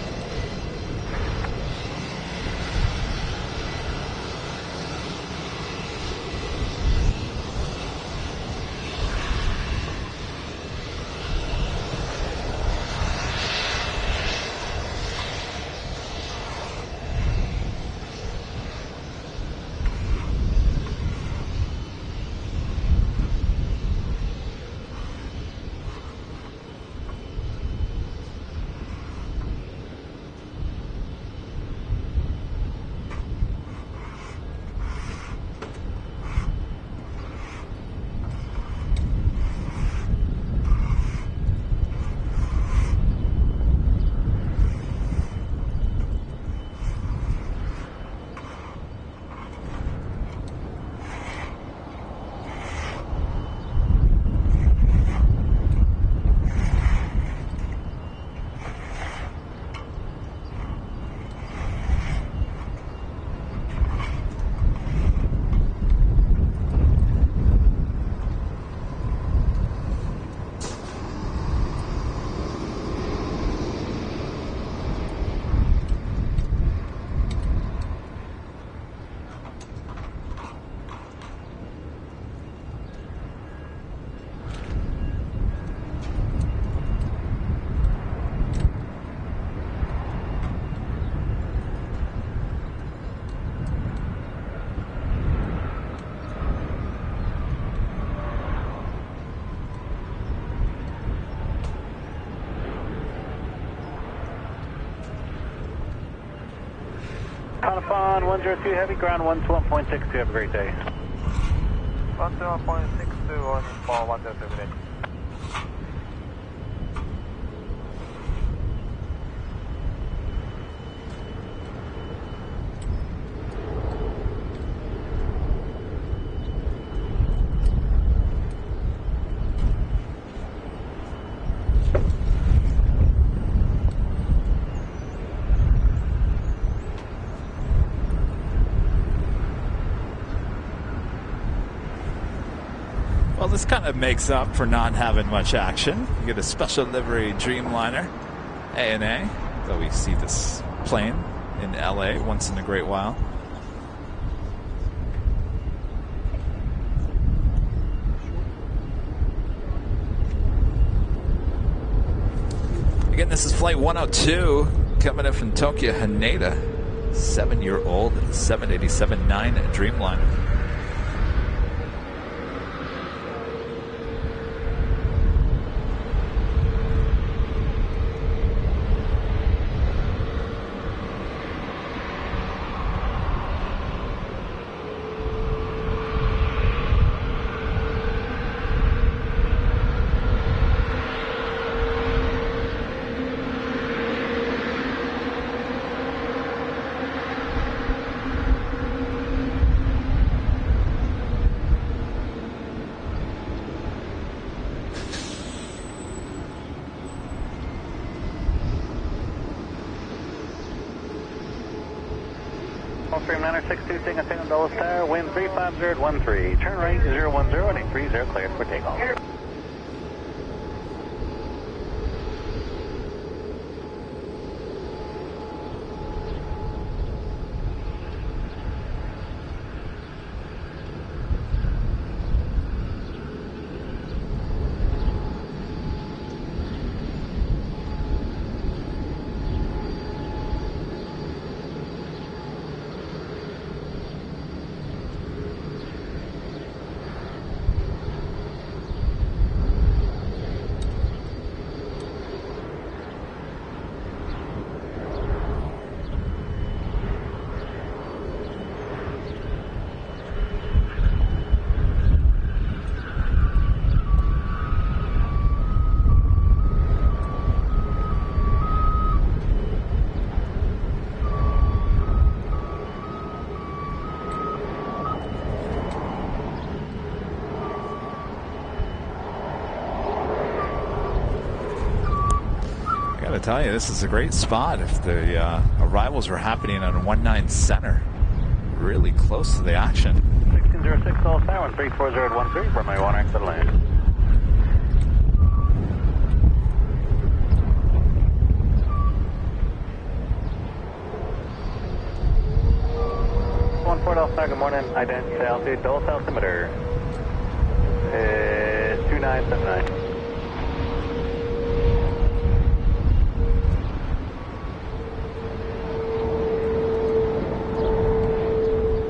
Conifon 102 Heavy, ground 121.62. Have a great day. 121.62 on small 102 minutes. Well, this kind of makes up for not having much action. You get a special livery Dreamliner, ANA, though we see this plane in LA once in a great while. Again, this is Flight 102 coming in from Tokyo, Haneda. 7-year-old 787-9 Dreamliner. Streamliner 62, taking a 10 Dulles Tower, wind 350 at 13. Turn right 010 and 830, cleared for takeoff. I tell you, this is a great spot. If the arrivals were happening on 19 Center, really close to the action. 1606 Dulles Tower, 340 at 13, runway 1 exit land. Dulles Tower, good morning. Identity altitude, Dulles altimeter is 2979.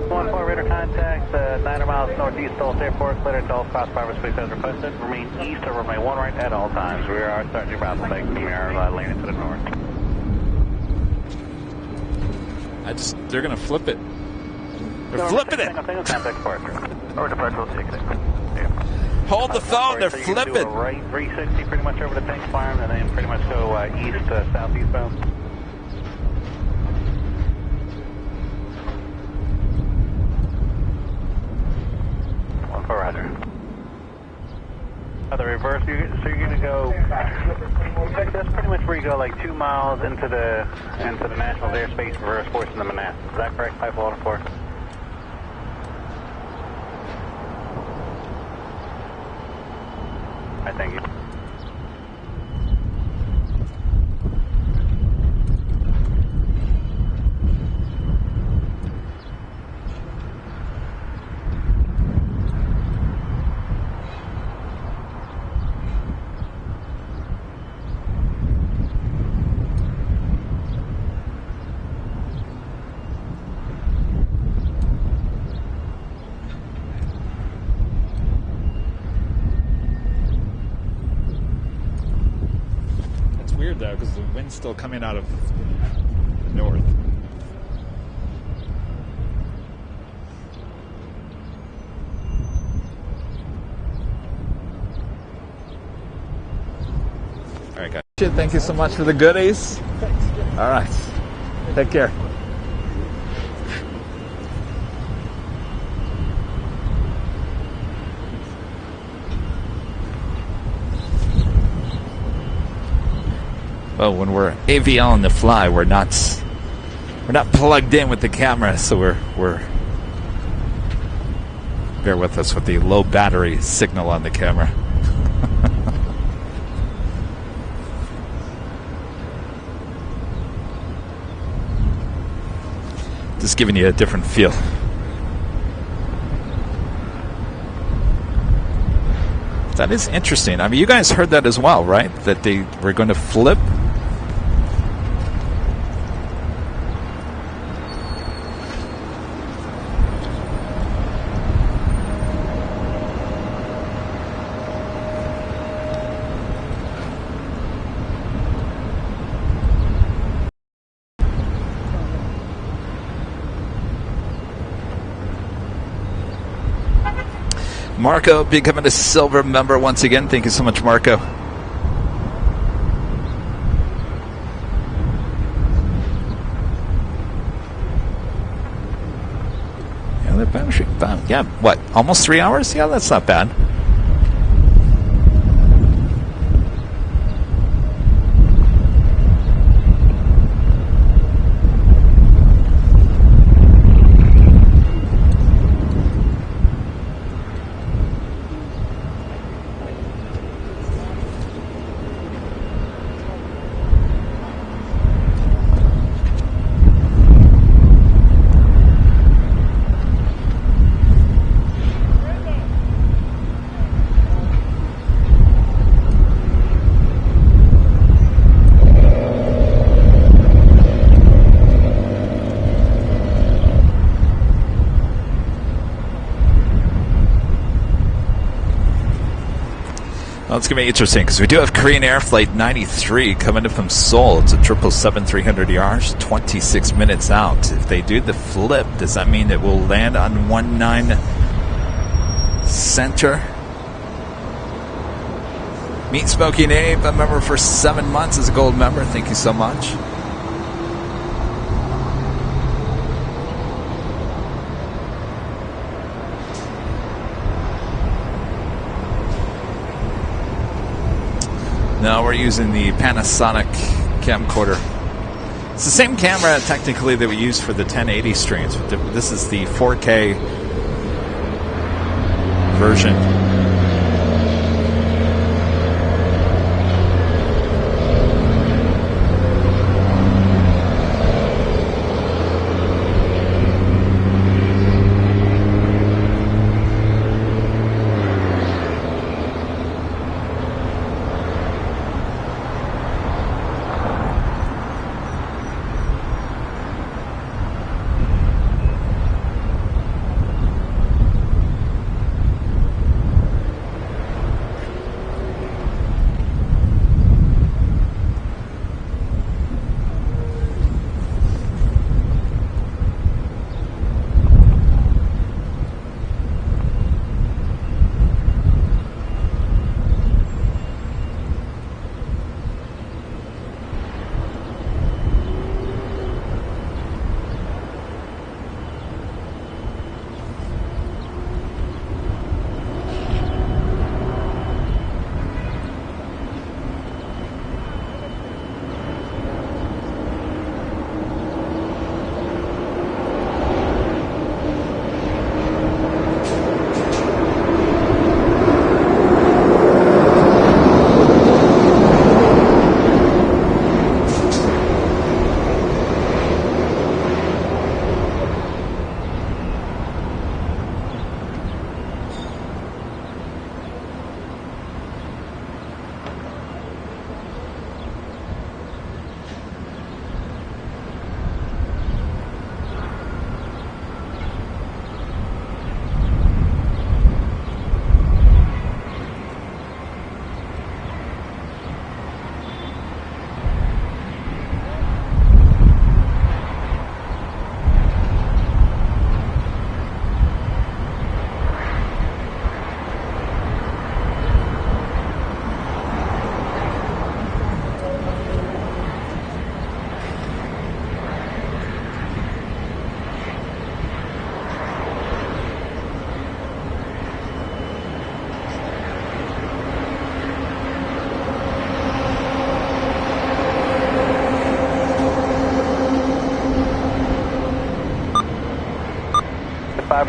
14 radar contact, 900 miles northeast Dulles Airport, cleared at Dulles crossfire speed as requested. Remain east of runway 1 right at all times. We are starting to route the we are landing to the north. They're going to flip it. They're flipping it. Over departure, we'll take it. Hold the phone, they're flipping. Right 360 pretty much over to Tank Farm, and then pretty much go east to southeast bound. Roger. The reverse, so you're going to go, that's pretty much where you go like 2 miles into the Nationals airspace, reverse course in the Manassas. Is that correct, 504? I thank you. Weird though, because the wind's still coming out of the north. All right, guys. Thank you so much for the goodies. All right. Take care. Well, when we're AVL on the fly, we're not plugged in with the camera, so we're bear with us with the low battery signal on the camera. Just giving you a different feel. That is interesting. I mean, you guys heard that as well, right? That they were going to flip Marco becoming a silver member once again. Thank you so much, Marco. Yeah, they're battery. Yeah, what? Almost 3 hours? Yeah, that's not bad. Well, it's going to be interesting because we do have Korean Air Flight 93 coming in from Seoul. It's a 777-300 yards, 26 minutes out. If they do the flip, does that mean it will land on 19 center? Meet Smoking Abe, a member for 7 months as a gold member. Thank you so much. No, we're using the Panasonic camcorder. It's the same camera, technically, that we use for the 1080 streams. This is the 4K version.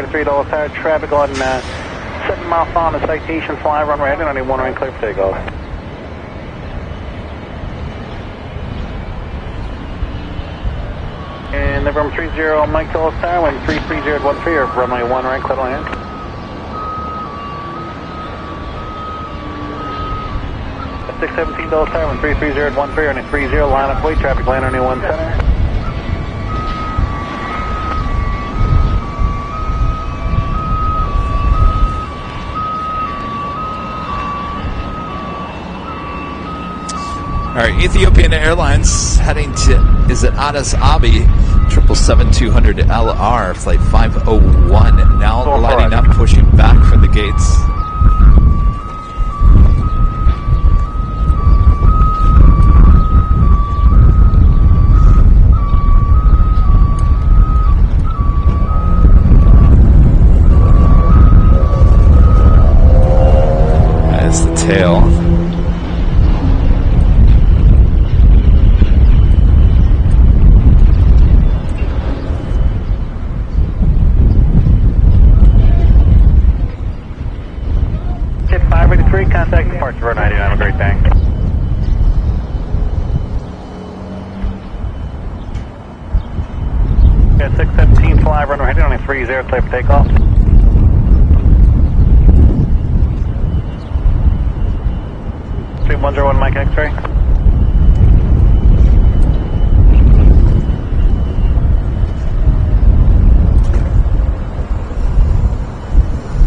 $3 tire traffic on 7 mile on the citation fly run right in on a 1 ring clear for takeoff. And November 30 Mike Phillips tire, wind 330 at 13 or runway 1 right clear to land. $617 tire, wind 330 at 13 on a 30 line up way traffic land on a 1 center. All right, Ethiopian Airlines heading to, is it Addis Abbey, 777-200 LR, flight 501, now lighting up, pushing back from the gates. That's the tail. Contact departure for 90. Have a great day. Yeah, 617 fly, runway heading only 30, clear for takeoff. Stream 101 Mike X-ray.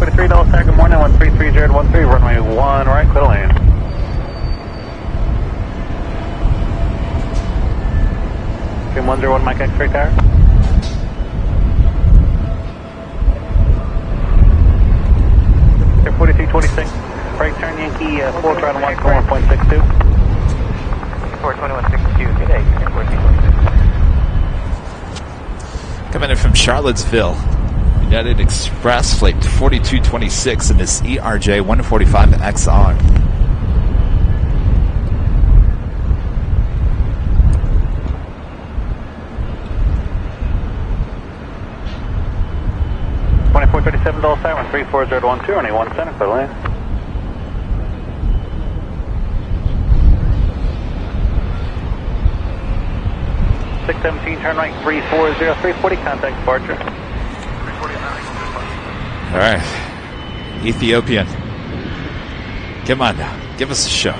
$43 tag, good morning, 133013, runway 1 right, clear lane. Stream 101 Mike X-ray tower. Air 4326, right turn Yankee, full throttle 141.62. 42162, good day, Air 4326. Coming in from Charlottesville, United Express flight 4226 in this ERJ 145 XR. $2437 siren 34012 on A1 center, clear lane. $617 turn right 340 340 contact departure. All right, Ethiopian, come on now, give us a show.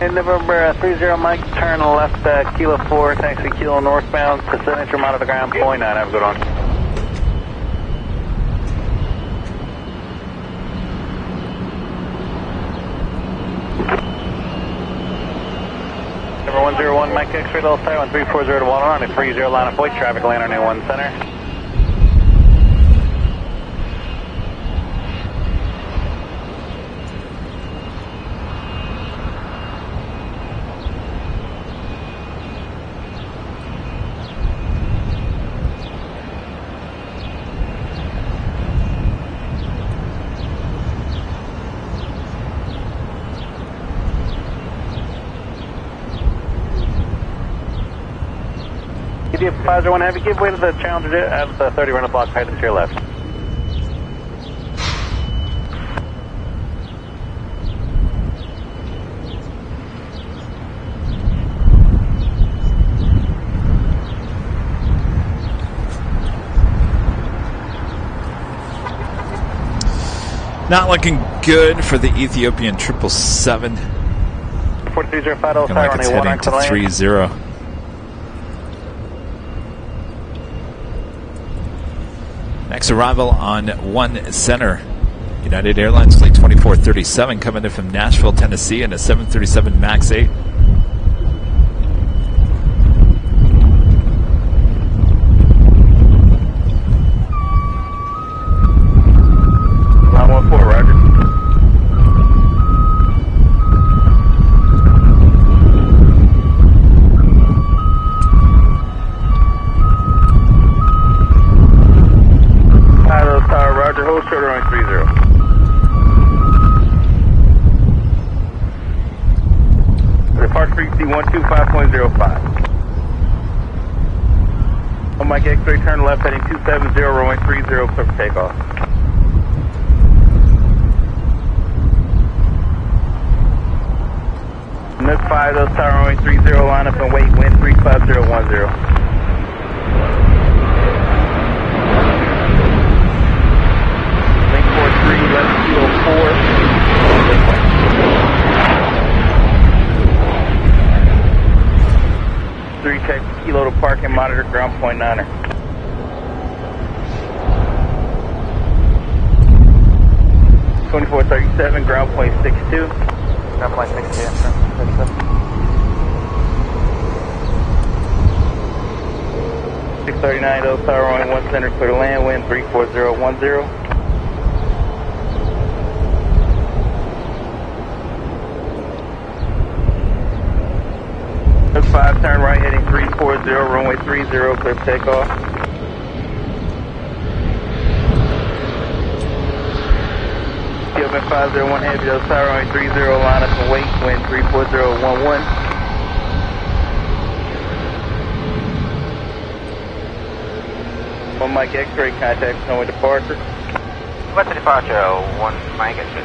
In November 30 Mike, turn left Kilo 4, taxi Kilo northbound, percentage from out of the ground, 0.9, have a good one. Number 101 Mike X-ray, Delta 1340 to 1 on a 30 line of flight, traffic lane on A1 center. India 501 Heavy, give way to the Challenger jet, have the 30 rental block headed to your left. Not looking good for the Ethiopian 777. 4305 Looking like it's heading to 30. Next arrival on 1 center. United Airlines flight 2437 coming in from Nashville, Tennessee in a 737 MAX 8. Line 14, roger. Roger, hold short runway 30. Depart frequency 125.05. On Mike X-ray, turn left heading 270, runway 30, clear for takeoff. Nook 5, those tower runway 30, line up and wait, wind 35010. Left kilo 4. monitor ground point 9er. (2437) ground point 62. Ground point 62. 639, those tower runway 1 center, clear to land, wind 34010. Took 5, turn right, heading 340, runway 30, clear for takeoff. Open 501 heavy, those tower runway 30, line up and wait, wind 34011. One Mike X-ray contact, runway departure. What's the departure? 1 Mike X-ray.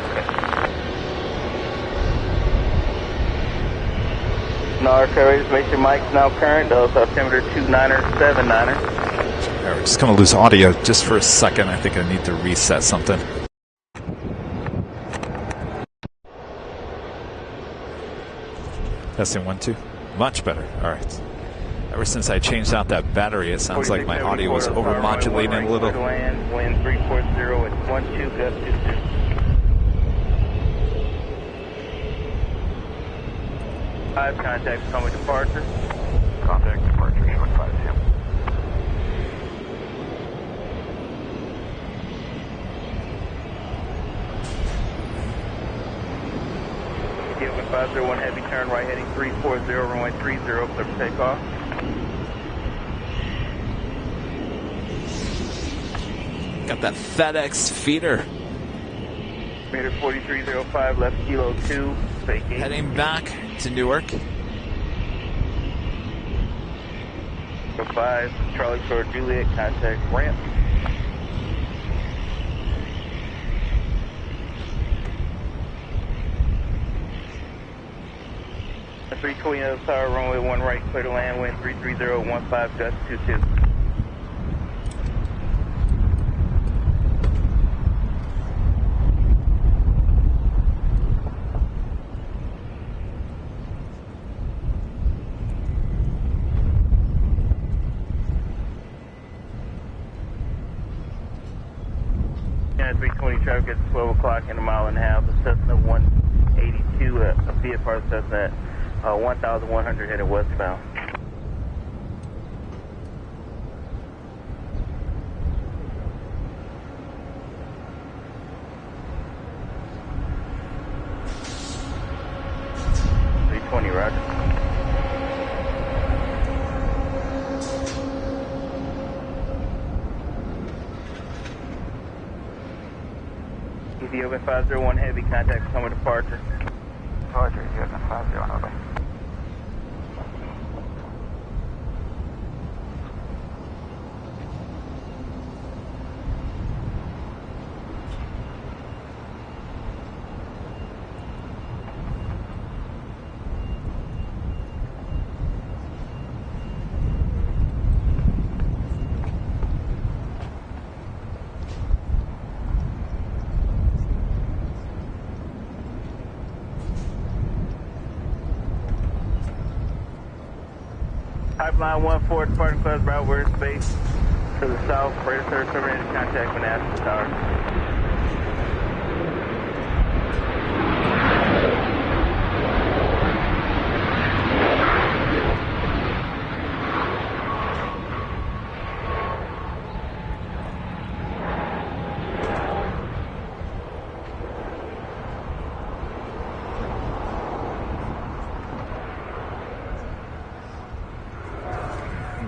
No, our carriers, make sure Mike's now current, those altimeter 29er, 79er. We're just going to lose audio just for a second. I think I need to reset something. Testing 1, 2. Much better. All right. Ever since I changed out that battery, it sounds like my audio was over-modulating a little. Land, wind 340 at 12, gust 22. Five contacts coming departure. Contact departure, showing 5 p.m. Open 501 heavy turn right heading 340, runway 30, clear for takeoff. Got that FedEx feeder. Meter 4305, left kilo 2, vacate. Heading back to Newark. 5, Charlie Shore Juliet, contact ramp. A 320 tower, runway 1 right, clear to land, wind 33015, gust 22. And 320 traffic at 12 o'clock in a mile and a half. The Cessna 182, a Fiat part of Cessna at 1,100 headed westbound. Roger. Ethiopian 501 heavy, contact coming departure. Departure, Ethiopian 501 over. Pipeline 14, departing class route, where space to the south, radar service terminated, contact Manassas Tower.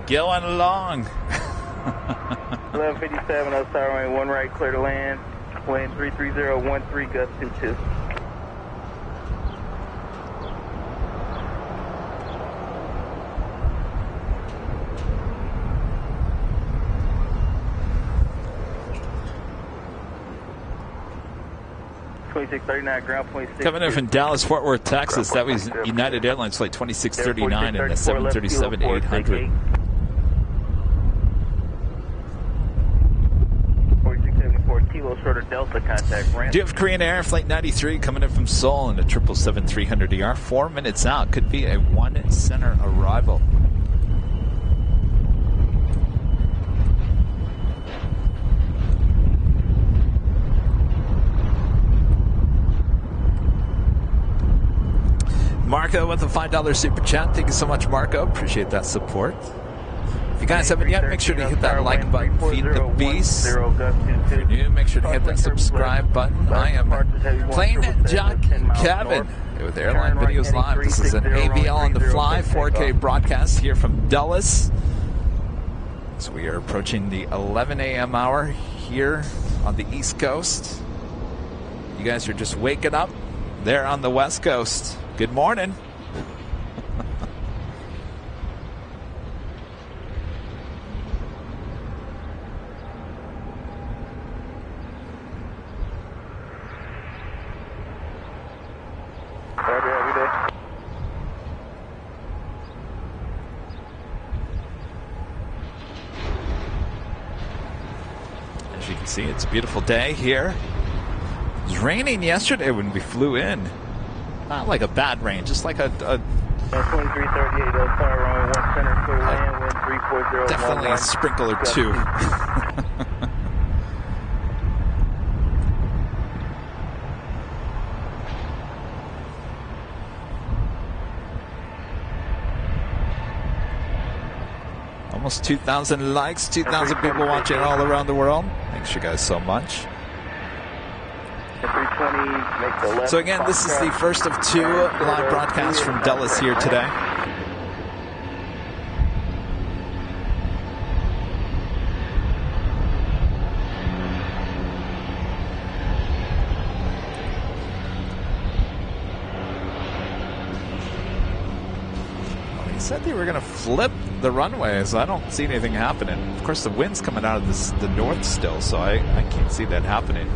Going along. 1157, up tower runway 1 right, clear to land. Wind 33013, gust 22. Ground point 6. Coming in from Dallas, Fort Worth, Texas. That was United Airlines flight 2639 and the 737-800. 4674 kilo shorter Delta, contact ramp. Do you have Korean Air flight 93 coming in from Seoul in a 777-300ER? 4 minutes out. Could be a 1 center arrival. Marco with a $5 super chat. Thank you so much, Marco. Appreciate that support. If you guys haven't yet, make sure to hit that like button. Feed the beast. If you're new, make sure to hit that subscribe button. I am Plane Jockey Kevin with Airline Videos Live. This is an AVL on the fly 4K broadcast here from Dulles. So we are approaching the 11 a.m. hour here on the East Coast. You guys are just waking up there on the West Coast. Good morning. As you can see, it's a beautiful day here. It was raining yesterday when we flew in. Not like a bad rain, just like a 2338, Tower runway 1 center, clear land, wind 340. Definitely a sprinkle or two. Almost 2,000 likes, 2,000 people watching all around the world. Thanks you guys so much. So again, this is the first of two live broadcasts from Dulles here today. Well, they said they were going to flip the runways. I don't see anything happening. Of course, the wind's coming out of the north still, so I can't see that happening.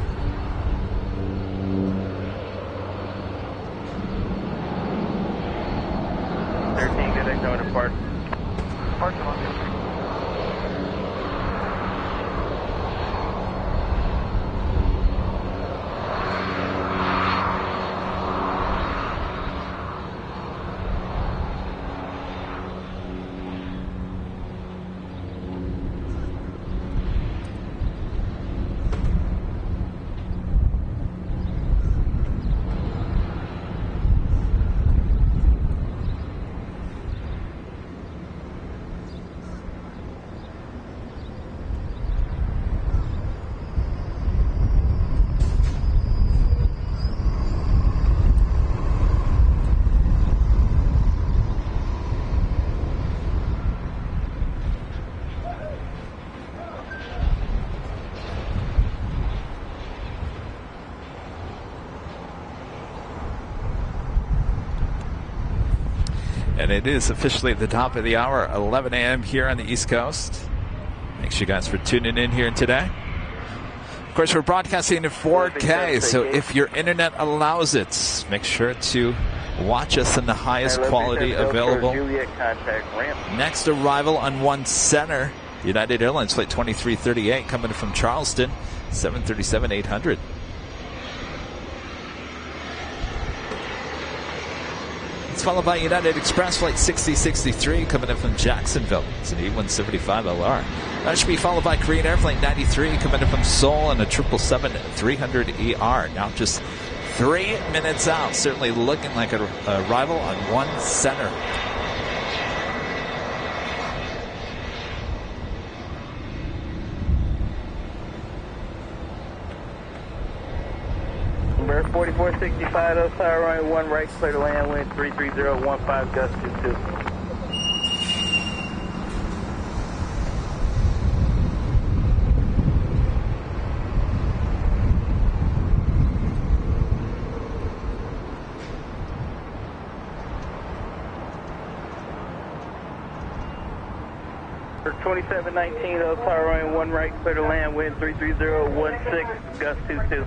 And it is officially at the top of the hour, 11 a.m. here on the East Coast. Thanks you guys for tuning in here today. Of course, we're broadcasting in 4K, so if your internet allows it, make sure to watch us in the highest quality available. Next arrival on 1 center, United Airlines Flight 2338 coming from Charleston, 737-800. Followed by United Express Flight 6063 coming in from Jacksonville. It's an E175LR. That should be followed by Korean Air Flight 93 coming in from Seoul and a 777-300ER. Now just 3 minutes out. Certainly looking like an arrival on 1 center. Number 4465, Tower runway 1 right, clear to land, wind 33015, gust 22. For 2719, Tower runway 1 right, clear to land, wind 33016, gust 22.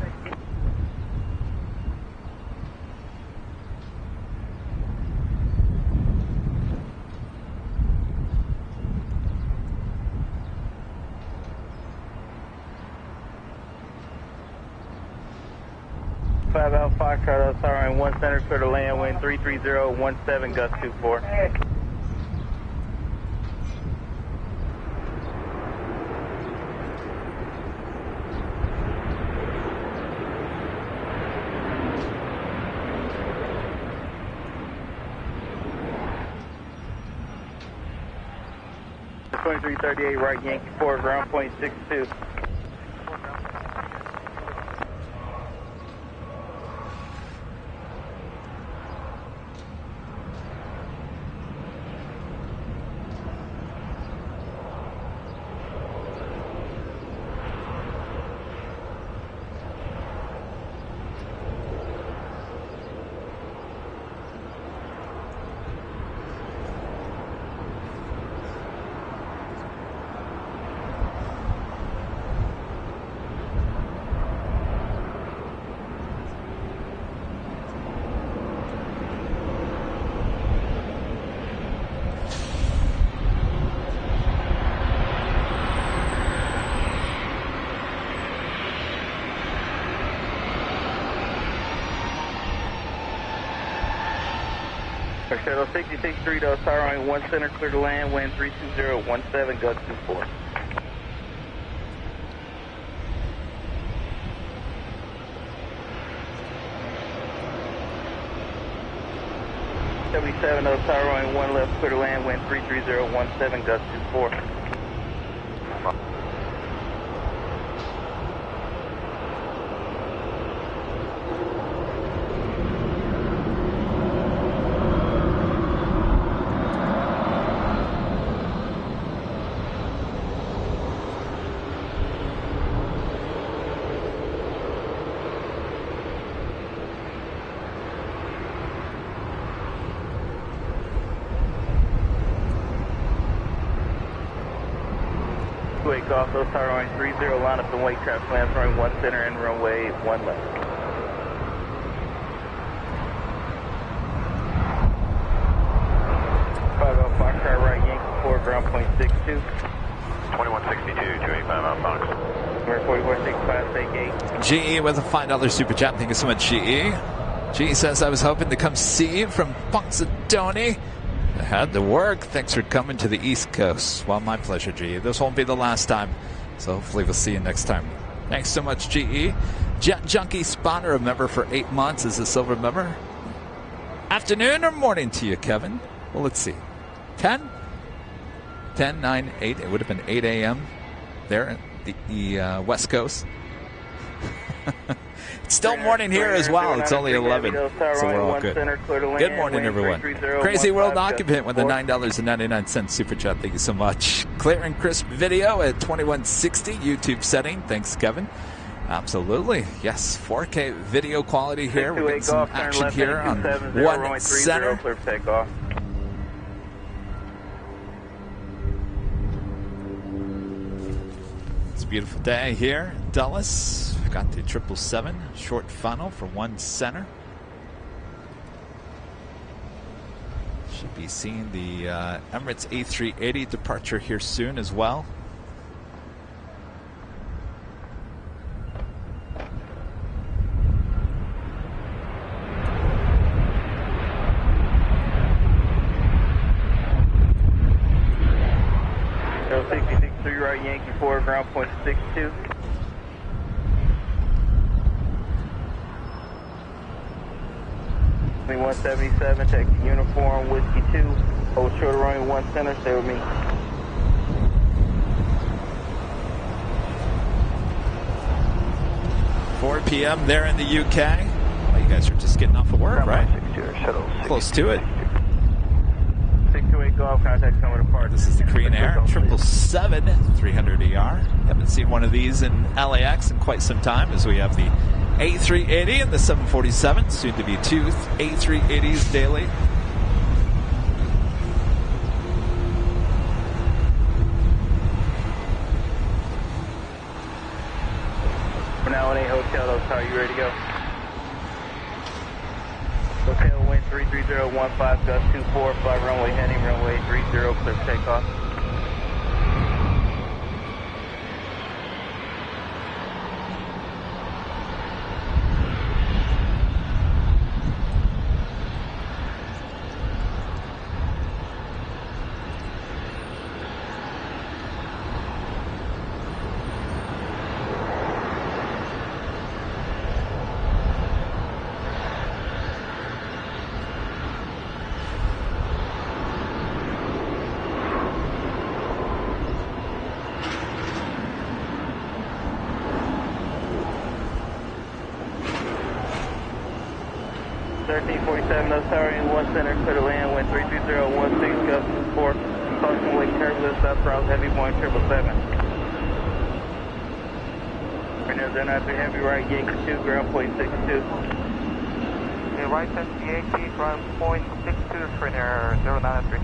Foxtrot, Tower runway 1 center, clear to land, wind 33017, gust 24. 5 2338 right, Yankee 4, ground point 62. Shuttle 66-3, tower runway 1 center, clear to land, wind 32017, gust 24. Tower runway 1 left, clear to land, wind 33017, gust 24. Off those tower runway 30, line up and wait, traffic lands runway 1 center and runway 1 left. Foxtrot right, Yankee 4, ground point 62. 2162, 285 out Fox. Number 4465, take 8. GE with a $5 super chat. Thank you so much, GE. GE says, I was hoping to come see you from Punxsutawney. I had to work. Thanks for coming to the East Coast. Well, my pleasure, GE. This won't be the last time, so hopefully we'll see you next time. Thanks so much, GE. Jet Junkie Spotter, a member for 8 months, is a silver member. Afternoon or morning to you, Kevin? Well, let's see. 10? 10, 9, 8. It would have been 8 a.m. there at the West Coast. It's still morning here as well. It's only 11, so we're all good. Good morning, everyone. Crazy World Occupant with a $9.99 super chat. Thank you so much. Clear and crisp video at 2160 YouTube setting. Thanks, Kevin. Absolutely. Yes, 4K video quality here. We're getting some action here on 1 center. It's a beautiful day here in Dulles. Got the 777 short funnel for 1 center. Should be seeing the Emirates A380 departure here soon as well. Shuttle 66-3 right, Yankee 4, ground point 62. Me 177, take uniform, whiskey 2, hold short runway 1 center, stay with me. 4 p.m. there in the UK. Well, you guys are just getting off of work, right? Close to it. 628 Golf, contact somewhere to park. This is the Korean Air 777 300ER. Haven't seen one of these in LAX in quite some time, as we have the A380 and the 747, soon to be 2 A380s daily. We're now in a hotel, are you ready to go? Hotel wind 33015, gust 24, fly runway heading, runway 30, clear for takeoff. 337, those towering 1 center, clear to land, wind 33016, gust 4, caution wake turbulence, south cross, heavy point 777. Right now, they're not too heavy, right, Yankee 2, ground point 62. Okay, right, that's Yankee, ground point 62, trainer 093.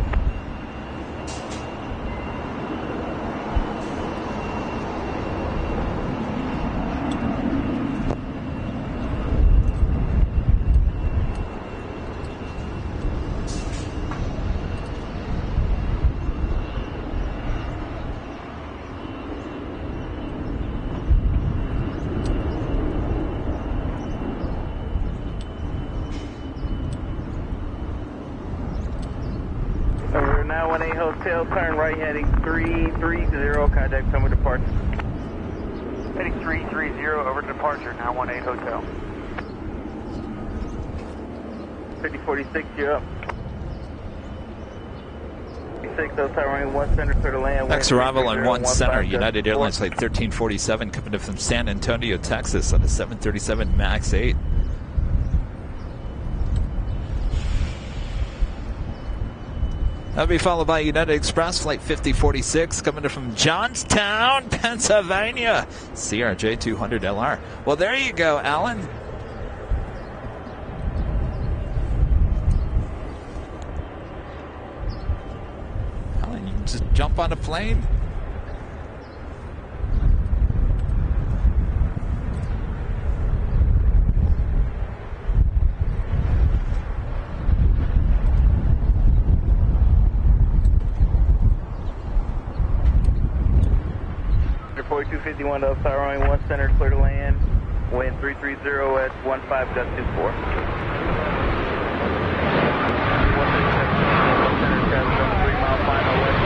We're now in a hotel, turn right heading 330, contact summit departure. Heading 330 over to departure, now 18 hotel. 5046, you're up. 56, those towering 1 center, clear to land. Next arrival on 1 center, United Airlines flight 1347, coming in from San Antonio, Texas on the 737 MAX 8. That'll be followed by United Express flight 5046 coming in from Johnstown, Pennsylvania, CRJ 200LR. Well, there you go, Alan. Alan, you can just jump on a plane. Report 251, those towering 1 center, clear to land. Wind 330 at 15, gust 24. 3 mile final west.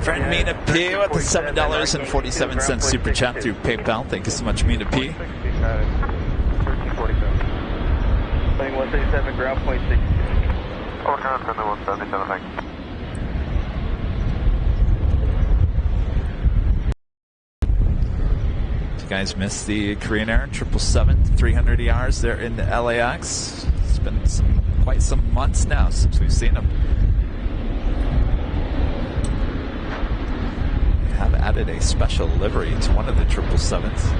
Friend Mina P with the $7.47 super chat through PayPal. Thank you so much, Mina P. 1347. Playing 137, ground point 6. Okay, 177, thanks. If you guys missed the Korean Air 777 300 ERs there in the LAX, it's been quite some months now since we've seen them. Have added a special livery to one of the 777s.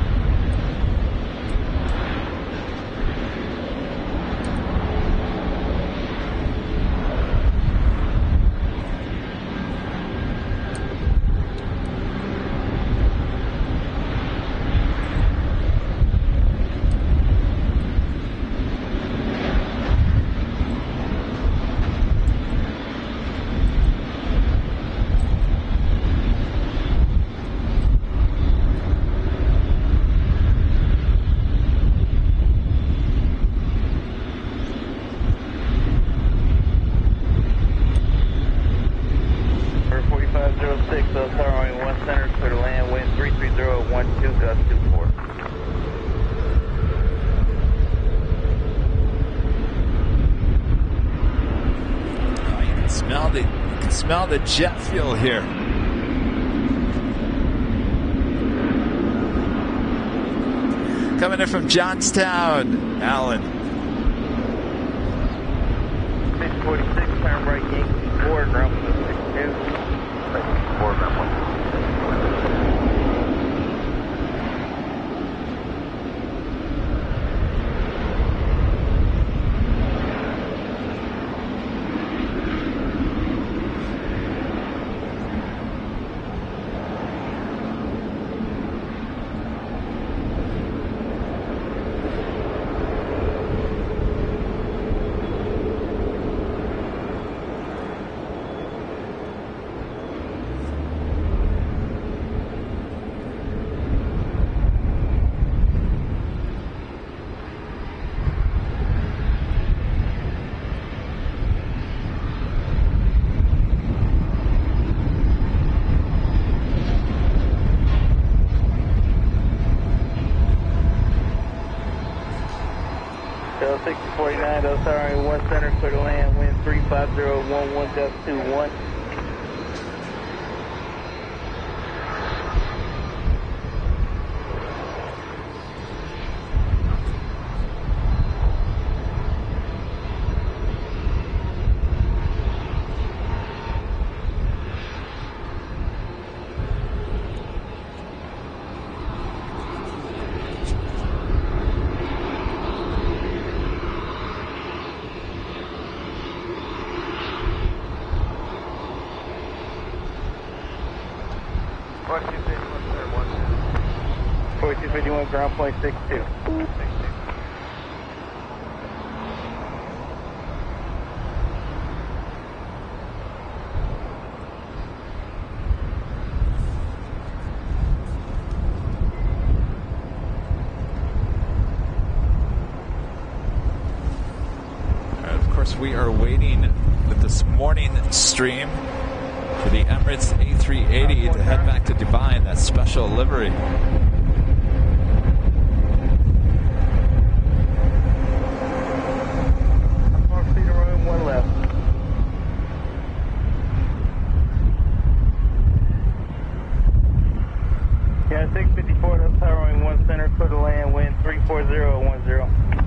Smell the jet fuel here. Coming in from Johnstown, Alan. 646, turn right, Yankee 4, ground point 62. 4, ground point. 11.21. Ground point 62. Of course, we are waiting with this morning stream for the Emirates A380 to head back to Dubai in that special livery. 654, that's tower runway 1 center, clear to land, wind 34010.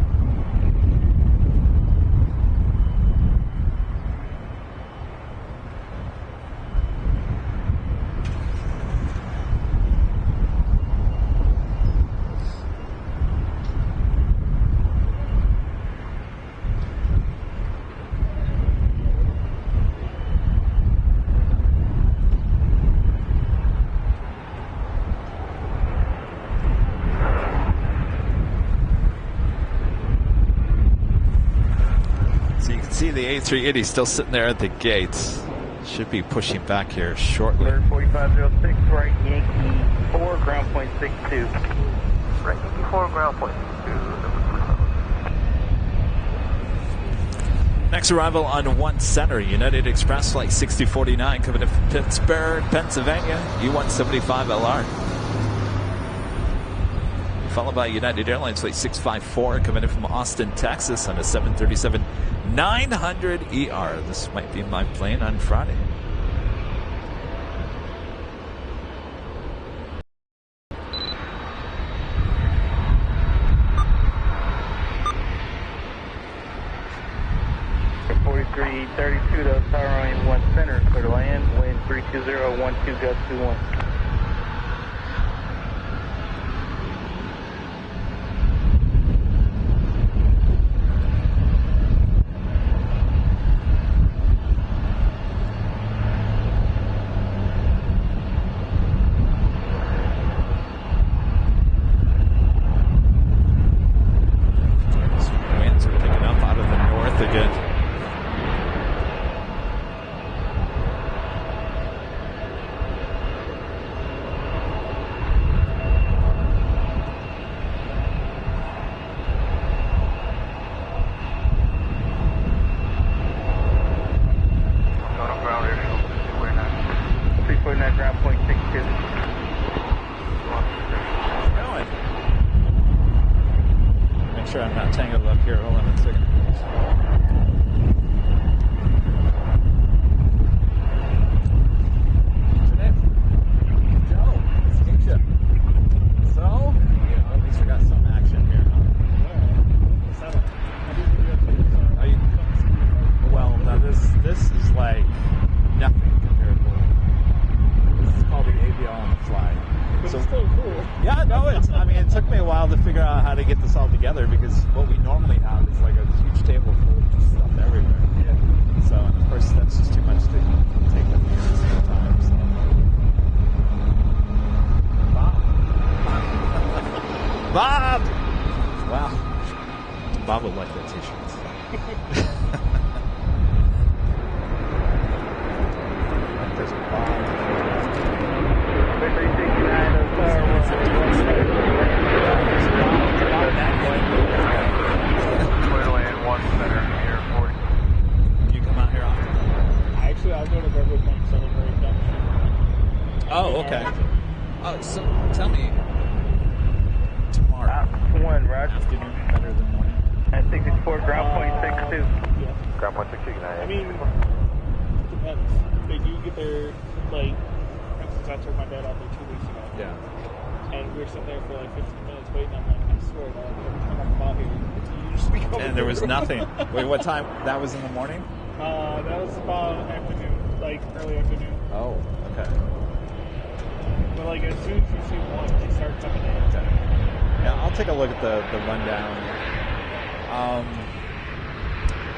See the A380 still sitting there at the gates. Should be pushing back here shortly. 4506, right Yankee 4, ground point 62. Right Yankee 4, ground point 62. Next arrival on 1 center, United Express flight 6049 coming in from Pittsburgh, Pennsylvania, E175LR. Followed by United Airlines flight 654 coming in from Austin, Texas on a 737-900ER. This might be my plane on Friday. For 4332, those tower runway 1 center, clear to land, wind 32012, gust 21. there, like, for instance, I took my dad out there 2 weeks ago. Yeah. And we were sitting there for like 15 minutes waiting. I'm like, I swear, dog, every time I come out here, it's usually coming. And there was through. nothing. Wait, what time? That was in the morning? That was about afternoon, like early afternoon. Oh, okay. But like as soon as you see one, they start coming in. Yeah, I'll take a look at the rundown.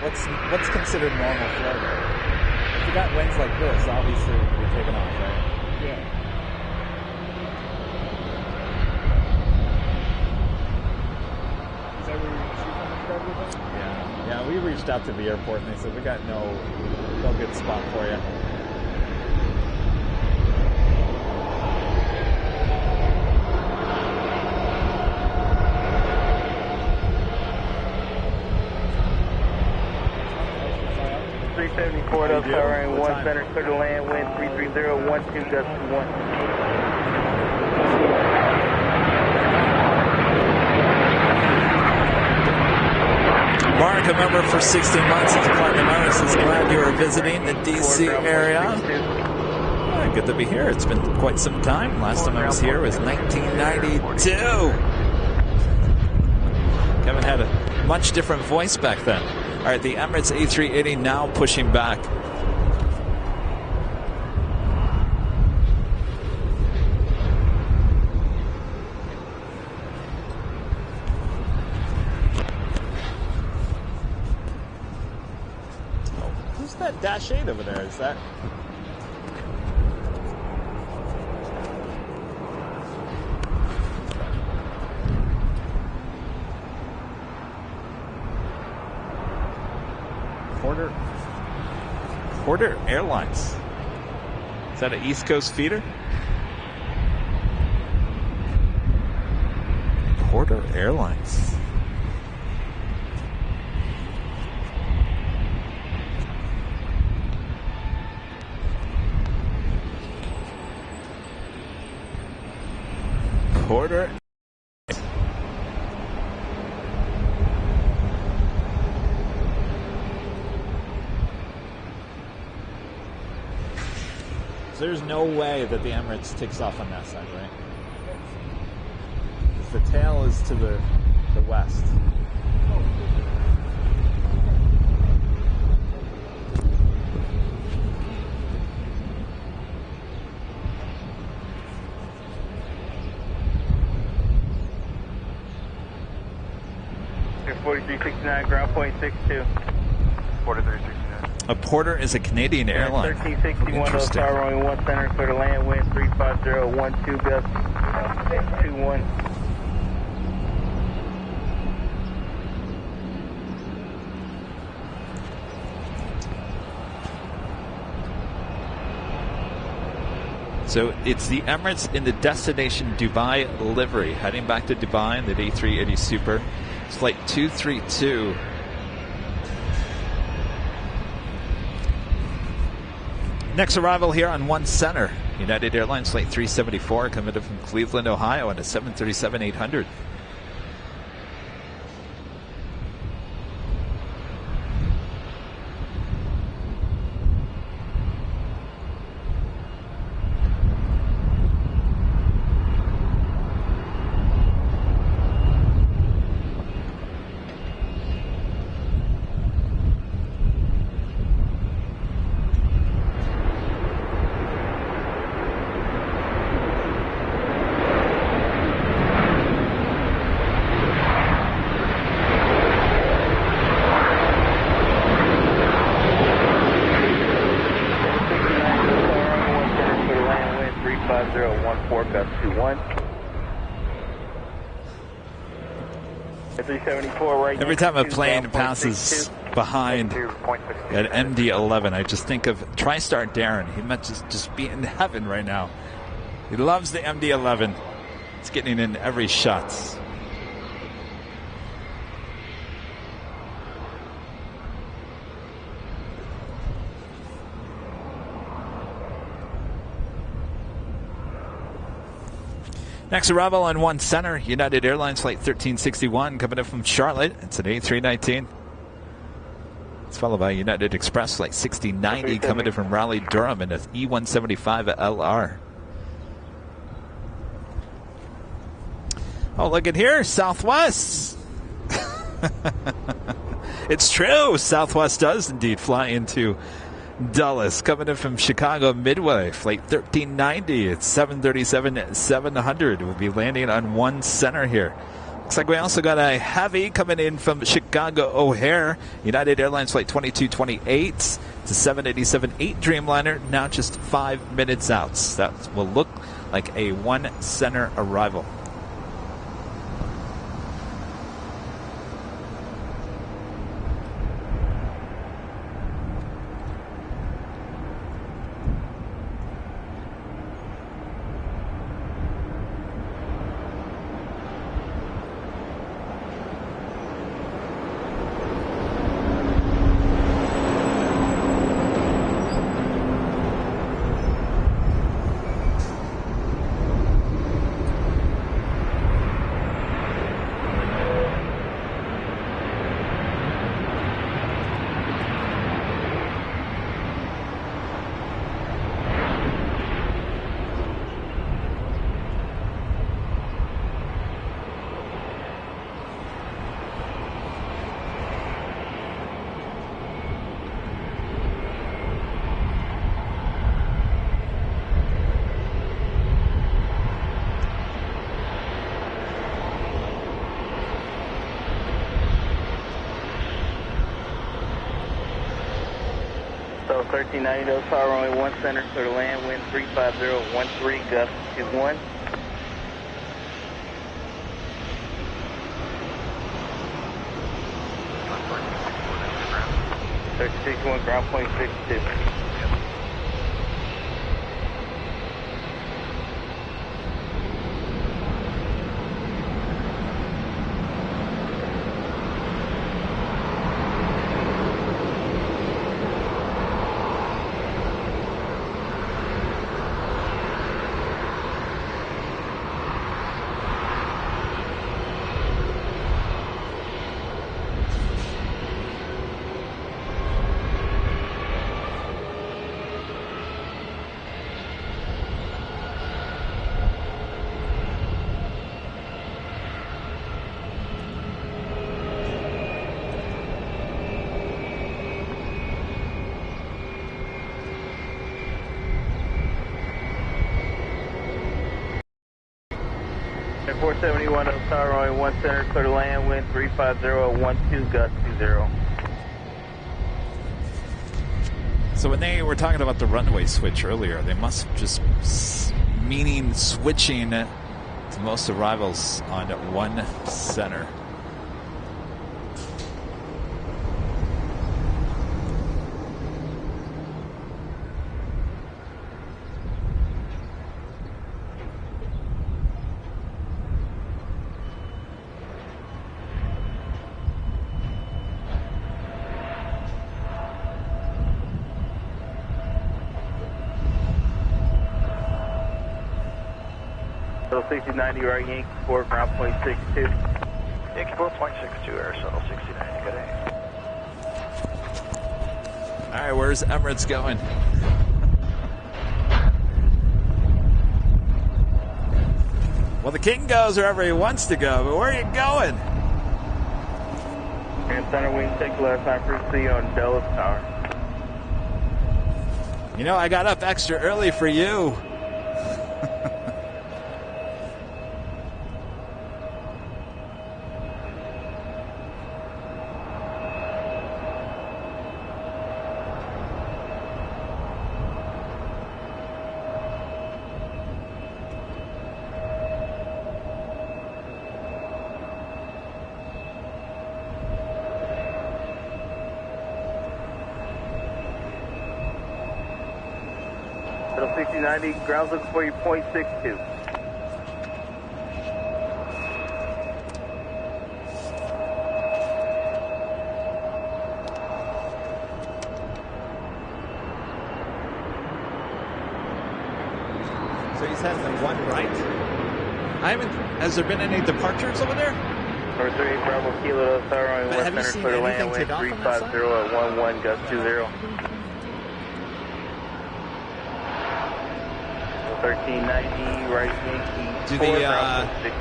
What's considered normal flow there? If you got winds like this, obviously you're taking off, right? Yeah. Is that where you're shooting from everything? Yeah, we reached out to the airport and they said we got no good spot for you. Up powering 1 center, clear to land, wind 330, 12, gust 21. Mark, a member for 16 months at the Climate Notice, is glad you are visiting the D.C. area. Good to be here. It's been quite some time. Last time I was here was 1992. Kevin had a much different voice back then. All right, the Emirates A380 now pushing back. Oh, who's that Dash 8 over there? Is that... Porter Airlines. Is that an East Coast feeder? Porter Airlines. Porter. There's no way that the Emirates takes off on that side, right? Because the tail is to the west. You're 4369, ground point 62. 4369. A Porter is a Canadian airline. 1361, those power runway 1 center, clear to land, wind 350, 12, gust 21. So it's the Emirates in the destination Dubai livery, heading back to Dubai in the A380 Super. It's flight 232. Next arrival here on 1 center. United Airlines flight 374 coming in from Cleveland, Ohio, and a 737-800. Every time a plane passes behind at MD-11, I just think of TriStar Darren. He might just be in heaven right now. He loves the MD-11. It's getting in every shot. Next arrival on 1 center, United Airlines flight 1361 coming up from Charlotte. It's an A319. It's followed by United Express Flight 6090 coming in from Raleigh, Durham in the E175 LR. Oh, look at here, Southwest. It's true. Southwest does indeed fly into Dulles, coming in from Chicago Midway, Flight 1390. It's 737-700. We'll be landing on 1 center here. Looks like we also got a heavy coming in from Chicago O'Hare, United Airlines Flight 2228. It's a 787-8 Dreamliner, now just 5 minutes out. That will look like a 1 center arrival. So 1390, those power runway 1 center, clear to land, wind 35013, gust 21. 3061, ground point 62. At 471, power runway 1 center, clear to land, wind 35012, gust 20. So when they were talking about the runway switch earlier, they must have just meaning switching to most arrivals on 1 center. Shuttle 6090, right Yankee 4, ground point 62. Yankee 4.62, Air Shuttle 6090, good day. All right, where's Emirates going? Well, the king goes wherever he wants to go, but where are you going? And center wing, take left time for C on Dulles Tower. You know, I got up extra early for you. Shuttle 6090, ground's looking for you, point 62. So he says like 1 right. Has there been any departures over there? Number 3, Bravo Kilo, Tower runway But have 1 you center, seen clear to land, anything wind take off on that 350 at 11, gust 20. 1390, right Yankee. Do the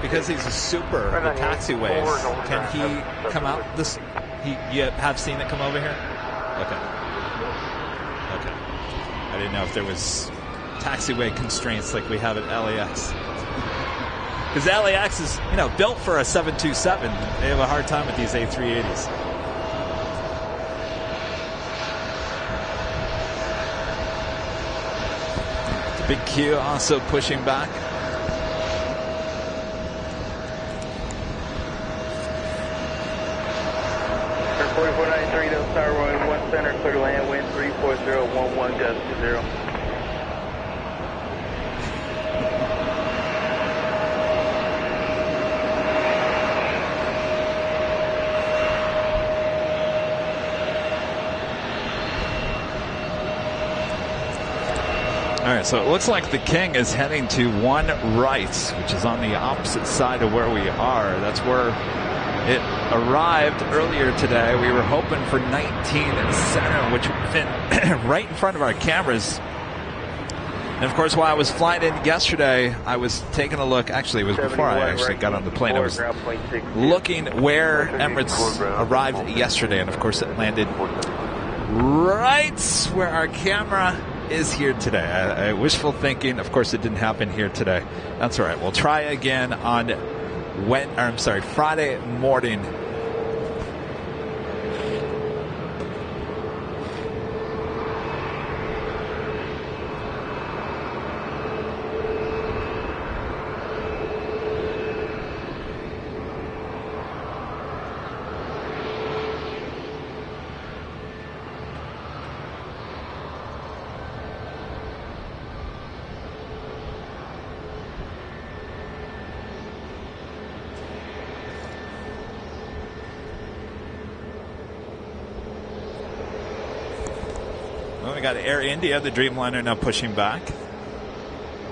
because he's a super, the taxiways, can he come out this? You have seen it come over here? Okay. Okay. I didn't know if there was taxiway constraints like we have at LAX. Because LAX is, built for a 727. They have a hard time with these A380s. The big Q also pushing back. For 4493, Delta Tower runway 1 center, clear to land, wind 340, 11, gust 20. All right, so it looks like the King is heading to 1 right, which is on the opposite side of where we are. That's where it arrived earlier today. We were hoping for 19 center, which would have been right in front of our cameras. And of course, while I was flying in yesterday, I was taking a look. Actually, it was before I actually got on the plane. I was looking where Emirates arrived yesterday, and of course, it landed right where our camera is here today. Wishful thinking. Of course, it didn't happen here today. That's all right. We'll try again on Friday morning. We got Air India, the Dreamliner, now pushing back.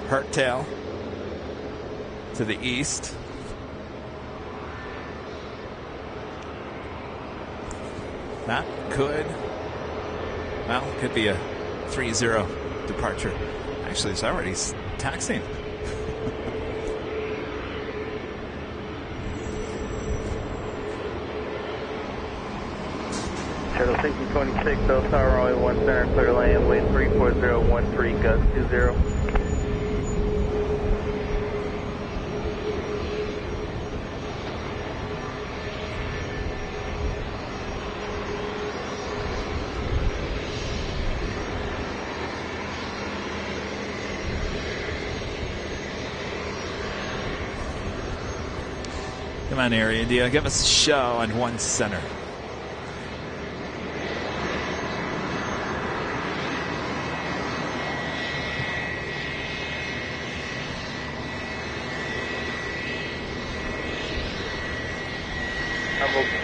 Hurt tail to the east. That could be a 3-0 departure. Actually, it's already taxiing. Turtle 6026, Delta Tower runway 1 center, clear to land, wind 340, 13, gust 20. Come on, Air India, give us a show on 1 center.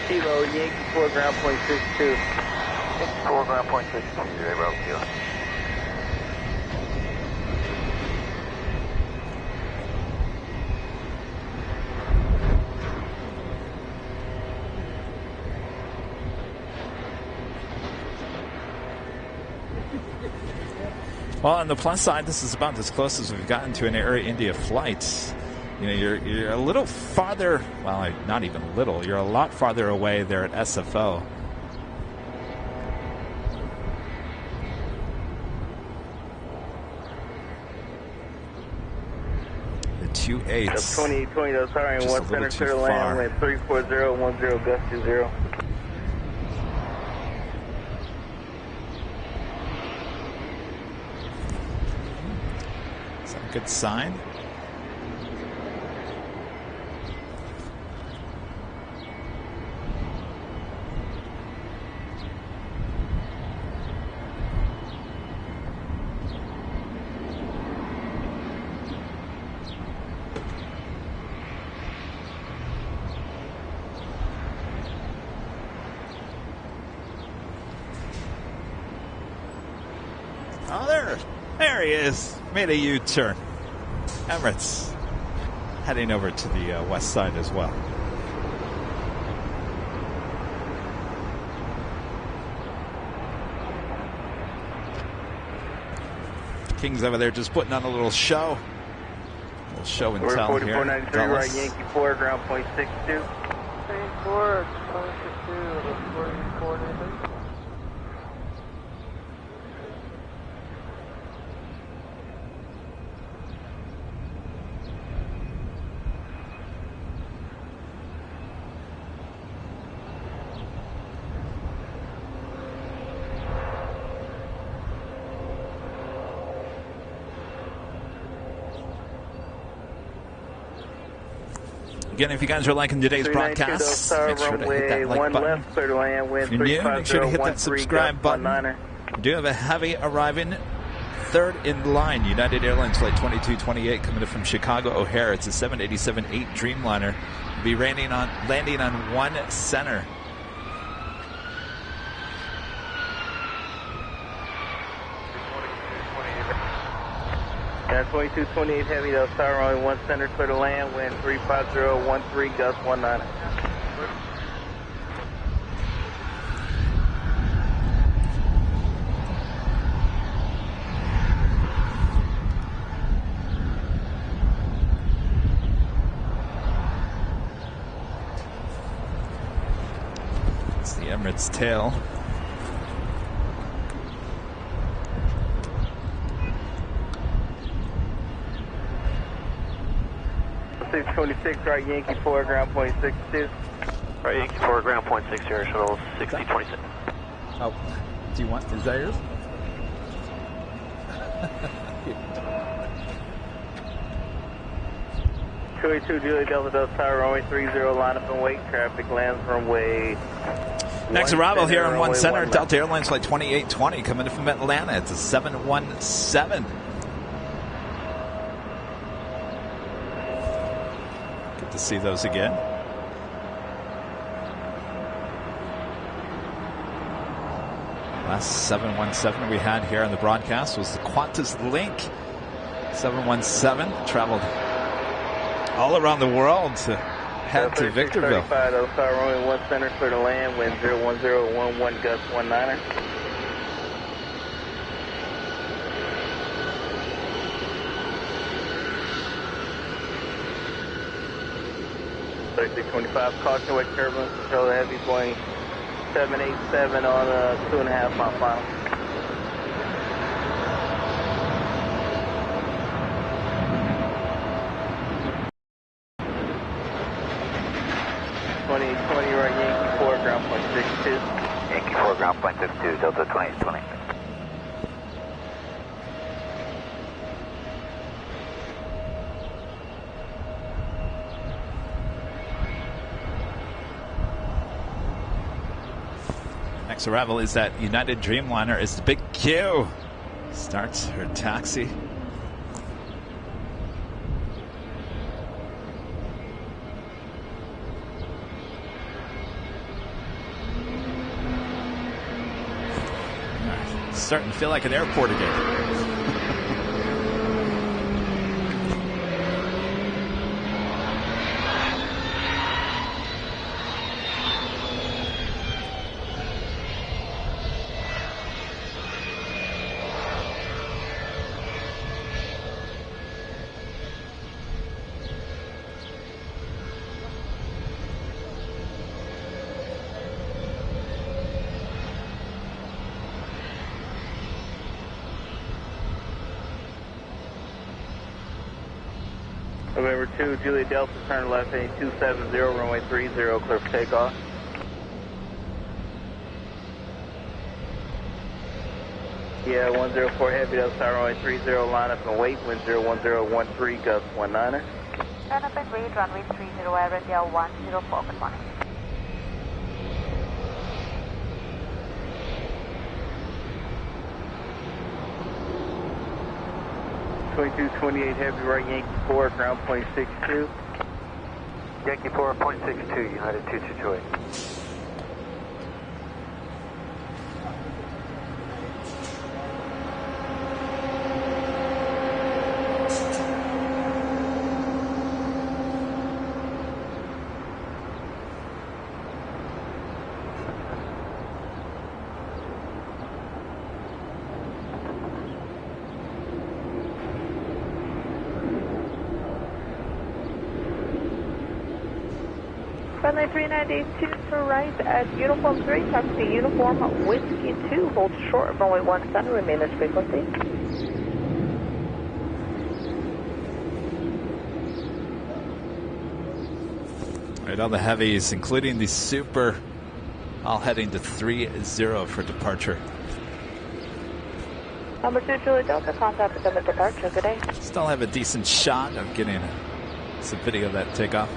Kilo, Yankee 4 ground point 62. Yankee 4 ground point 62, Bravo Kilo. Well, on the plus side, this is about as close as we've gotten to an Air India flight. You're a little farther, well, not even a little, you're a lot farther away there at SFO. The 28. 2820, that's sorry, 1 center, clear to land, wind 340, 10, gust 20. Is that a good sign? Oh, there he is. Made a U-turn. Emirates heading over to the west side as well. Kings over there just putting on a little show. A little show and tell here. 4493, right Yankee 4, ground point 62. 4, 262, 44, Again, if you guys are liking today's broadcast, make sure to hit that like button. If you're new, make sure to hit that subscribe button. We do have a heavy arriving third in line. United Airlines Flight 2228 coming in from Chicago O'Hare. It's a 787-8 Dreamliner. Will be landing on one center. Yeah, 2228 heavy, they'll start runway 1 center, clear to land, wind 35013, gust 19. It's the Emirates tail. 626, right Yankee 4, ground point 62. Right Yankee 4, ground point 60, shuttle 6026. Oh, do you want, is that yours? Two Julie Delta Delta Tower, runway 30, line up and wait, traffic lands runway. Next arrival here on 1 center, Delta Airlines Flight 2820 coming in from Atlanta. It's a 717. To see those again. Last 717 we had here on the broadcast was the Qantas Link 717. Traveled all around the world to head to Victorville. 35, they'll start runway 1 center, clear to land, wind 01011, gust 19. 3625, caution wet turbulence, control the heavy Boeing 787 on a 2.5 mile final. Right Yankee 4, ground point 62. Yankee 4, ground point 62, Delta 2820. Next arrival is that United Dreamliner is the Big Q. Starts her taxi. Starting to feel like an airport again. November 2, Julia Delta, turn left, heading 270, runway 30, clear for takeoff. Yeah, 104 heavy, Delta, start runway 30, line up and wait, wind 01013, gust 19. Turn up and wait, runway 30, average 104, good morning. 2228 heavy, right Yankee 4, ground point 62. Yankee 4, point 62, United 2228. Runway 392 for right at Uniform 3, taxi Uniform Whiskey 2, hold short of runway 1 center, remain this frequency. Right, all the heavies, including the Super, all heading to 30 for departure. Number 2, Julie Delta, contact with them at departure. Good day. Still have a decent shot of getting some video of that takeoff.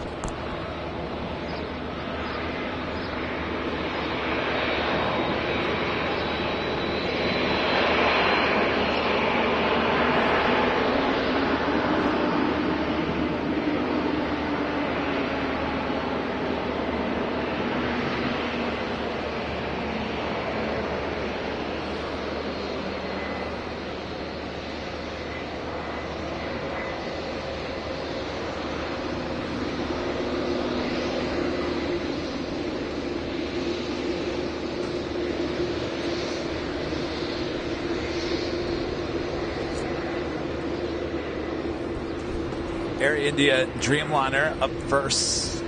Air India Dreamliner up first.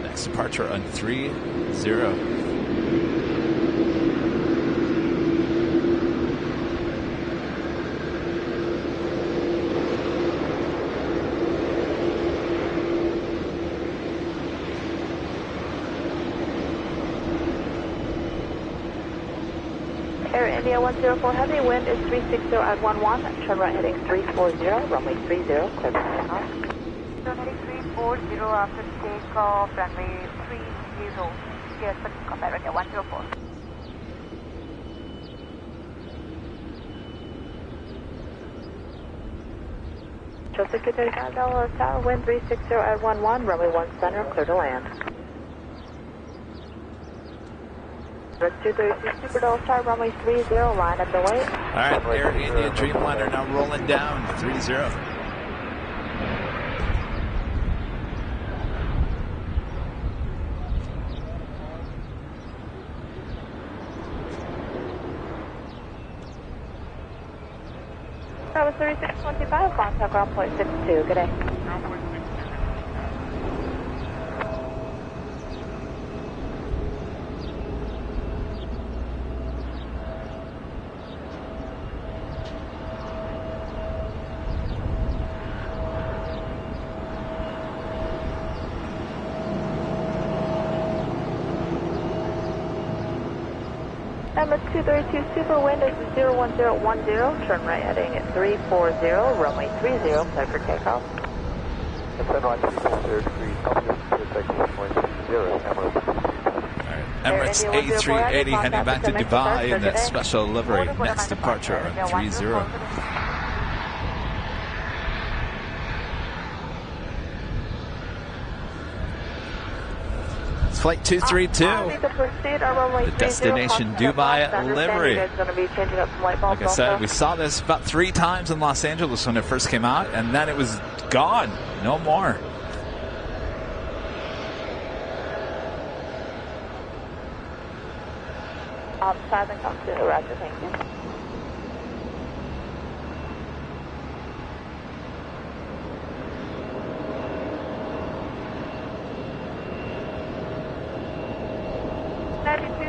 Next departure on 30. Air India 104 heavy, wind is 360 at 11, turn right heading 340, runway 30, clear for takeoff. Turn heading 340 after takeoff, runway 30, clear for takeoff, Air India 104. Joseph 235 tower, wind 360 at 11, runway 1 center, clear to land. That's 232 Super Dollar Tower, runway 30, line up the way. All right, Air India Dreamliner now rolling down 30. That was 3625, contact ground point 62, good day. Number 232 Super, wind is 01010, turn right heading at 340, runway 30, clear for takeoff. Emirates A380 heading back to Dubai in that special livery. Next departure on 30. Flight 232, the destination Dubai livery. Like I said, we saw this about 3 times in Los Angeles when it first came out, and then it was gone. No more. Silent comes to the Roger, thank you.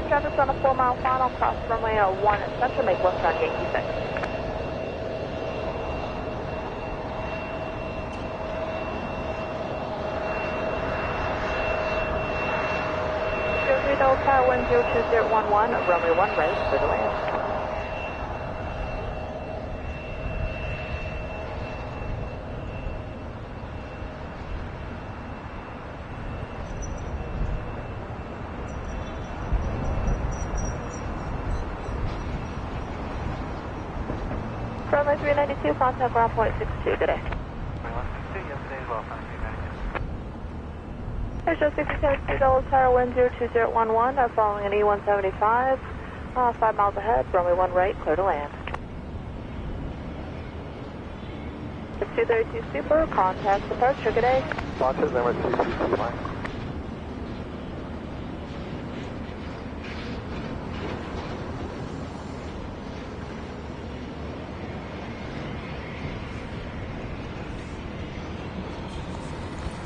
Traffic on a 4-mile final, cross runway 1 at Central, make left on Yankee 6. Tower 10211, runway 1 right, clear to land. Runway 392, contact ground point 62, good day. There's just 67 Dollar Tower, wind 02011, following an E175, 5 miles ahead, runway 1 right, clear to land. 232 Super, contact departure, good day. Launches number 222, fine.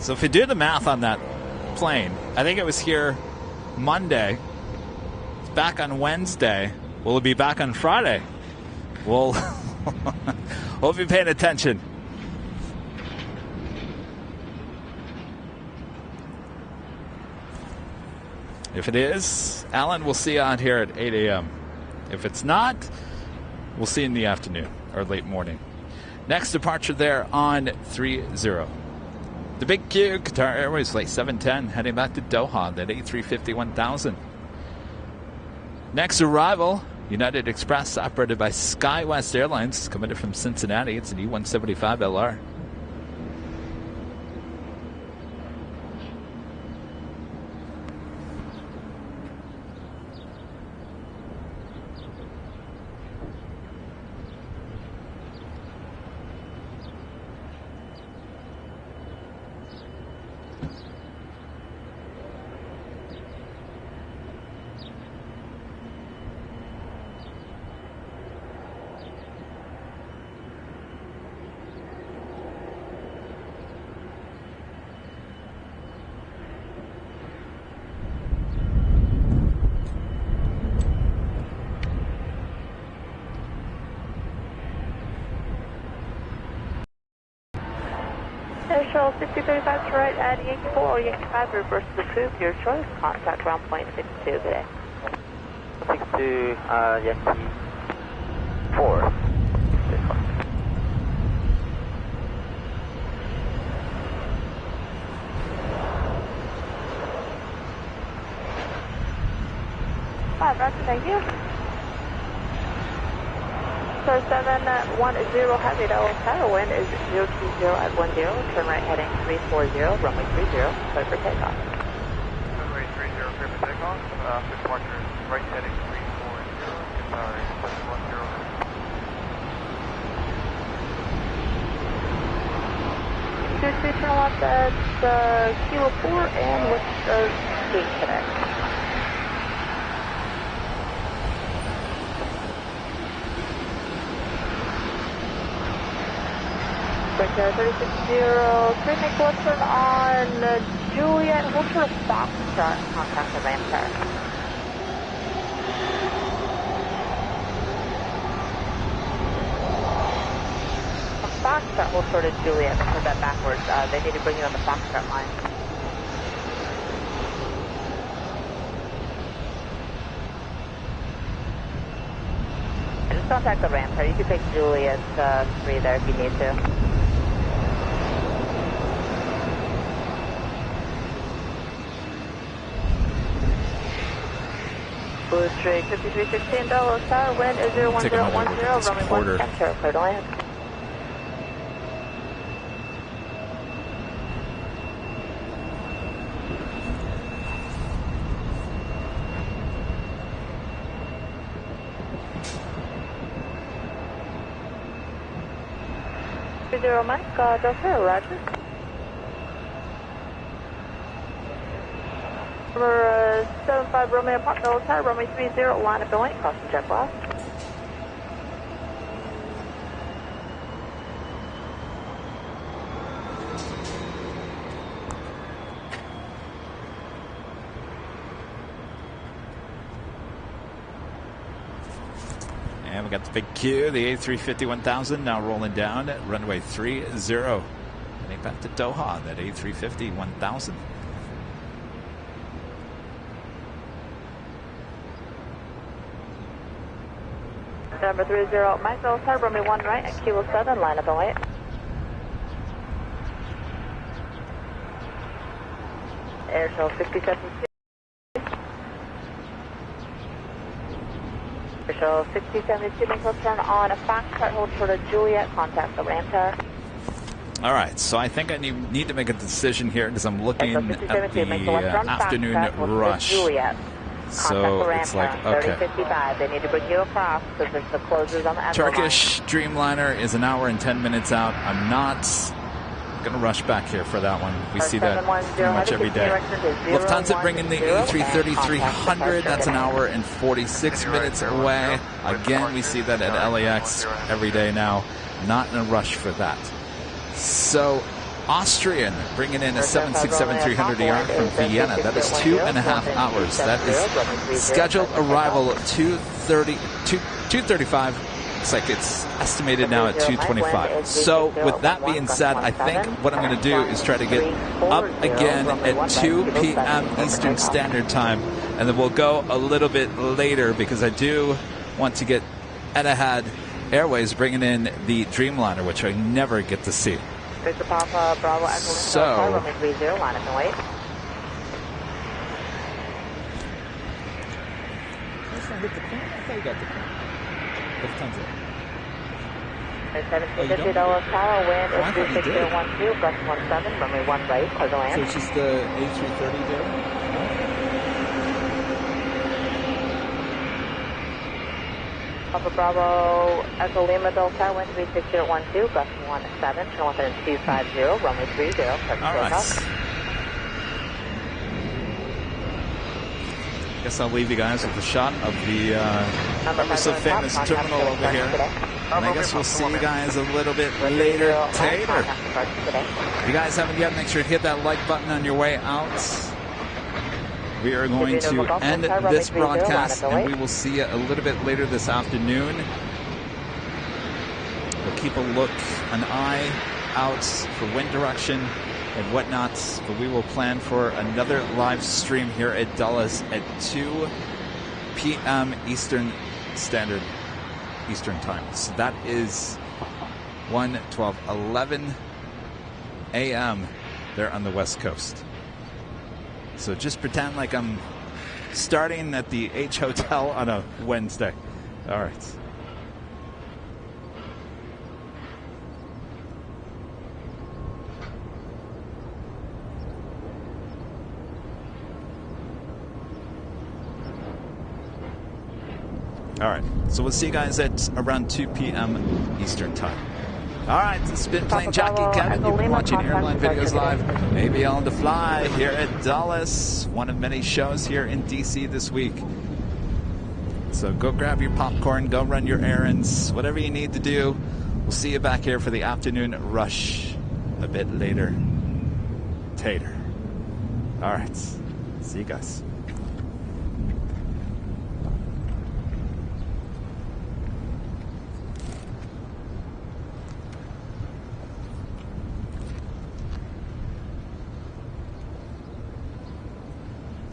So if you do the math on that plane, I think it was here Monday. It's back on Wednesday. Will it be back on Friday? We'll be paying attention. If it is, Alan, we'll see you out here at 8 a.m. If it's not, we'll see you in the afternoon or late morning. Next departure there on 30. The Big Q, Qatar Airways, flight 710, heading back to Doha, that A350-1000. Next arrival, United Express, operated by SkyWest Airlines, coming in from Cincinnati. It's an E175LR. Airshow 6035 to right at Yankee 4 or Yankee 5, reverse the coupe, your choice, contact ground point 62 today. 62, Yankee 4. 5, roger, thank you. So 710 heavy double tower, wind is 020 at 10, turn right heading 340, runway 30, clear for takeoff. Runway 30, clear for takeoff. For departure, right heading 340, sorry, 710. Turn left at Kilo 4 and what's the gate connect? Breaker 360, turn make left turn on Juliet, hold for a Foxtrot, contact the ramp car. Foxtrot will sort of Juliet, put that backwards. They need to bring you on the Foxtrot line. And just contact the ramp car. You can take Juliet 3 there if you need to. Blue Street 5316 Dulles Tower, wind is 01010, runway 1, enter, clear to land. Mike, Delta, roger. Number 75 Romeo Park, Tower, runway 30, line up the lane, caution jet blast. And we got the Big Q, the A350-1000, now rolling down at runway 30. Heading back to Doha, that A350-1000. Number 30, Mike Delta, runway 1 right at Kilo 7, line up and wait. Airshow 57. Airshow 6072, make left turn on a Foxtrot, hold short of Juliet, contact the ramp tower. All right, so I think I need to make a decision here because I'm looking at the afternoon rush. So it's like, okay. 3055. They need to bring you across because there's the closers on the Turkish Dreamliner is an hour and 10 minutes out. I'm not going to rush back here for that one. We see that pretty much every day. Lufthansa bringing the A330-300. That's an hour and 46 minutes away. Again, we see that at LAX every day now. Not in a rush for that. So Austrian, bringing in a 767-300ER from Vienna. That is 2.5 hours. That is scheduled arrival at 2:35. Looks like it's estimated now at 2:25. So with that being said, I think what I'm going to do is try to get up again at 2 p.m. Eastern Standard Time, and then we'll go a little bit later because I do want to get Etihad Airways bringing in the Dreamliner, which I never get to see. So, line up and wait. Let's not get the plane. I thought you got the plane. What time's it? $1750 tower, wind is 36012, gust 17, runway 1 right, clear to land. So it's just the A330 there? Alpha Bravo, Echo Lima Delta, wind 36012, gust 17, turn left at 250, runway 30, all right. Guess I'll leave you guys with a shot of the ever so famous terminal over here. And I guess we'll see you guys a little bit later. Tater. If you guys haven't yet, make sure to hit that like button on your way out. We are going to end this broadcast, and we will see you a little bit later this afternoon. We'll keep an eye out for wind direction and whatnot, but we will plan for another live stream here at Dulles at 2 p.m. Eastern Time. So that is 11 a.m. there on the West Coast. So just pretend like I'm starting at the H Hotel on a Wednesday. All right. All right, so we'll see you guys at around 2 p.m. Eastern Time. All right, this has been Plane Jockey Kevin. You've been watching Airline Videos Live, maybe on the fly here at Dulles, one of many shows here in D.C. this week. So go grab your popcorn, go run your errands, whatever you need to do. We'll see you back here for the afternoon rush a bit later. Tater. All right, see you guys.